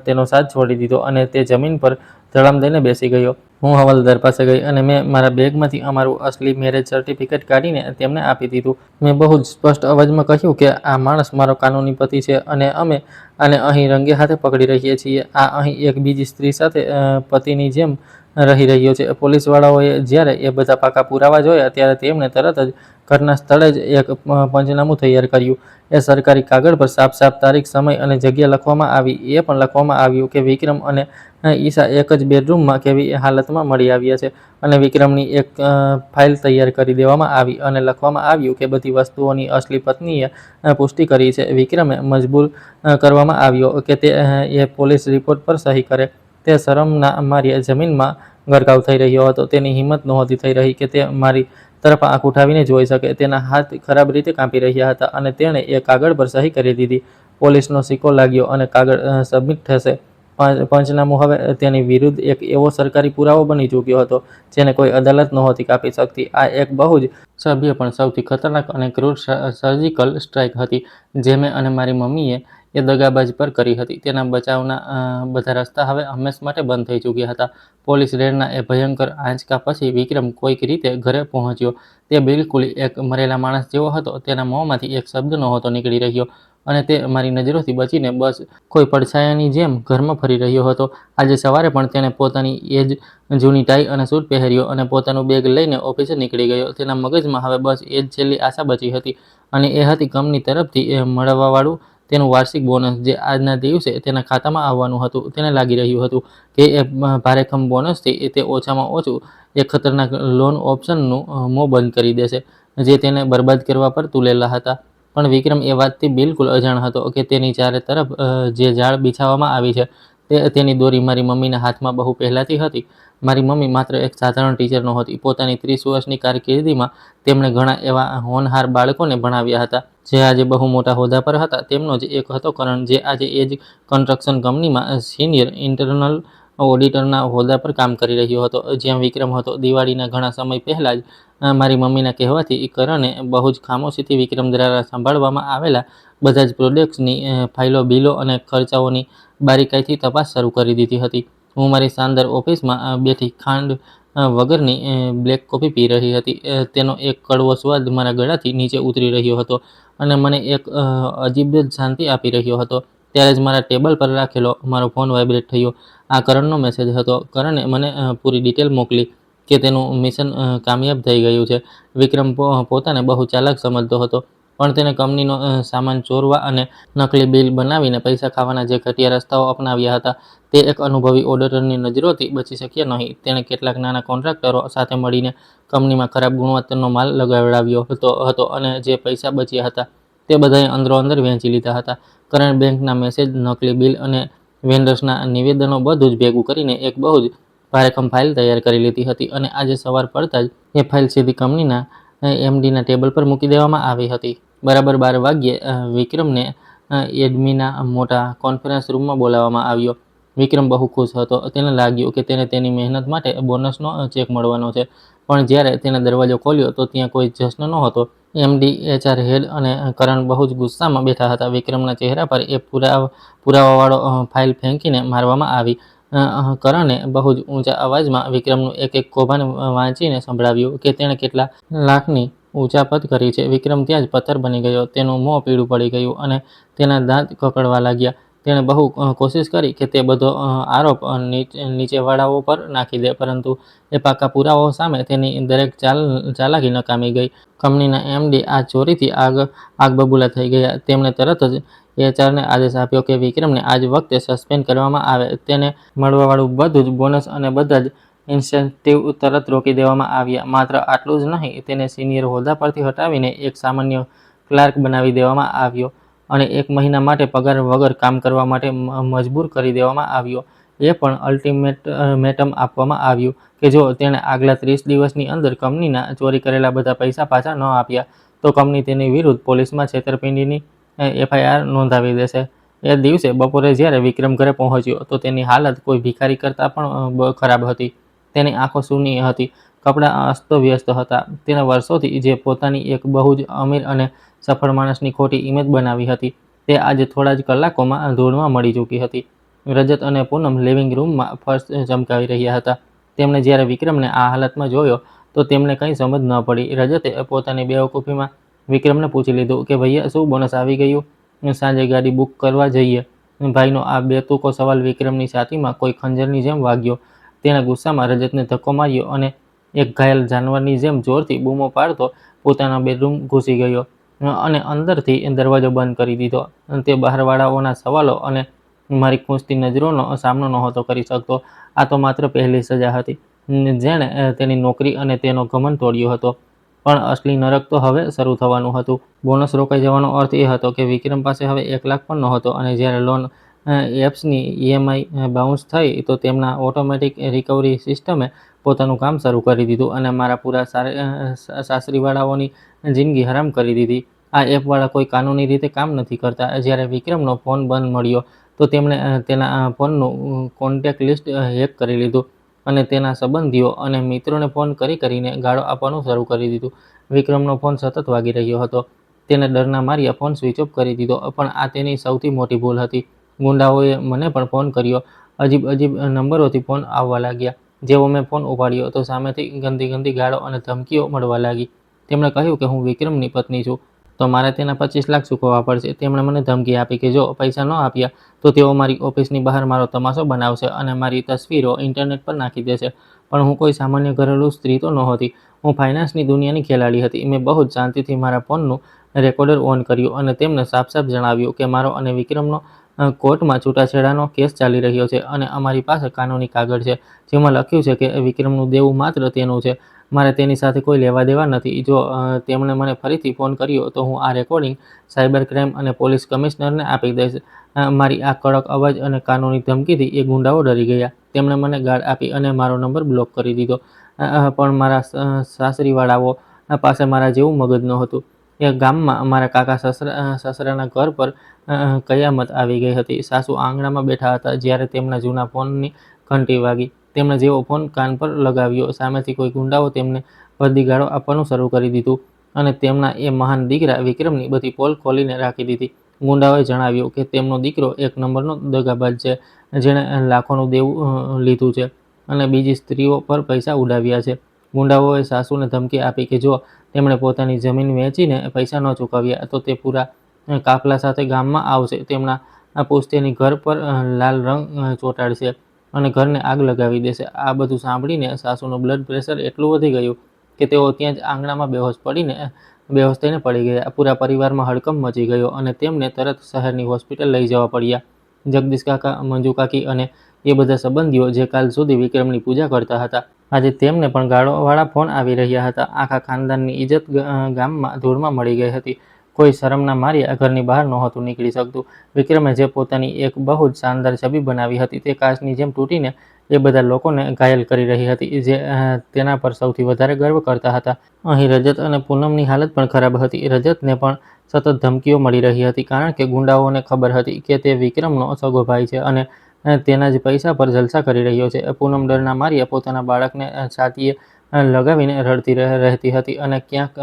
તેનો સાથ છોડી દીધો અને તે જમીન પર ધડામ દઈને બેસી ગયો. હું હવાલદાર પાસે ગઈ અને મેં મારા બેગમાંથી અમારું અસલી મેરેજ સર્ટિફિકેટ કાઢીને તેમને આપી દીધું. મેં બહુ જ સ્પષ્ટ અવાજમાં કહ્યું કે આ માણસ મારો કાનૂની પતિ છે અને અમે આને અહીં રંગે હાથે પકડી રહીએ છીએ. આ અહીં એક બીજી સ્ત્રી સાથે પતિની જેમ રહી રહ્યો છે. પોલીસવાળાઓએ જ્યારે એ બધા પાકા પુરાવા જોયા, ત્યારે તેમણે તરત જ ઘટના સ્થળે જ એક પંચનામું તૈયાર કર્યું. એ સરકારી કાગળ પર સાફ તારીખ, સમય અને જગ્યા લખવામાં આવી. એ પણ લખવામાં આવ્યું કે વિક્રમ અને ઈશા એક જ બેડરૂમમાં કેવી હાલતમાં મળી આવ્યા છે અને વિક્રમની એક ફાઇલ તૈયાર કરી દેવામાં આવી અને લખવામાં આવ્યું કે બધી વસ્તુઓની અસલી પત્નીએ પુષ્ટિ કરી છે. વિક્રમે મજબૂર કરવામાં આવ્યો કે તે એ પોલીસ રિપોર્ટ પર સહી કરે. તે શરમના માર્યા જમીનમાં ગરકાવ થઈ રહ્યો હતો. તેની હિંમત નહોતી થઈ રહી કે તે મારી તરફ આંખ ઉઠાવીને જોઈ શકે. તેના હાથ ખરાબ રીતે કાંપી રહ્યા હતા અને તેણે એ કાગળ પર સહી કરી દીધી. પોલીસનો સિક્કો લાગ્યો અને કાગળ સબમિટ થશે. પંચનામું હવે તેની વિરુદ્ધ એક એવો સરકારી પુરાવો બની ચૂક્યો હતો જેને કોઈ અદાલત નહોતી કાપી શકતી. આ એક બહુ જ સભ્ય પણ સૌથી ખતરનાક અને ક્રૂર સર્જિકલ સ્ટ્રાઇક હતી જે મેં અને મારી મમ્મીએ એ દગાબાજ પર કરી હતી. તેના બચાવના બધા રસ્તા હવે હંમેશ માટે બંધ થઈ ચૂક્યા હતા. પોલીસ રેડના એ ભયંકર આંચકા પછી વિક્રમ કોઈક રીતે ઘરે પહોંચ્યો. તે બિલકુલ એક મરેલા માણસ જેવો હતો. તેના મોંમાંથી એક શબ્દ નહોતો નીકળી રહ્યો. અને તે મારી નજરોથી બચીને બસ કોઈ પડછાયાની જેમ ઘરમાં ફરી રહ્યો હતો. આજે સવારે પણ તેણે પોતાની એ જ જૂની ટાઈ અને સૂટ પહેર્યો અને પોતાનું બેગ લઈને ઓફિસે નીકળી ગયો. તેના મગજમાં હવે બસ એ જ છેલ્લી આશા બચી હતી અને એ હતી કંપની તરફથી મળવાવાળું તેનું વાર્ષિક બોનસ, જે આજના દિવસે તેના ખાતામાં આવવાનું હતું. તેને લાગી રહ્યું હતું કે એ ભારેખમ બોનસથી તે ઓછામાં ઓછું એક ખતરનાક લોન ઓપ્શનનું મોં બંધ કરી દેશે, જે તેને બરબાદ કરવા પર તુલેલા હતા. પણ વિક્રમ એ વાતથી બિલકુલ અજાણ હતો કે તેની ચારે તરફ જે જાળ બિછાવવામાં આવી છે તેની દોરી મારી મમ્મીના હાથમાં બહુ પહેલાથી હતી. મારી મમ્મી માત્ર એક સાધારણ ટીચર નહોતી. પોતાની 30 વર્ષની કારકિર્દીમાં તેમણે ઘણા એવા હોનહાર બાળકોને ભણાવ્યા હતા, જે આજે બહુ મોટા હોદ્દા પર હતા. તેમનો જ એક હતો કરણ, જે આજે એ જ કન્સ્ટ્રક્શન કંપનીમાં સિનિયર ઇન્ટરનલ ઓડિટરના હોદ્દા પર કામ કરી રહ્યો હતો, જ્યાં વિક્રમ હતો. દિવાળીના ઘણા સમય પહેલાં જ મારી મમ્મીના કહેવાથી કરણે બહુ જ ખામોશીથી વિક્રમ દ્વારા સંભાળવામાં આવેલા બધા જ પ્રોજેક્ટ્સની ફાઇલો, બિલો અને ખર્ચાઓની બારીકાઈથી તપાસ શરૂ કરી દીધી હતી. હું મારી શાનદાર ઓફિસમાં બેઠી ખાંડ વગરની બ્લેક કોફી પી રહી હતી. તેનો એક કડવો સ્વાદ મારા ગળાથી નીચે ઉતરી રહ્યો હતો અને મને એક અજીબ જ શાંતિ આપી રહ્યો હતો. ત્યારે જ મારા ટેબલ પર રાખેલો મારો ફોન વાઇબ્રેટ થયો. આ કરણનો મેસેજ હતો. કરણે મને પૂરી ડિટેલ મોકલી કે તેનું મિશન કામયાબ થઈ ગયું છે. વિક્રમ પોતાને બહુ ચાલાક સમજતો હતો, પણ તેને કંપનીનો સામાન ચોરવા અને નકલી બિલ બનાવીને પૈસા ખાવાના જે ઘટિયા રસ્તાઓ અપનાવ્યા હતા, તે એક અનુભવી ઓડિટરની નજરોથી બચી શક્યા નહીં. તેણે કેટલાક નાના કોન્ટ્રાક્ટરો સાથે મળીને કંપનીમાં ખરાબ ગુણવત્તાનો માલ લગાવડાવ્યો હતો અને જે પૈસા બચ્યા હતા તે બધાએ અંદરોઅંદર વહેંચી લીધા હતા. કરણે બેંકના મેસેજ, નકલી બિલ અને વેન્ડર્સના નિવેદનો બધું જ ભેગું કરીને એક બહુ જ ભારેખમ ફાઇલ તૈયાર કરી લીધી હતી અને આજે સવાર પડતાં જ એ ફાઇલ સીધી કંપનીના એમડીના ટેબલ પર મૂકી દેવામાં આવી હતી. બરાબર 12 વાગ્યે વિક્રમને એડમિનના મોટા કોન્ફરન્સ રૂમમાં બોલાવવામાં આવ્યો. વિક્રમ બહુ ખુશ હતો. તેને લાગ્યું કે તેને તેની મહેનત માટે બોનસનો ચેક મળવાનો છે. પણ જ્યારે તેણે દરવાજો ખોલ્યો તો ત્યાં કોઈ જશ્ન નહોતો. એમડી, એચઆર હેડ અને કરણ બહુ જ ગુસ્સામાં બેઠા હતા. વિક્રમના ચહેરા પર એ પુરાવાવાળો ફાઇલ ફેંકીને મારવામાં આવી. કરણે બહુ જ ઊંચા અવાજમાં વિક્રમનું એક એક કૌભાંડ વાંચીને સંભળાવ્યું કે તેણે કેટલા લાખની ઉચાપત કરી છે. વિક્રમ ત્યાં જ પથ્થર બની ગયો. તેનું મોં પીળું પડી ગયું અને તેના દાંત કકડવા લાગ્યા. તેણે બહુ કોશિશ કરી કે તે બધો આરોપ નીચેવાળાઓ પર નાખી દે, પરંતુ એ પાકા પુરાવાઓ સામે તેની દરેક ચાલાકી નકામી ગઈ. કંપનીના એમડી આ ચોરીથી આગબબૂલા થઈ ગયા. તેમણે તરત જ એચઆરને આદેશ આપ્યો કે વિક્રમને આ જ વખતે સસ્પેન્ડ કરવામાં આવે. તેને મળવાવાળું બધું જ બોનસ અને બધા જ ઇન્સેન્ટિવ તરત રોકી દેવામાં આવ્યા. માત્ર આટલું જ નહીં, તેને સિનિયર હોદ્દા પરથી હટાવીને એક સામાન્ય ક્લાર્ક બનાવી દેવામાં આવ્યો અને 1 મહિના માટે પગાર વગર કામ કરવા માટે મજબૂર કરી દેવામાં આવ્યો. એ પણ અલ્ટિમેટમ આપવામાં આવ્યું કે જો તેણે આગલા 30 દિવસની અંદર કંપનીના ચોરી કરેલા બધા પૈસા પાછા ન આપ્યા તો કંપની તેની વિરુદ્ધ પોલીસમાં છેતરપિંડીની એફઆઈઆર નોંધાવી દેશે. એ દિવસે બપોરે જ્યારે વિક્રમ ઘરે પહોંચ્યો તો તેની હાલત કોઈ ભિખારી કરતાં પણ ખરાબ હતી. તેની આંખો સૂની હતી, કપડાં અસ્તવ્યસ્ત હતા. તેણે વર્ષોથી જે પોતાની એક બહુ જ અમીર અને સફળ માણસની ખોટી ઇમેજ બનાવી હતી, તે આજે થોડા જ કલાકોમાં ધૂળમાં મળી ચૂકી હતી. રજત અને પૂનમ લિવિંગ રૂમમાં ફર્શ ચમકાવી રહ્યા હતા. તેમણે જ્યારે વિક્રમને આ હાલતમાં જોયો તો તેમને કંઈ સમજ ન પડી. રજતે પોતાની બેવકૂફીમાં વિક્રમને પૂછી લીધું કે ભૈયા, શું બોનસ આવી ગયું? સાંજે ગાડી બુક કરવા જઈએ. ભાઈનો આ બેતુકો સવાલ વિક્રમની છાતીમાં કોઈ ખંજરની જેમ વાગ્યો. તેણે ગુસ્સામાં રજતને ધક્કો માર્યો અને એક ઘાયલ જાનવરની જેમ જોરથી બૂમો પાડતો પોતાના બેડરૂમ ઘૂસી ગયો અને અંદરથી દરવાજો બંધ કરી દીધો. તે બહારવાળાઓના સવાલો અને મારી ખૂંચતી નજરોનો સામનો નહોતો કરી શકતો. આ તો માત્ર પહેલી સજા હતી, જેણે તેની નોકરી અને તેનો ઘમંડ તોડ્યો હતો. પણ અસલી નરક તો હવે શરૂ થવાનું હતું. બોનસ રોકાઈ જવાનો અર્થ એ હતો કે વિક્રમ પાસે હવે 1 લાખ પણ નહોતો અને જ્યારે લોન એપ્સની ઈએમઆઈ બાઉન્સ થઈ તો તેમના ઓટોમેટિક રિકવરી સિસ્ટમે પોતાનું કામ શરૂ કરી દીધું અને મારા પૂરા સાસરીવાળાઓની જિંદગી હરામ કરી દીધી. આ એપવાળા કોઈ કાનૂની રીતે કામ નથી કરતા. જ્યારે વિક્રમનો ફોન બંધ મળ્યો તો તેમણે તેના ફોનનું કોન્ટેક્ટ લિસ્ટ હેક કરી લીધું અને તેના સંબંધીઓ અને મિત્રોને ફોન કરીને ગાળો આપવાનું શરૂ કરી દીધું. વિક્રમનો ફોન સતત વાગી રહ્યો હતો. તેને ડરના માર્યા ફોન સ્વિચ ઓફ કરી દીધો. પણ આ તેની સૌથી મોટી ભૂલ હતી. ગુંડાઓએ મને પણ ફોન કર્યો. અજીબ નંબરોથી ફોન આવવા લાગ્યા. જેવો મેં ફોન ઉપાડ્યો તો સામેથી ગંદી ગાળો અને ધમકીઓ મળવા લાગી. તેમણે કહ્યું કે હું વિક્રમની પત્ની છું. તો મારે તેના 25 લાખ ચૂકવવા પડશે. તેમણે મને ધમકી આપી કે જો પૈસા ન આપ્યા તો તેઓ મારી ઓફિસની બહાર મારો તમાશો બનાવશે અને મારી તસવીરો ઇન્ટરનેટ પર નાખી દેશે. પણ હું કોઈ સામાન્ય ઘરેલું સ્ત્રી તો નહોતી. હું ફાઇનાન્સની દુનિયાની ખેલાડી હતી. મેં બહુ જ શાંતિથી મારા ફોનનું રેકોર્ડર ઓન કર્યું અને તેમને સાફ-સાફ જણાવ્યું કે મારો અને વિક્રમનો કોર્ટમાં છૂટાછેડાનો કેસ ચાલી રહ્યો છે અને અમારી પાસે કાનૂની કાગળ છે જેમાં લખ્યું છે કે વિક્રમનું દેવું માત્ર તેનું છે. મારે તેની સાથે કોઈ લેવા-દેવા નથી. જો તેમણે મને ફરીથી ફોન કર્યો તો હું આ રેકોર્ડિંગ સાયબર ક્રાઇમ અને પોલીસ કમિશનરને આપી દઈશ. મારી આ કડક અવાજ અને કાનૂની ધમકીથી એ ગુંડાઓ ડરી ગયા. તેમણે મને ગાળ આપી અને મારો નંબર બ્લોક કરી દીધો. પણ મારા સાસરીવાળાઓ પાસે મારા જેવું મગજ નહોતું. એ ગામમાં મારા કાકા સસરાના ઘર પર કયામત આવી ગઈ હતી. સાસુ આંગણામાં બેઠા હતા જ્યારે તેમના જૂના ફોનની ઘંટી વાગી. તેમણે જેવો ફોન કાન પર લગાવ્યો, સામેથી કોઈ ગુંડાઓ તેમને ભદ્દી ગાળો આપવાનું શરૂ કરી દીધું અને તેમના એ મહાન દીકરા વિક્રમની બધી પોલ ખોલીને રાખી દીધી. ગુંડાઓએ જણાવ્યું કે તેમનો દીકરો એક નંબરનો દગાબાજ છે, જેણે લાખોનું દેવું લીધું છે અને બીજી સ્ત્રીઓ પર પૈસા ઉડાવ્યા છે. ગુંડાઓએ સાસુને ધમકી આપી કે જો તેમણે પોતાની જમીન વેચીને પૈસા ન ચૂકવ્યા તો તે પૂરા કાફલા સાથે ગામમાં આવશે, તેમના પુશ્તેની ઘર પર લાલ રંગ ચોંટાડશે અને ઘરને આગ લગાવી દેશે. આ બધું સાંભળીને સાસુનું બ્લડ પ્રેશર એટલું વધી ગયું કે તેઓ ત્યાં જ આંગણામાં બેહોશ થઈને પડી ગયા. પૂરા પરિવારમાં હડકંપ મચી ગયો અને તેમને તરત શહેરની હોસ્પિટલ લઈ જવા પડ્યા. જગદીશ કાકા, મંજુ કાકી અને એ બધા સંબંધીઓ જે કાલ સુધી વિક્રમની પૂજા કરતા હતા, આજે તેમને પણ ગાળોવાળા ફોન આવી રહ્યા હતા. આખા ખાનદાનની ઇજ્જત ગામમાં ધૂળમાં મળી ગઈ હતી. કોઈ શરમના માર્યા ઘરની બહાર નહોતું નીકળી શકતું. વિક્રમે જે પોતાની એક બહુ જ શાનદાર છબી બનાવી હતી તે કાચની જેમ તૂટીને એ બધા લોકોને ઘાયલ કરી રહી હતી જે તેના પર સૌથી વધારે ગર્વ કરતા હતા. અહીં રજત અને પૂનમની હાલત પણ ખરાબ હતી. રજતને પણ સતત ધમકીઓ મળી રહી હતી કારણ કે ગુંડાઓને ખબર હતી કે તે વિક્રમનો સગો ભાઈ છે અને તેના જ પૈસા પર જલસા કરી રહ્યો છે. પૂનમ ડરના માર્યા પોતાના બાળકને છાતીએ લગાવીને રડતી રહેતી હતી અને ક્યાંક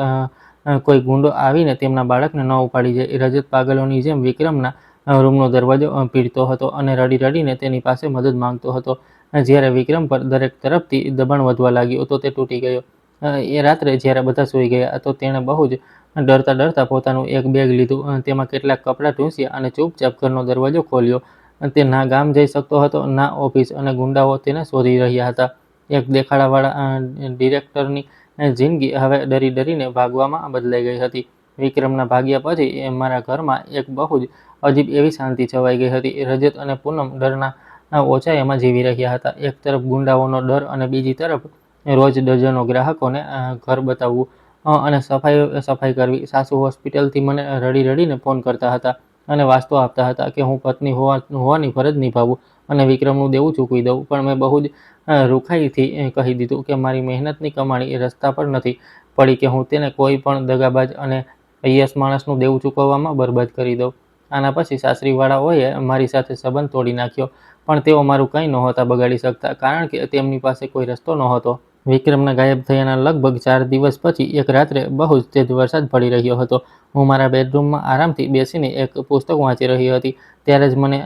કોઈ ગુંડો આવીને તેમના બાળકને ન ઉપાડી જાય. રજત પાગલોની જેમ વિક્રમના રૂમનો દરવાજો પીટતો હતો અને રડી રડીને તેની પાસે મદદ માંગતો હતો. જ્યારે વિક્રમ પર દરેક તરફથી દબાણ વધવા લાગ્યું તો તે તૂટી ગયો. એ રાત્રે જ્યારે બધા સૂઈ ગયા તો તેણે બહુ જ ડરતા પોતાનું એક બેગ લીધું, તેમાં કેટલાક કપડાં ઢૂંસ્યા અને ચૂપચાપ ઘરનો દરવાજો ખોલ્યો. તે ના ગામ જઈ શકતો હતો ના ઓફિસ અને ગુંડાઓ તેને શોધી રહ્યા હતા. એક દેખાડાવાળા ડિરેક્ટરની જિંદગી હવે ડરી ડરીને ભાગવામાં બદલાઈ ગઈ હતી. વિક્રમના ભાગ્યા પછી મારા ઘરમાં એક બહુ જ અજીબ એવી શાંતિ છવાઈ ગઈ હતી. રજત અને પૂનમ ડરના ઓછાયામાં જીવી રહ્યા હતા. એક તરફ ગુંડાઓનો ડર અને બીજી તરફ રોજ ડઝનો ગ્રાહકોને ઘર બતાવવું અને સફાઈ કરવી. સાસુ હોસ્પિટલથી મને રડી રડીને ફોન કરતા હતા અને વાસ્તો આપતા હતા કે હું પત્ની હોવાની ફરજ નિભાવું અને વિક્રમનું દેવું ચૂકવી દઉં. પણ મેં બહુ જ રૂખાઈથી કહી દીધું કે મારી મહેનતની કમાણી રસ્તા પર નથી પડી કે હું તેને કોઈ પણ દગાબાજ અને યસ માણસનું દેવું ચૂકવવામાં બરબાદ કરી દઉં. આના પછી સાસરીવાળાઓએ મારી સાથે સંબંધ તોડી નાખ્યો, પણ તેઓ મારું કંઈ નહોતા બગાડી શકતા કારણ કે તેમની પાસે કોઈ રસ્તો નહોતો. વિક્રમના ગાયબ થયાના લગભગ 4 દિવસ પછી એક રાત્રે બહુ જ તેજ વરસાદ પડી રહ્યો હતો. હું મારા બેડરૂમમાં આરામથી બેસીને એક પુસ્તક વાંચી રહી હતી. ત્યારે જ મને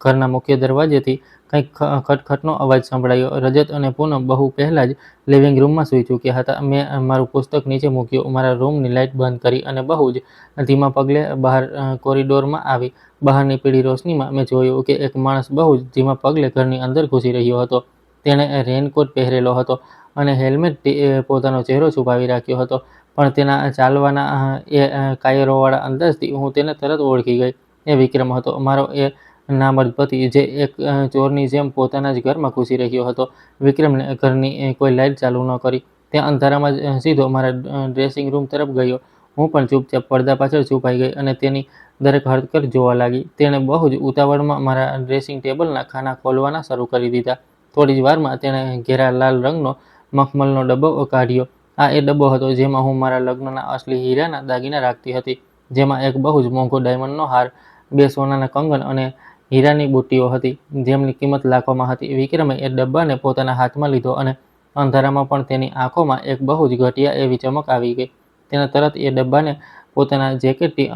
ઘરના મુખ્ય દરવાજેથી કંઈક ખટખટનો અવાજ સંભળાયો. રજત અને પૂનમ બહુ પહેલાં જ લિવિંગ રૂમમાં સૂઈ ચૂક્યા હતા. મેં મારું પુસ્તક નીચે મૂક્યું, મારા રૂમની લાઇટ બંધ કરી અને બહુ જ ધીમા પગલે બહાર કોરિડોરમાં આવી. બહારની પીળી રોશનીમાં મેં જોયું કે એક માણસ બહુ જ ધીમા પગલે ઘરની અંદર ઘૂસી રહ્યો હતો. તેણે રેઇનકોટ પહેરેલો હતો અને હેલ્મેટથી પોતાનો ચહેરો છુપાવી રાખ્યો હતો, પણ તેના ચાલવાના એ કાયરોવાળા અંદાજથી હું તેને તરત ઓળખી ગઈ. એ વિક્રમ હતો, મારો એ નામર્દ પતિ જે એક ચોરની જેમ પોતાના જ ઘરમાં ઘૂસી રહ્યો હતો. વિક્રમને ઘરની કોઈ લાઇટ ચાલુ ન કરી. તે અંધારામાં જ સીધો મારા ડ્રેસિંગ રૂમ તરફ ગયો. હું પણ ચૂપચાપ પડદા પાછળ છુપાઈ ગઈ અને તેની દરેક હરકત જોવા લાગી. તેણે બહુ જ ઉતાવળમાં મારા ડ્રેસિંગ ટેબલના ખાના ખોલવાના શરૂ કરી દીધા. થોડી જ વારમાં તેણે ઘેરા લાલ રંગનો મખમલનો ડબ્બો કાઢ્યો. આ એ ડબ્બો હતો જેમાં હું મારા લગ્નના અસલી હીરાના દાગીના રાખતી હતી, જેમાં એક બહુ જ મોંઘો ડાયમંડનો હાર, 2 સોનાના કંગન અને હીરાની બુટ્ટીઓ હતી જેમની કિંમત લાખોમાં હતી. વિક્રમે એ ડબ્બાને પોતાના હાથમાં લીધો અને અંધારામાં પણ તેની આંખોમાં એક બહુ જ ઘટિયા એવી ચમક આવી ગઈ. તેણે તરત એ ડબ્બાને પોતાના જેકેટની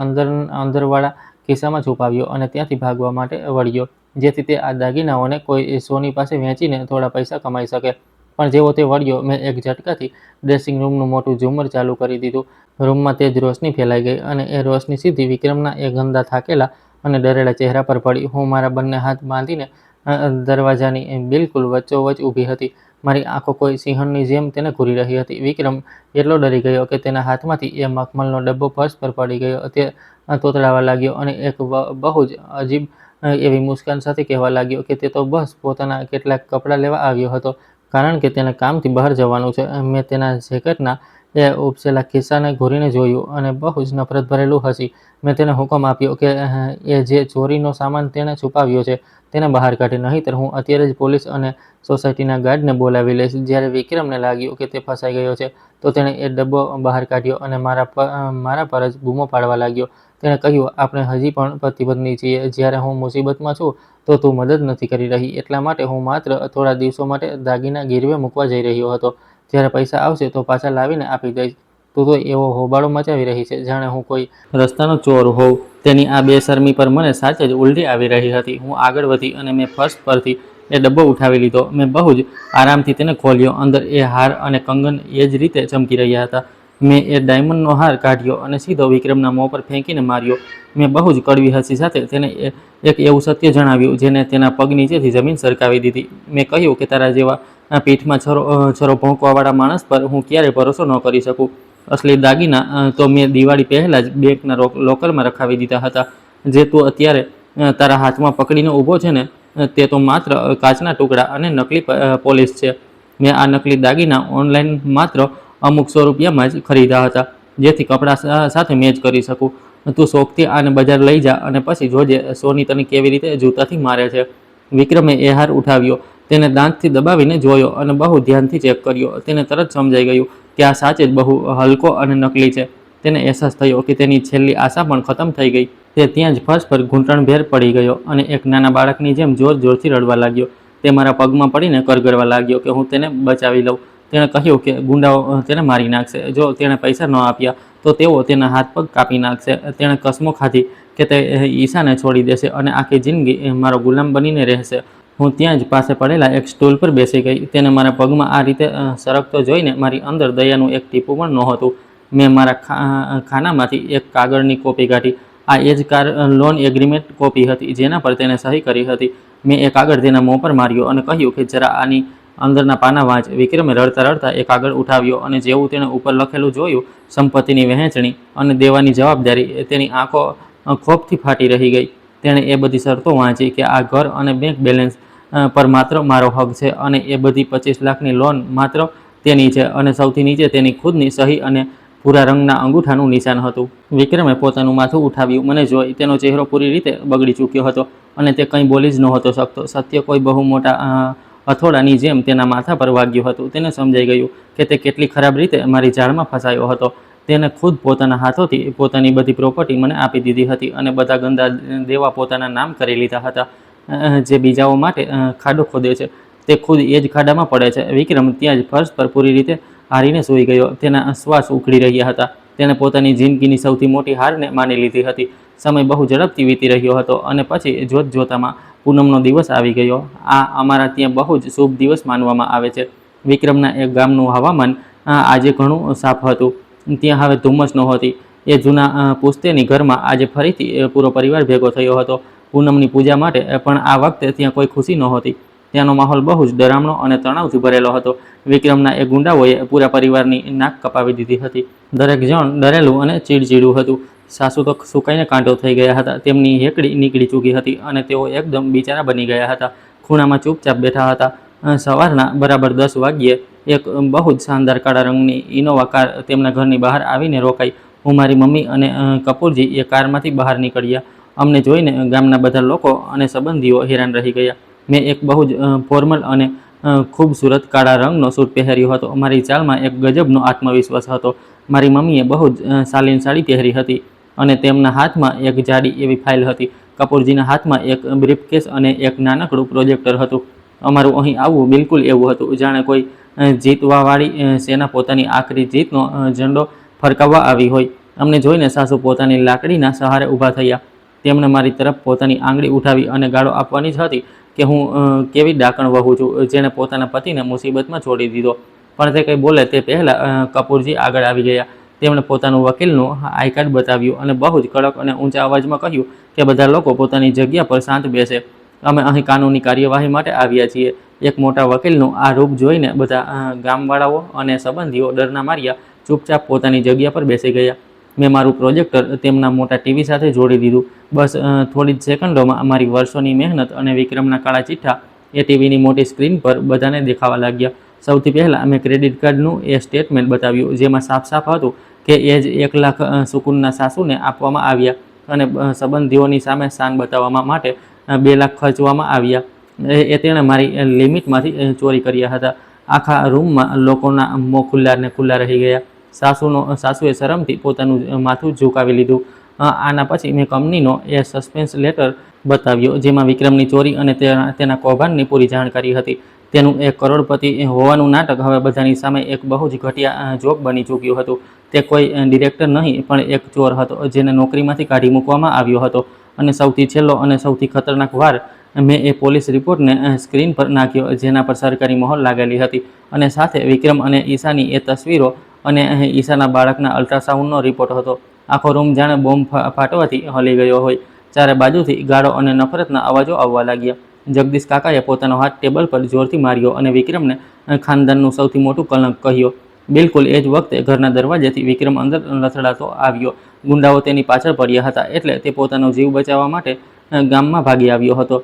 અંદરવાળા ખિસ્સામાં છુપાવ્યો અને ત્યાંથી ભાગવા માટે વળ્યો, જેથી તે આ દાગીનાઓને કોઈ સોની પાસે વેચીને થોડા પૈસા કમાઈ શકે. પણ જેવો તે વળ્યો મેં એક ઝટકાથી ડ્રેસિંગ રૂમનું મોટું ઝુમર ચાલુ કરી દીધું. રૂમમાં તેજ રોશની ફેલાઈ ગઈ અને એ રોશની સીધી વિક્રમના એ ગંદા, થાકેલા અને ડરેલા ચહેરા પર પડી. હું મારા બંને હાથ બાંધીને દરવાજાની બિલકુલ વચ્ચોવચ ઊભી હતી. મારી આંખો કોઈ સિંહણની જેમ તેને ઘૂરી રહી હતી. વિક્રમ એટલો ડરી ગયો કે તેના હાથમાંથી એ મખમલનો ડબ્બો ફર્શ પર પડી ગયો. તે તોતડાવા લાગ્યો અને એક બહુ જ અજીબ એવી મુસ્કાન સાથે કહેવા લાગ્યો કે તે તો બસ પોતાના કેટલાક કપડાં લેવા આવ્યો હતો, કારણ કે તેને કામથી બહાર જવાનું છે. મેં તેના જેકેટના એ ઉપસેલા ખિસ્સાને ઘૂરીને જોયું અને બહુ જ નફરત ભરેલું હસી. મેં તેને હુકમ આપ્યો કે એ જે ચોરીનો સામાન તેણે છુપાવ્યો છે તેને બહાર કાઢે, નહીંતર હું અત્યારે જ પોલીસ અને સોસાયટીના ગાર્ડને બોલાવી લઈશ. જ્યારે વિક્રમને લાગ્યું કે તે ફસાઈ ગયો છે તો તેણે એ ડબ્બો બહાર કાઢ્યો અને મારા પર જ બૂમો પાડવા લાગ્યો. તેણે કહ્યું, આપણે હજી પણ પતિ પત્ની છીએ. જ્યારે હું મુસીબતમાં છું તો તું મદદ નથી કરી રહી, એટલા માટે હું માત્ર થોડા દિવસો માટે દાગીના ગીરવે મૂકવા જઈ રહ્યો હતો. જ્યારે પૈસા આવશે તો પાછા લાવીને આપી દઈશ. તું તો એવો હોબાળો મચાવી રહી છે જાણે હું કોઈ રસ્તાનો ચોર હોઉં. તેની આ બેશરમી પર મને સાચે જ ઉલટી આવી રહી હતી. હું આગળ વધી અને મેં ફર્શ પરથી એ ડબ્બો ઉઠાવી લીધો. મેં બહુ જ આરામથી તેને ખોલ્યો. અંદર એ હાર અને કંગન એ જ રીતે ચમકી રહ્યા હતા. મેં એ ડાયમંડનો હાર કાઢ્યો અને સીધો વિક્રમના મોં પર ફેંકીને માર્યો. મેં બહુ જ કડવી હસી સાથે તેને એક એવું સત્ય જણાવ્યું જેને તેના પગ નીચેથી જમીન સરકાવી દીધી. મેં કહ્યું કે તારા જેવા પીઠમાં છરો ભોંકવાવાળા માણસ પર હું ક્યારેય ભરોસો ન કરી શકું. અસલી દાગીના તો મેં દિવાળી પહેલાં જ બેંકના લોકરમાં રખાવી દીધા હતા. જે તું અત્યારે તારા હાથમાં પકડીને ઊભો છે ને, તે તો માત્ર કાચના ટુકડા અને નકલી પોલિશ છે. મેં આ નકલી દાગીના ઓનલાઈન માત્ર અમુક 100 રૂપિયામાં જ ખરીદ્યા હતા, જેથી કપડાં સાથે મેચ કરી શકું. તું શોખથી આને બજાર લઈ જા અને પછી જોજે સોની તને કેવી રીતે જૂતાથી મારે છે. વિક્રમે એ હાર ઉઠાવ્યો, તેને દાંતથી દબાવીને જોયો અને બહુ ધ્યાનથી ચેક કર્યો. તેને તરત સમજાઈ ગયું કે આ સાચે જ બહુ હલકો અને નકલી છે. તેને અહેસાસ થયો કે તેની છેલ્લી આશા પણ ખતમ થઈ ગઈ. તે ત્યાં જ ફર્શ પર ઘૂંટણભેર પડી ગયો અને એક નાના બાળકની જેમ જોરથી રડવા લાગ્યો. તે મારા પગમાં પડીને કરગરવા લાગ્યો કે હું તેને બચાવી લઉં. તેણે કહ્યું કે ગુંડાઓ તેને મારી નાખશે. જો તેણે પૈસા ન આપ્યા તો તેઓ તેના હાથ પગ કાપી નાખશે. તેણે કસમો ખાધી કે તે ઈશાને છોડી દેશે અને આખી જિંદગી મારો ગુલામ બનીને રહેશે. હું ત્યાં જ પાસે પડેલા એક સ્ટૂલ પર બેસી ગઈ. તેને મારા પગમાં આ રીતે સરકતો જોઈને મારી અંદર દયાનું એક ટીપું પણ નહોતું. મેં મારા ખાનામાંથી એક કાગળની કોપી કાઢી. આ એ જ કાર લોન એગ્રીમેન્ટ કોપી હતી જેના પર તેને સહી કરી હતી. મેં એ કાગળ તેના મોં પર માર્યો અને કહ્યું કે જરા આની અંદરના પાના વાંચ. વિક્રમે રડતા રડતા એ કાગળ ઉઠાવ્યો અને જેવું તેણે ઉપર લખેલું જોયું, સંપત્તિની વહેંચણી અને દેવાની જવાબદારી, તેની આંખો ખોફથી ફાટી રહી ગઈ. તેણે એ બધી શરતો વાંચી કે આ ઘર અને બેંક બેલેન્સ પર માત્ર મારો હક છે અને એ બધી 25 લાખની લોન માત્ર તેની છે અને સૌથી નીચે તેની ખુદની સહી અને ભૂરા રંગના અંગૂઠાનું નિશાન હતું. વિક્રમે પોતાનું માથું ઉઠાવ્યું. મને જોઈ તેનો ચહેરો પૂરી રીતે બગડી ચૂક્યો હતો અને તે કંઈ બોલી જ નહોતો શકતો. સત્ય કોઈ બહુ મોટા હથોડાની જેમ તેના માથા પર વાગ્યું હતું. તેને સમજાઈ ગયું કે તે કેટલી ખરાબ રીતે મારી જાળમાં ફસાયો હતો. તેને ખુદ પોતાના હાથોથી પોતાની બધી પ્રોપર્ટી મને આપી દીધી હતી અને બધા ગંદા દેવા પોતાના નામ કરી લીધા હતા. જે બીજાઓ માટે ખાડો ખોદે છે તે ખુદ એ જ ખાડામાં પડે છે. વિક્રમ ત્યાં જ ફર્શ પર પૂરી રીતે હારીને સૂઈ ગયો. તેના શ્વાસ ઉખડી રહ્યા હતા. તેણે પોતાની જિંદગીની સૌથી મોટી હારને માની લીધી હતી. સમય બહુ ઝડપથી વીતી રહ્યો હતો અને પછી જોતજોતામાં પૂનમનો દિવસ આવી ગયો. આ અમારા ત્યાં બહુ જ શુભ દિવસ માનવામાં આવે છે. વિક્રમના એક ગામનું હવામાન આજે ઘણું સાફ હતું. ત્યાં હવે ધુમ્મસ નહોતી. એ જૂના પુશ્તેની ઘરમાં આજે ફરીથી પૂરો પરિવાર ભેગો થયો હતો પૂનમની પૂજા માટે. પણ આ વખતે ત્યાં કોઈ ખુશી નહોતી. ત્યાંનો માહોલ બહુ જ ડરામણો અને તણાવથી ભરેલો હતો. વિક્રમના એ ગુંડાઓએ પૂરા પરિવારની નાક કપાવી દીધી હતી. દરેક જણ ડરેલું અને ચીડચીડું હતું. સાસુ તો સુકાઈને કાંટો થઈ ગયા હતા. તેમની હેકડી નીકળી ચૂકી હતી અને તેઓ એકદમ બિચારા બની ગયા હતા. ખૂણામાં ચૂપચાપ બેઠા હતા. સવારના બરાબર 10 વાગ્યે એક બહુ જ શાનદાર કાળા રંગની ઇનોવા કાર તેમના ઘરની બહાર આવીને રોકાઈ. હું, મારી મમ્મી અને કપૂરજી એ કારમાંથી બહાર નીકળ્યા. અમને જોઈને ગામના બધા લોકો અને સંબંધીઓ હેરાન રહી ગયા. મેં એક બહુ જ ફોર્મલ અને ખૂબસૂરત કાળા રંગનો સૂટ પહેર્યો હતો. મારી ચાલમાં એક ગજબનો આત્મવિશ્વાસ હતો. મારી મમ્મીએ બહુ જ શાલીન સાડી પહેરી હતી અને તેમના હાથમાં એક જાડી એવી ફાઇલ હતી. કપૂરજીના હાથમાં એક બ્રીફકેસ અને એક નાનકડું પ્રોજેક્ટર હતું. અમારું અહીં આવવું બિલકુલ એવું હતું જાણે કોઈ જીતવાવાળી સેના પોતાની આખરી જીતનો ઝંડો ફરકાવવા આવી હોય. અમને જોઈને સાસુ પોતાની લાકડીના સહારે ઊભા થયા. તેમણે મારી તરફ પોતાની આંગળી ઉઠાવી અને ગાળો આપવાની જ હતી કે હું કેવી ડાકણ વહુ છું જેણે પોતાના પતિને મુસીબતમાં છોડી દીધો, પણ તે કંઈ બોલે તે પહેલાં કપૂરજી આગળ આવી ગયા. તેમણે પોતાનું વકીલનું આઈ કાર્ડ બતાવ્યું અને બહુ જ કડક અને ઊંચા અવાજમાં કહ્યું કે બધા લોકો પોતાની જગ્યા પર શાંત બેસે. અમે અહીં કાનૂની કાર્યવાહી માટે આવ્યા છીએ. એક મોટા વકીલનું આ રૂપ જોઈને બધા ગામવાળાઓ અને સંબંધીઓ ડરના માર્યા ચૂપચાપ પોતાની જગ્યા પર બેસી ગયા. મેં મારું પ્રોજેક્ટર તેમના મોટા ટીવી સાથે જોડી દીધું. બસ થોડી જ સેકન્ડોમાં અમારી વર્ષોની મહેનત અને વિક્રમના કાળા ચિઠ્ઠા એ ટીવીની મોટી સ્ક્રીન પર બધાને દેખાવા લાગ્યા. સૌથી પહેલાં મેં ક્રેડિટ કાર્ડનું એ સ્ટેટમેન્ટ બતાવ્યું, જેમાં સાફ સાફ હતું કે એ જ 1 લાખ સુકુનના સાસુને આપવામાં આવ્યા અને સંબંધીઓની સામે શાન બતાવવા માટે 2 લાખ ખર્ચવામાં આવ્યા. એ તેણે મારી લિમિટમાંથી ચોરી કર્યા હતા. આખા રૂમમાં લોકોના મોં ખુલ્લા રહી ગયા. સાસુએ શરમથી પોતાનું માથું ઝુકાવી લીધું. આના પછી મેં કંપનીનો એ સસ્પેન્સ લેટર બતાવ્યો, જેમાં વિક્રમની ચોરી અને તેના કૌભાંડની પૂરી જાણકારી હતી. તેનું એક કરોડપતિ હોવાનું નાટક હવે બધાની સામે એક બહુ જ ઘટિયા જોક બની ચૂક્યું હતું. તે કોઈ ડિરેક્ટર નહીં પણ એક ચોર હતો, જેને નોકરીમાંથી કાઢી મૂકવામાં આવ્યો હતો. અને સૌથી છેલ્લો અને સૌથી ખતરનાક વાર, મેં એ પોલીસ રિપોર્ટને સ્ક્રીન પર નાખ્યો, જેના પર સરકારી મહોર લાગેલી હતી અને સાથે વિક્રમ અને ઈશાની એ તસવીરો અને ઈશાના બાળકના અલ્ટ્રાસાઉન્ડનો રિપોર્ટ હતો. આખો રૂમ જાણે બોમ્બ ફાટવાથી હલી ગયો હોય. ચારે બાજુથી ગાળો અને નફરતના અવાજો આવવા લાગ્યા. જગદીશ કાકાએ પોતાનો હાથ ટેબલ પર જોરથી માર્યો અને વિક્રમને ખાનદાનનું સૌથી મોટું કલંક કહ્યો. બિલકુલ એ જ વખતે ઘરના દરવાજેથી વિક્રમ અંદર લથડાતો આવ્યો. ગુંડાઓ તેની પાછળ પડ્યા હતા, એટલે તે પોતાનો જીવ બચાવવા માટે ગામમાં ભાગી આવ્યો હતો.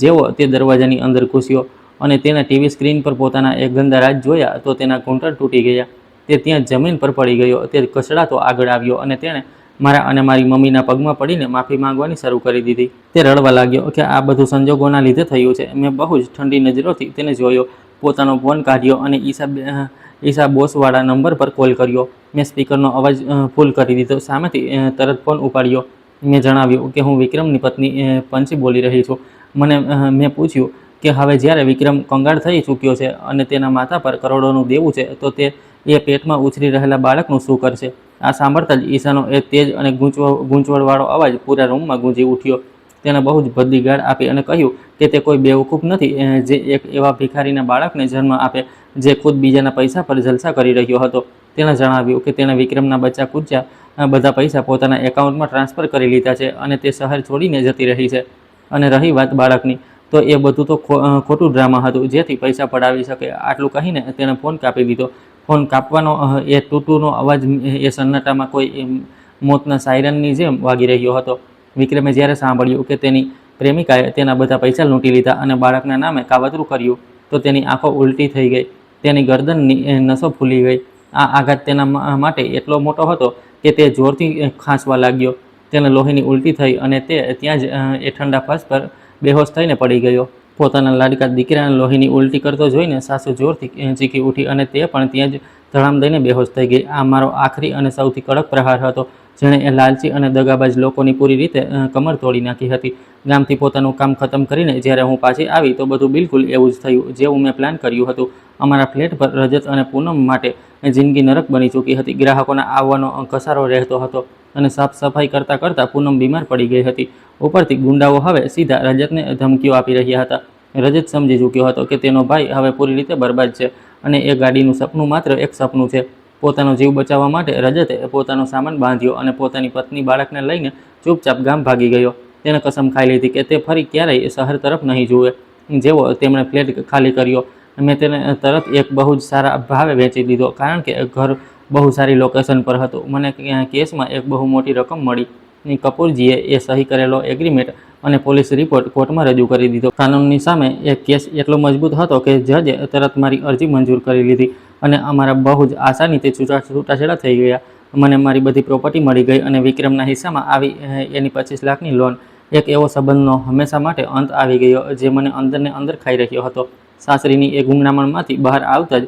જેવો તે દરવાજાની અંદર ઘૂસ્યો અને તેના ટીવી સ્ક્રીન પર પોતાના એક ગંદા રાજ જોયા તો તેના ઘૂંટણ તૂટી ગયા. તે ત્યાં જમીન પર પડી ગયો. તે કચડાતો આગળ આવ્યો અને તેણે મારા અને મારી મમ્મીના પગમાં પડીને માફી માંગવાની શરૂ કરી દીધી. તે રડવા લાગ્યો કે આ બધું સંજોગોના લીધે થયું છે. મેં બહુ જ ઠંડી નજરોથી તેને જોયો. પોતાનો ફોન કાઢ્યો અને ઈશા બોસવાળા નંબર પર કોલ કર્યો. મેં સ્પીકરનો અવાજ ફૂલ કરી દીધો. સામેથી તરત ફોન ઉપાડ્યો. મેં જણાવ્યું કે હું વિક્રમની પત્ની પંચી બોલી રહી છું. મેં પૂછ્યું કે હવે જ્યારે વિક્રમ કંગાળ થઈ ચૂક્યો છે અને તેના માથા પર કરોડોનું દેવું છે, તો તે એ પેટમાં ઉછરી રહેલા બાળકનું શું કરશે? આ સાંભળતા જ ઈશાનો એ તેજ અને ગૂંચવણવાળો અવાજ પૂરા રૂમમાં ગુંજી ઉઠ્યો. તેણે બહુ જ ભદ્દી ગાળ આપી અને કહ્યું કે તે કોઈ બેવકૂફ નથી જે એક એવા ભિખારીના બાળકને જન્મ આપે જે ખુદ બીજાના પૈસા પર જલસા કરી રહ્યો હતો. તેણે જણાવ્યું કે તેણે વિક્રમના બચ્ચા કુચ્ચા બધા પૈસા પોતાના એકાઉન્ટમાં ટ્રાન્સફર કરી લીધા છે અને તે શહેર છોડીને જતી રહી છે. અને રહી વાત બાળકની, તો એ બધું તો ખોટું ડ્રામા હતું જેથી પૈસા પડાવી શકે. આટલું કહીને તેણે ફોન કાપી દીધો. ફોન કાપવાનો એ ટૂટુનો અવાજ એ સન્નાટામાં કોઈ મોતના સાયરનની જેમ વાગી રહ્યો હતો. વિક્રમે જ્યારે સાંભળ્યું કે તેની પ્રેમિકાએ તેના બધા પૈસા લૂંટી લીધા અને બાળકના નામે કાવતરું કર્યું, તો તેની આંખો ઉલટી થઈ ગઈ. તેની ગરદનની નસો ફૂલી ગઈ. આ આઘાત તેના માટે એટલો મોટો હતો કે તે જોરથી ખાંસવા લાગ્યો. તેને લોહીની ઉલટી થઈ અને તે ત્યાં જ એ ઠંડા ફર્શ પર બેહોશ થઈને પડી ગયો. પોતાના લાડકા દીકરાને લોહીની ઉલટી કરતો જોઈને સાસુ જોરથી ચીખી ઉઠી અને તે પણ ત્યાં જ ધડામ દઈને બેહોશ થઈ ગઈ. આ મારો આખરી અને સૌથી કડક પ્રહાર હતો, જેણે એ લાલચી અને દગાબાજ લોકોની પૂરી રીતે કમર તોડી નાખી હતી. ગામથી પોતાનું કામ ખતમ કરીને જ્યારે હું પાછી આવી તો બધું બિલકુલ એવું જ થયું જેવું મેં પ્લાન કર્યું હતું. અમારા ફ્લેટ પર રજત અને પૂનમ માટે જિંદગી નરક બની ચૂકી હતી. ગ્રાહકોના આવવાનો ઘસારો રહેતો હતો અને સાફ સફાઈ કરતાં કરતાં પૂનમ બીમાર પડી ગઈ હતી. ઉપરથી ગુંડાઓ હવે સીધા રજતને ધમકીઓ આપી રહ્યા હતા. રજત સમજી ચૂક્યો હતો કે તેનો ભાઈ હવે પૂરી રીતે બરબાદ છે અને એ ગાડીનું સપનું માત્ર એક સપનું છે. પોતાનો જીવ બચાવવા માટે રજતે પોતાનો સામાન બાંધ્યો અને પોતાની પત્ની બાળકને લઈને ચૂપચાપ ગામ ભાગી ગયો. તેણે કસમ ખાઈ લીધી કે તે ફરી ક્યારેય શહેર તરફ નહીં જુએ. જેવો તેમણે ફ્લેટ ખાલી કર્યો, મેં તેને તરત એક બહુ જ સારા ભાવે વેચી દીધો, કારણ કે ઘર બહુ સારી લોકેશન પર હતું. મને કેસમાં એક બહુ મોટી રકમ મળી. કપૂરજીએ એ સહી કરેલો એગ્રીમેન્ટ અને પોલીસ રિપોર્ટ કોર્ટમાં રજૂ કરી દીધો. કાનૂનની સામે એ કેસ એટલો મજબૂત હતો કે જજે તરત મારી અરજી મંજૂર કરી લીધી અને અમારા બહુ જ આસાનીથી છૂટાછેડા થઈ ગયા. મને મારી બધી પ્રોપર્ટી મળી ગઈ અને વિક્રમના હિસ્સામાં આવી એની 25 લાખની લોન. એક એવો સંબંધનો હંમેશા માટે અંત આવી ગયો જે મને અંદરને અંદર ખાઈ રહ્યો હતો. સાસરીની એ ગુંગનામણમાંથી બહાર આવતા જ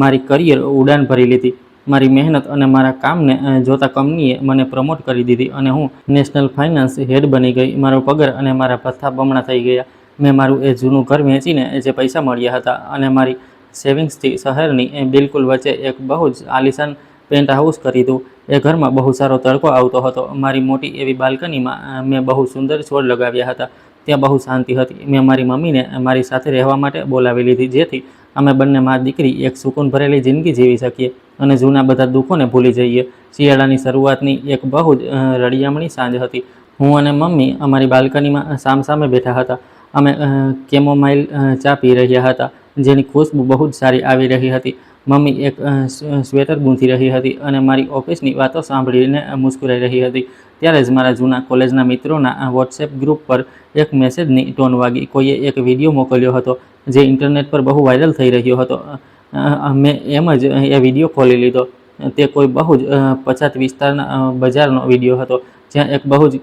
મારી કરિયર ઉડાન ભરી લીધી. મારી મહેનત અને મારા કામને જોતા કંપનીએ મને પ્રમોટ કરી દીધી અને હું નેશનલ ફાઇનાન્સ હેડ બની ગઈ. મારો પગાર અને મારા ભથ્થા બમણા થઈ ગયા. મેં મારું એ જૂનું ઘર વેચીને જે પૈસા મળ્યા હતા અને મારી સેવિંગ્સથી શહેરની બિલકુલ વચ્ચે એક બહુ જ આલિશાન પેન્ટ હાઉસ ખરીદ્યું. એ ઘરમાં બહુ સારો તડકો આવતો હતો. મારી મોટી એવી બાલ્કનીમાં મેં બહુ સુંદર છોડ લગાવ્યા હતા. ત્યાં બહુ શાંતિ હતી. મેં મારી મમ્મીને મારી સાથે રહેવા માટે બોલાવી લીધી, જેથી અમે બંને મા દીકરી એક સુકૂન ભરેલી જિંદગી જીવી શકીએ અને જૂના બધા દુઃખોને ભૂલી જઈએ. શિયાળાની શરૂઆતની એક બહુ જ રળિયામણી સાંજ હતી. હું અને મમ્મી અમારી બાલ્કનીમાં સામસામે બેઠા હતા. અમે કેમોમાઇલ ચા પી રહ્યા હતા, જેની ખુશ્બુ બહુ જ સારી આવી રહી હતી. મમ્મી એક સ્વેટર ગૂંથી રહી હતી અને મારી ઓફિસની વાતો સાંભળીને મુસ્કુરાઈ રહી હતી. ત્યારે જ મારા જૂના કોલેજના મિત્રોના વોટ્સએપ ગ્રુપ પર એક મેસેજની ટોન વાગી. કોઈએ એક વિડીયો મોકલ્યો હતો જે ઇન્ટરનેટ પર બહુ વાયરલ થઈ રહ્યો હતો. મેં એમ જ એ વિડીયો ખોલી લીધો. તે કોઈ બહુ જ પછાત વિસ્તારના બજારનો વિડીયો હતો, જ્યાં એક બહુ જ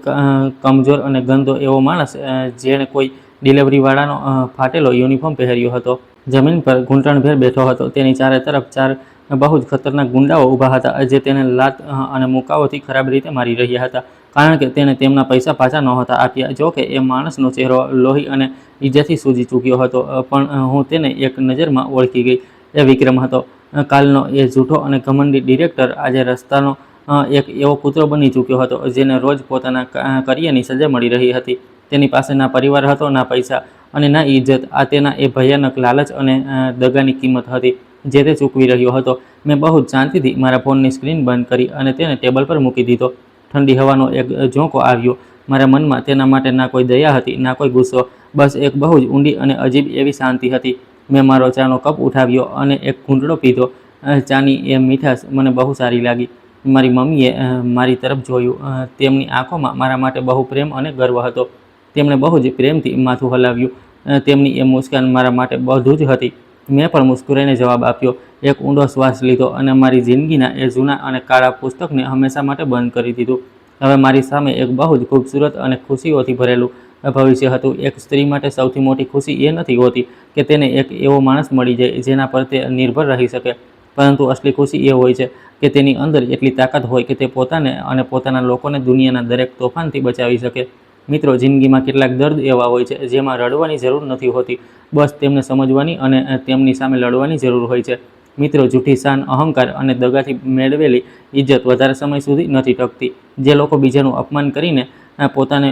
કમજોર અને ગંદો એવો માણસ, જેણે કોઈ ડિલિવરીવાળાનો ફાટેલો યુનિફોર્મ પહેર્યો હતો, જમીન પર ઘૂંટણભેર બેઠો હતો. તેની ચારે તરફ 4 બહુ જ ખતરનાક ગુંડાઓ ઊભા હતા, જે તેને લાત અને મુક્કાઓથી ખરાબ રીતે મારી રહ્યા હતા, કારણ કે તેણે તેમના પૈસા પાછા નહોતા આપ્યા. જો કે એ માણસનો ચહેરો લોહી અને ઈજાથી સૂજી ચૂક્યો હતો, પણ હું તેને એક નજરમાં ઓળખી ગઈ. એ વિક્રમ હતો, કાલનો એ જૂઠો અને ઘમંડી ડિરેક્ટર. આજે રસ્તાનો એક એવો કૂતરો બની ચૂક્યો હતો, જેને રોજ પોતાના કર્યાની સજા મળી રહી હતી. તેની પાસે ના પરિવાર હતો, ના પૈસા અને ના ઇજ્જત. આ તેના એ ભયાનક લાલચ અને દગાની કિંમત હતી, જે તે ચૂકવી રહ્યો હતો. મેં બહુ જ શાંતિથી મારા ફોનની સ્ક્રીન બંધ કરી અને તેને ટેબલ પર મૂકી દીધો. ઠંડી હવાનો એક ઝોંકો આવ્યો. મારા મનમાં તેના માટે ના કોઈ દયા હતી, ના કોઈ ગુસ્સો, બસ એક બહુ જ ઊંડી અને અજીબ એવી શાંતિ હતી. મેં મારો ચાનો કપ ઉઠાવ્યો અને એક ઘૂંટડો પીધો. ચાની એ મીઠાશ મને બહુ સારી લાગી. મારી મમ્મીએ મારી તરફ જોયું. તેમની આંખોમાં મારા માટે બહુ પ્રેમ અને ગર્વ હતો. તેમણે બહુ જ પ્રેમથી માથું હલાવ્યું. તેમની એ મુસ્કાન મારા માટે બધું જ હતી. મેં પણ મુસ્કુરાઈને જવાબ આપ્યો, એક ઊંડો શ્વાસ લીધો અને મારી જિંદગીના એ જૂના અને કાળા પુસ્તકને હંમેશા માટે બંધ કરી દીધું. હવે મારી સામે એક બહુ જ ખૂબસૂરત અને ખુશીઓથી ભરેલું ભવિષ્ય હતું. એક સ્ત્રી માટે સૌથી મોટી ખુશી એ નથી હોતી કે તેને એક એવો માણસ મળી જાય જેના પર તે નિર્ભર રહી શકે, પરંતુ અસલી ખુશી એ હોય છે કે તેની અંદર એટલી તાકાત હોય કે તે પોતાને અને પોતાના લોકોને દુનિયાના દરેક તોફાનથી બચાવી શકે. મિત્રો, જિંદગીમાં કેટલાક દર્દ એવા હોય છે જેમાં રડવાની જરૂર નથી હોતી, બસ તેમને સમજવાની અને તેમની સામે લડવાની જરૂર હોય છે. મિત્રો, જૂઠી શાન, અહંકાર અને દગાથી મેળવેલી ઇજ્જત વધારે સમય સુધી નથી ટકતી. જે લોકો બીજાનું અપમાન કરીને પોતાને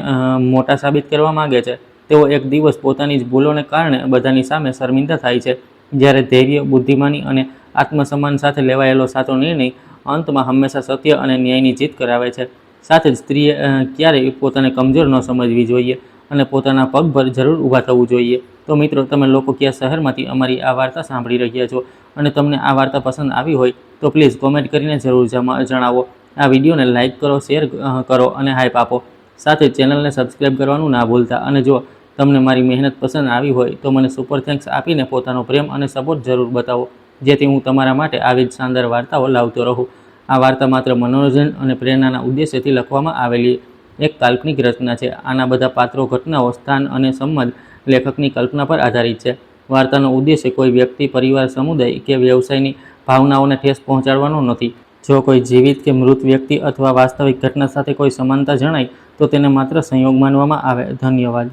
મોટા સાબિત કરવા માગે છે, તેઓ એક દિવસ પોતાની જ ભૂલોને કારણે બધાની સામે શર્મિંદા થાય છે. જ્યારે ધૈર્ય, બુદ્ધિમાની અને આત્મસન્માન સાથે લેવાયેલો સાચો નિર્ણય અંતમાં હંમેશા સત્ય અને ન્યાયની જીત કરાવે છે. સાથે જ સ્ત્રીએ ક્યારેય પોતાને કમજોર ન સમજવી જોઈએ અને પોતાના પગ પર જરૂર ઊભા થવું જોઈએ. તો મિત્રો, તમે લોકો કયા શહેરમાંથી અમારી આ વાર્તા સાંભળી રહ્યા છો અને તમને આ વાર્તા પસંદ આવી હોય તો પ્લીઝ કોમેન્ટ કરીને જરૂર જણાવો. આ વિડીયોને લાઇક કરો, શેર કરો અને હાઈપ આપો. સાથે ચેનલને સબસ્ક્રાઈબ કરવાનું ના ભૂલતા. અને જો તમને મારી મહેનત પસંદ આવી હોય તો મને સુપર થેન્ક્સ આપીને પોતાનો પ્રેમ અને સપોર્ટ જરૂર બતાવો, જેથી હું તમારા માટે આવી જ શાનદાર વાર્તાઓ લાવતો રહું. આ વાર્તા માત્ર મનોરંજન અને પ્રેરણાના ઉદ્દેશ્યથી લખવામાં આવેલી એક કાલ્પનિક રચના છે. આના બધા પાત્રો, ઘટનાઓ, સ્થાન અને સંબંધ લેખકની કલ્પના પર આધારિત છે. વાર્તાનો ઉદ્દેશ્ય કોઈ વ્યક્તિ, પરિવાર, સમુદાય કે વ્યવસાયની ભાવનાઓને ઠેસ પહોંચાડવાનો નથી. જો કોઈ જીવિત કે મૃત વ્યક્તિ અથવા વાસ્તવિક ઘટના સાથે કોઈ સમાનતા જણાય તો તેને માત્ર સંયોગ માનવામાં આવે. ધન્યવાદ.